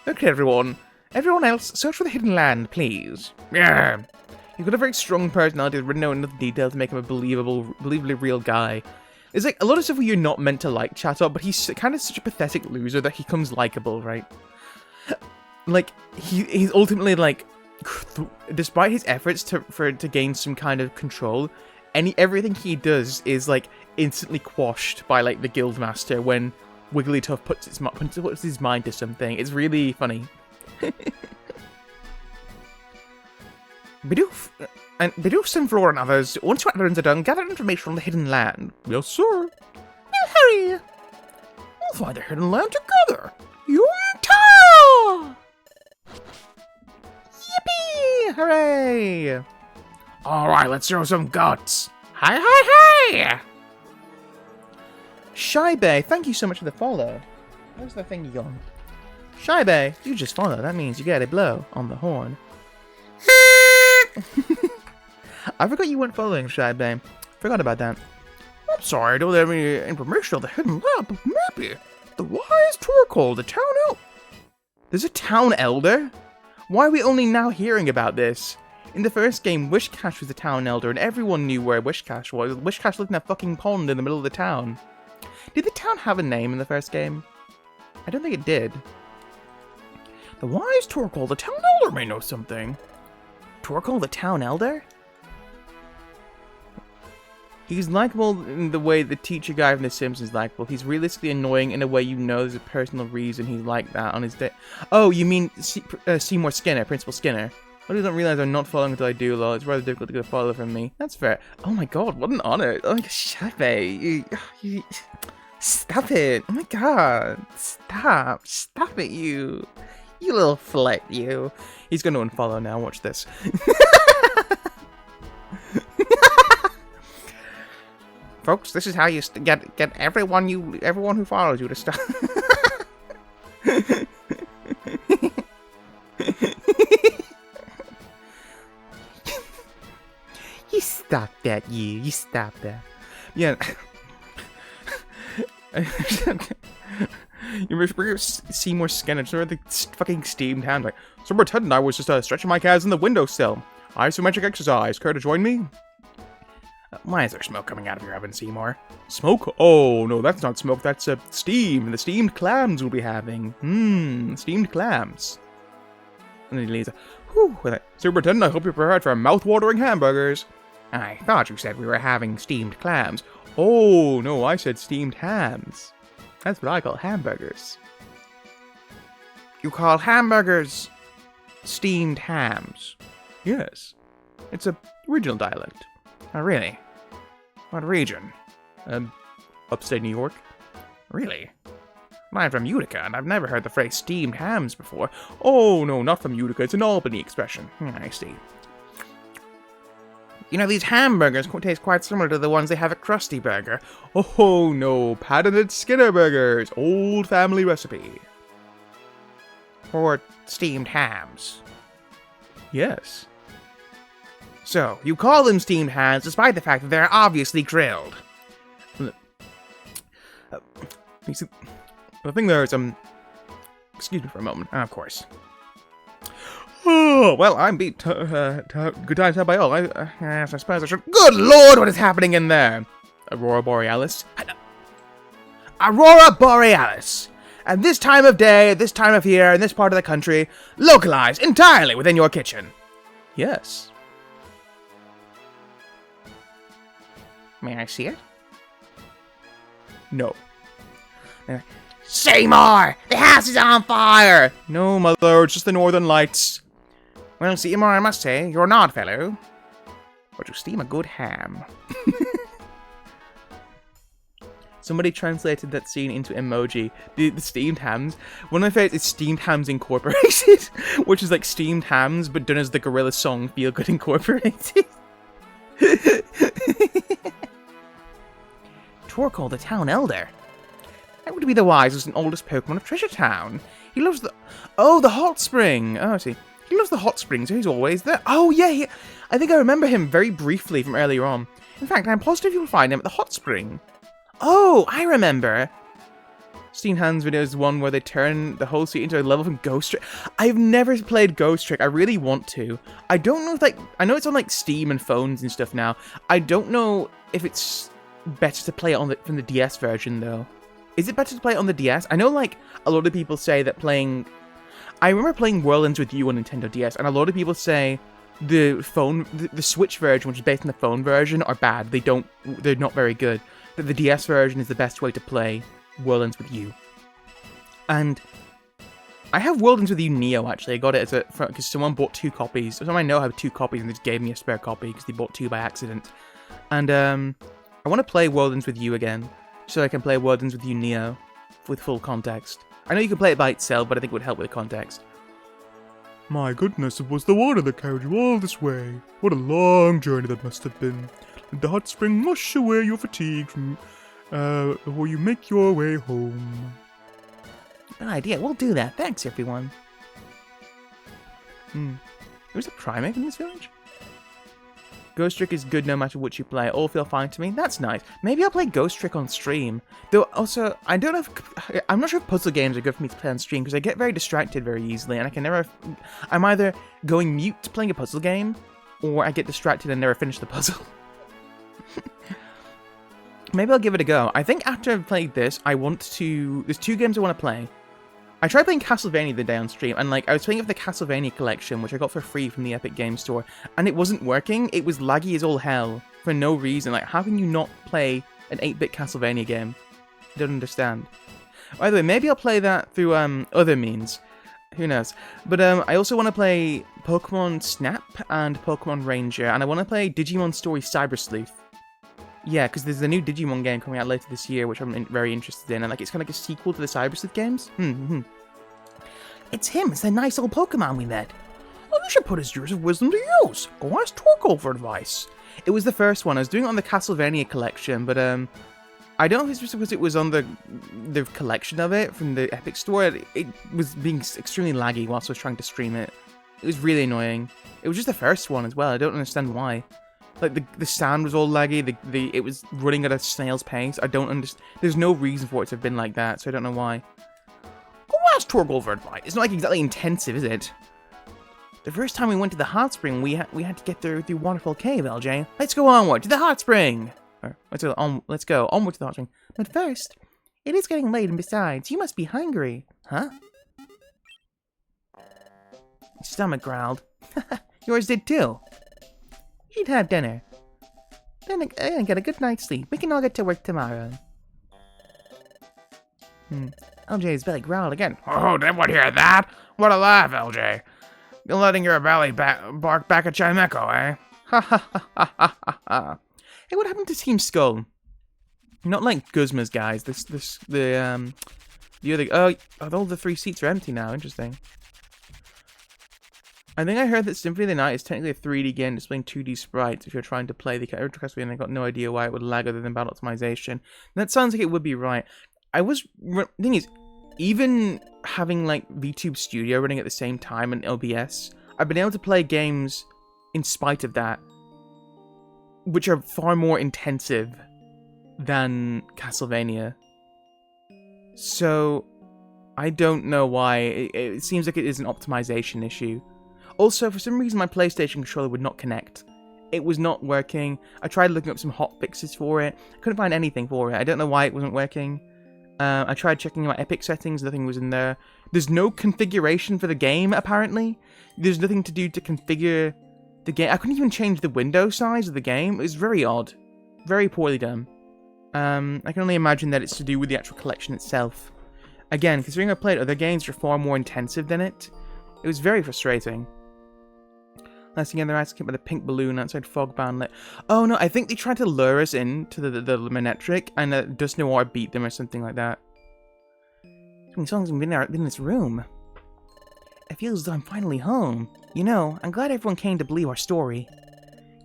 Okay, everyone. Everyone else, search for the hidden land, please. Yeah. You've got a very strong personality, written out enough detail to make him a believably real guy. There's like a lot of stuff where you're not meant to like Chatot, but he's kind of such a pathetic loser that he comes likable, right? Like he's ultimately like, despite his efforts to gain some kind of control, everything he does is like instantly quashed by like the Guildmaster when Wigglytuff puts his mind to something. It's really funny. Bidoof and Flora and others, once your errands are done, gather information on the hidden land. Yes, sir. Well, hurry. We'll find the hidden land together. Yum-ta! Yippee! Hooray! Alright, let's throw some guts. Hi! Shy Bear, thank you so much for the follow. Where's the thing gone? Shybe, you just follow. That means you get a blow on the horn. I forgot you weren't following, Shybe. Forgot about that. I'm sorry, I don't have any information on the hidden lab, but maybe the wise Torkoal, the town elf. There's a town elder? Why are we only now hearing about this? In the first game, Wishcash was the town elder, and everyone knew where Wishcash was. Wishcash lived in a fucking pond in the middle of the town. Did the town have a name in the first game? I don't think it did. The wise Torkoal, the town elder, may know something. Torkoal, the town elder? He's likable in the way the teacher guy from The Simpsons is likable. He's realistically annoying in a way you know there's a personal reason he's like that on his day. Oh, you mean Seymour Skinner, Principal Skinner. I really don't realize I'm not following until I do, lol. It's rather difficult to get a follow from me. That's fair. Oh my god, what an honor. Oh my god, Shybe. Stop it. Oh my god. Stop. Stop it, you. You little flirt, you. He's going to unfollow now. Watch this. Folks, this is how you get everyone who follows you to stop. You stop that, you. You stop that. Yeah. You remember Seymour Skinner, just remember the fucking steamed hand, like, so pretending I was just stretching my calves in the windowsill. I have some magic exercise. Care to join me? Why is there smoke coming out of your oven, Seymour? Smoke? Oh, no, that's not smoke. That's steam. The steamed clams we'll be having. Steamed clams. And then he leaves. Whew. Superintendent, I hope you're prepared for mouth-watering hamburgers. I thought you said we were having steamed clams. Oh, no, I said steamed hams. That's what I call hamburgers. You call hamburgers steamed hams? Yes. It's a regional dialect. Oh, really? What region? Upstate New York? Really? I'm from Utica, and I've never heard the phrase steamed hams before. Oh, no, not from Utica. It's an Albany expression. I see. You know, these hamburgers taste quite similar to the ones they have at Krusty Burger. Oh, no, patented Skinner Burgers. Old family recipe. Or steamed hams. Yes. So, you call them steamed hams despite the fact that they're obviously grilled. The thing there is, excuse me for a moment. Of course. Oh, well, I'm beat. Good time to tell by all. I suppose I should. Good lord, what is happening in there? Aurora Borealis? Aurora Borealis! At this time of day, at this time of year, in this part of the country, localized entirely within your kitchen. Yes. May I see it? No. Seymour! The house is on fire! No, my lord, just the northern lights. Well, Seymour, I must say, you're an odd fellow. But you steam a good ham. Somebody translated that scene into emoji. The steamed hams. One of my favorites is Steamed Hams Incorporated, which is like steamed hams, but done as the Gorilla song Feel Good Incorporated. Torkoal, the town elder. That would be the wisest and oldest Pokemon of Treasure Town. He loves the... Oh, the hot spring. Oh, I see. He loves the hot springs, so he's always there. Oh, yeah, I think I remember him very briefly from earlier on. In fact, I'm positive you'll find him at the hot spring. Oh, I remember. Steamed Hands video is the one where they turn the whole seat into a level from Ghost Trick. I've never played Ghost Trick. I really want to. I don't know if, like... I know it's on, like, Steam and phones and stuff now. I don't know if it's better to play it from the DS version, though. Is it better to play it on the DS? I know, like, a lot of people say that playing... I remember playing Whirlwinds with you on Nintendo DS, and a lot of people say the Switch version, which is based on the phone version, are bad. They're not very good. That the DS version is the best way to play Whirlwinds with you. And I have Whirlwinds with you Neo, actually. I got it because someone bought 2 copies. Someone I know have 2 copies, and they just gave me a spare copy because they bought 2 by accident. And I want to play Whirlwinds with you again, so I can play Whirlwinds with you Neo with full context. I know you can play it by itself, but I think it would help with context. My goodness, it was the water that carried you all this way. What a long journey that must have been. Let the hot spring wash away your fatigue from, before you make your way home. Good idea. We'll do that. Thanks, everyone. There's a Primeape in this village? Ghost Trick is good no matter what you play. All feel fine to me. That's nice. Maybe I'll play Ghost Trick on stream. Though, also, I don't know if... I'm not sure if puzzle games are good for me to play on stream, because I get very distracted very easily, and I can never... I'm either going mute playing a puzzle game, or I get distracted and never finish the puzzle. Maybe I'll give it a go. I think after I've played this, I want to... There's 2 games I want to play. I tried playing Castlevania the day on stream, and like I was playing with the Castlevania collection, which I got for free from the Epic Games Store, and it wasn't working. It was laggy as all hell for no reason. Like, how can you not play an 8-bit Castlevania game? I don't understand. By the way, maybe I'll play that through other means. Who knows? But I also want to play Pokemon Snap and Pokemon Ranger, and I want to play Digimon Story Cyber Sleuth. Yeah, because there's a new Digimon game coming out later this year, which I'm very interested in, and like it's kind of like a sequel to the Cyber Sleuth games. It's him. It's that nice old Pokemon we met. Well, you should put his years of wisdom to use. Go ask Torkoal for advice. It was the first one. I was doing it on the Castlevania collection, but I don't know if it's just because it was on the collection of it from the Epic Store. It was being extremely laggy whilst I was trying to stream it. It was really annoying. It was just the first one as well. I don't understand why. Like, the sound was all laggy, it was running at a snail's pace. I don't understand. There's no reason for it to have been like that, so I don't know why. Go ask Torkoal for advice. It's not like exactly intensive, is it? The first time we went to the hot spring, we had to get through Waterfall Cave, LJ. Let's go onward to the hot spring! Let's go onward to the hot spring. But first, it is getting late, and besides, you must be hungry. Huh? Stomach growled. Yours did too. You'd have dinner. Then get a good night's sleep. We can all get to work tomorrow. LJ's belly growled again. Oh, did anyone hear that? What a laugh, LJ. You're letting your belly bark back at Chimecho, eh? Ha ha ha ha ha ha. Hey, what happened to Team Skull? Not like Guzma's guys. The other... Oh, all the 3 seats are empty now. Interesting. I think I heard that Symphony of the Night is technically a 3D game displaying 2D sprites if you're trying to play the character Castlevania, and I got no idea why it would lag other than battle optimization. And that sounds like it would be right. The thing is, even having like VTube Studio running at the same time and OBS, I've been able to play games in spite of that, which are far more intensive than Castlevania. So, I don't know why. It seems like it is an optimization issue. Also, for some reason, my PlayStation controller would not connect. It was not working. I tried looking up some hotfixes for it. I couldn't find anything for it. I don't know why it wasn't working. I tried checking my Epic settings. Nothing was in there. There's no configuration for the game, apparently. There's nothing to do to configure the game. I couldn't even change the window size of the game. It was very odd. Very poorly done. I can only imagine that it's to do with the actual collection itself. Again, considering I played other games which are far more intensive than it, it was very frustrating. Last thing in their eyes came with a pink balloon outside Fogbound Lit. Oh no, I think they tried to lure us into the Luminetric, and Dust Noir beat them or something like that. So many songs have been in this room. It feels as though I'm finally home. You know, I'm glad everyone came to believe our story.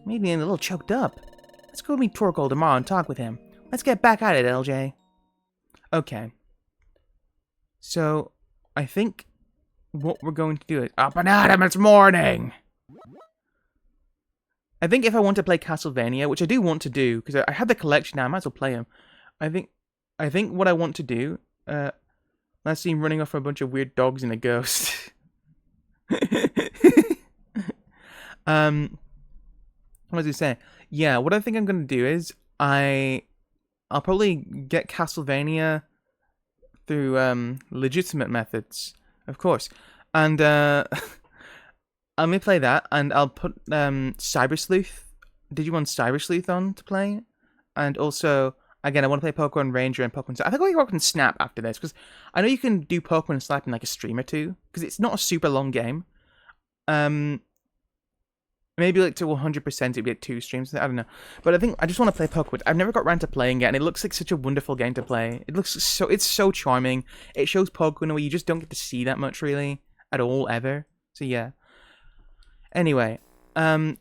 Made me a little choked up. Let's go meet Torkoal tomorrow and talk with him. Let's get back at it, LJ. Okay. So, I think what we're going to do is... Up and at him, it's morning! I think if I want to play Castlevania, which I do want to do, because I have the collection now, I might as well play them. I think what I want to do... let's see him running off from a bunch of weird dogs and a ghost. What was I saying? Yeah, what I think I'm going to do is... I'll probably get Castlevania through legitimate methods, of course. And I'm going to play that, and I'll put Cyber Sleuth, Digimon Cyber Sleuth on to play. And also, again, I want to play Pokemon Ranger and Pokemon... I think I'll get Pokemon Snap after this, because I know you can do Pokemon Snap in like a stream or two, because it's not a super long game. Maybe like to 100% it'd be like 2 streams. I don't know. But I think I just want to play Pokemon. I've never got around to playing it, and it looks like such a wonderful game to play. It's so charming. It shows Pokemon in a way you just don't get to see that much really at all ever. So yeah. Anyway, I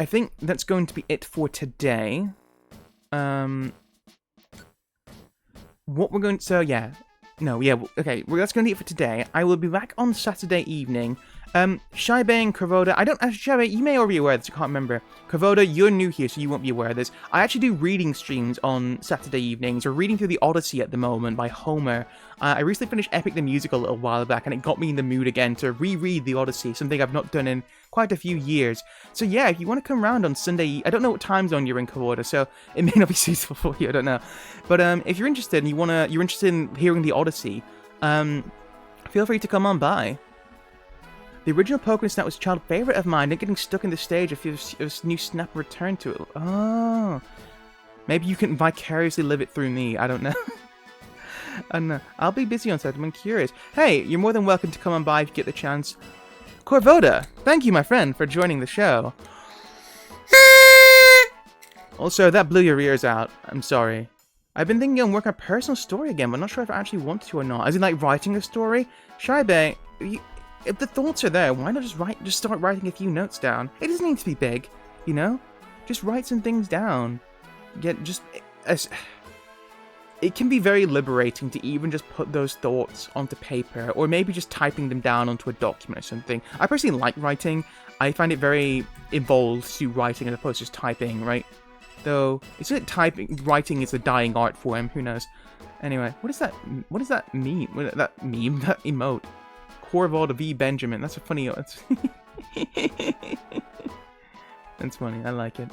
think that's going to be it for today. So yeah, No, yeah, okay, well, that's going to be it for today. I will be back on Saturday evening. Shibe and Kravoda, I don't actually, Shibe, you may already be aware of this, I can't remember. Kravoda, you're new here, so you won't be aware of this. I actually do reading streams on Saturday evenings. We're reading through the Odyssey at the moment by Homer. I recently finished Epic the Musical a little while back, and it got me in the mood again to reread the Odyssey, something I've not done in quite a few years. So yeah, if you want to come around on Sunday, I don't know what time zone you're in, Kravoda, so it may not be suitable for you, I don't know. But if you're interested and you're interested in hearing the Odyssey, feel free to come on by. The original Pokemon Snap was a child favorite of mine, and getting stuck in the stage if your new Snap returned to it. Oh. Maybe you can vicariously live it through me, I don't know. I don't know. I'll be busy on Saturday, I'm curious. Hey, you're more than welcome to come on by if you get the chance. Corvoda, thank you, my friend, for joining the show. Also, that blew your ears out. I'm sorry. I've been thinking on working a personal story again, but not sure if I actually want to or not. As in, like, writing a story? Shibe, if the thoughts are there, why not just start writing a few notes down? It doesn't need to be big, you know? Just write some things down. It can be very liberating to even just put those thoughts onto paper, or maybe just typing them down onto a document or something. I personally like writing. I find it very involved to writing as opposed to just typing, right? Though, isn't it writing is a dying art form? Who knows? Anyway, what does that mean? That meme? That emote? Corvold V. Benjamin. That's a funny... That's funny. I like it.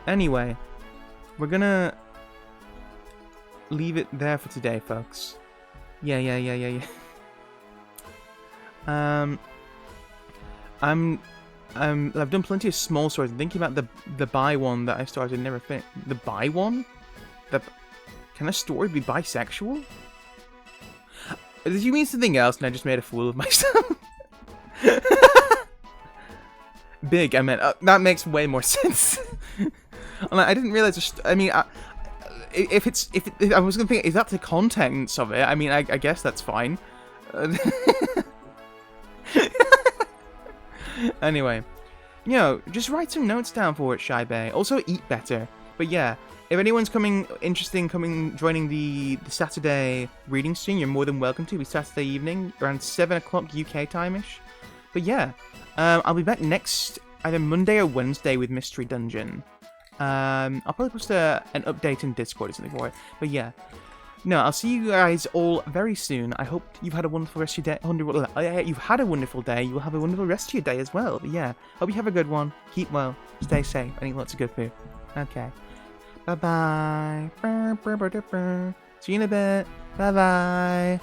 Anyway, we're gonna leave it there for today, folks. Yeah. I've done plenty of small stories. I'm thinking about the bi one that I started and never finished. The bi one? Can a story be bisexual? Did you mean something else and I just made a fool of myself? Big, I meant. That makes way more sense. I didn't realize. I mean, if I was gonna think, is that the contents of it? I mean, I guess that's fine. Anyway, you know, just write some notes down for it, Shibe. Also, eat better. But yeah, if anyone's joining the Saturday reading stream, you're more than welcome to. It's Saturday evening, around 7 o'clock UK time-ish. But yeah, I'll be back next, either Monday or Wednesday with Mystery Dungeon. I'll probably post an update in Discord or something for it. But yeah. No, I'll see you guys all very soon. I hope you've had a wonderful rest of your day. You've had a wonderful day. You will have a wonderful rest of your day as well. But yeah, hope you have a good one. Keep well. Stay safe. And eat lots of good food. Okay. Bye-bye. See you in a bit. Bye-bye.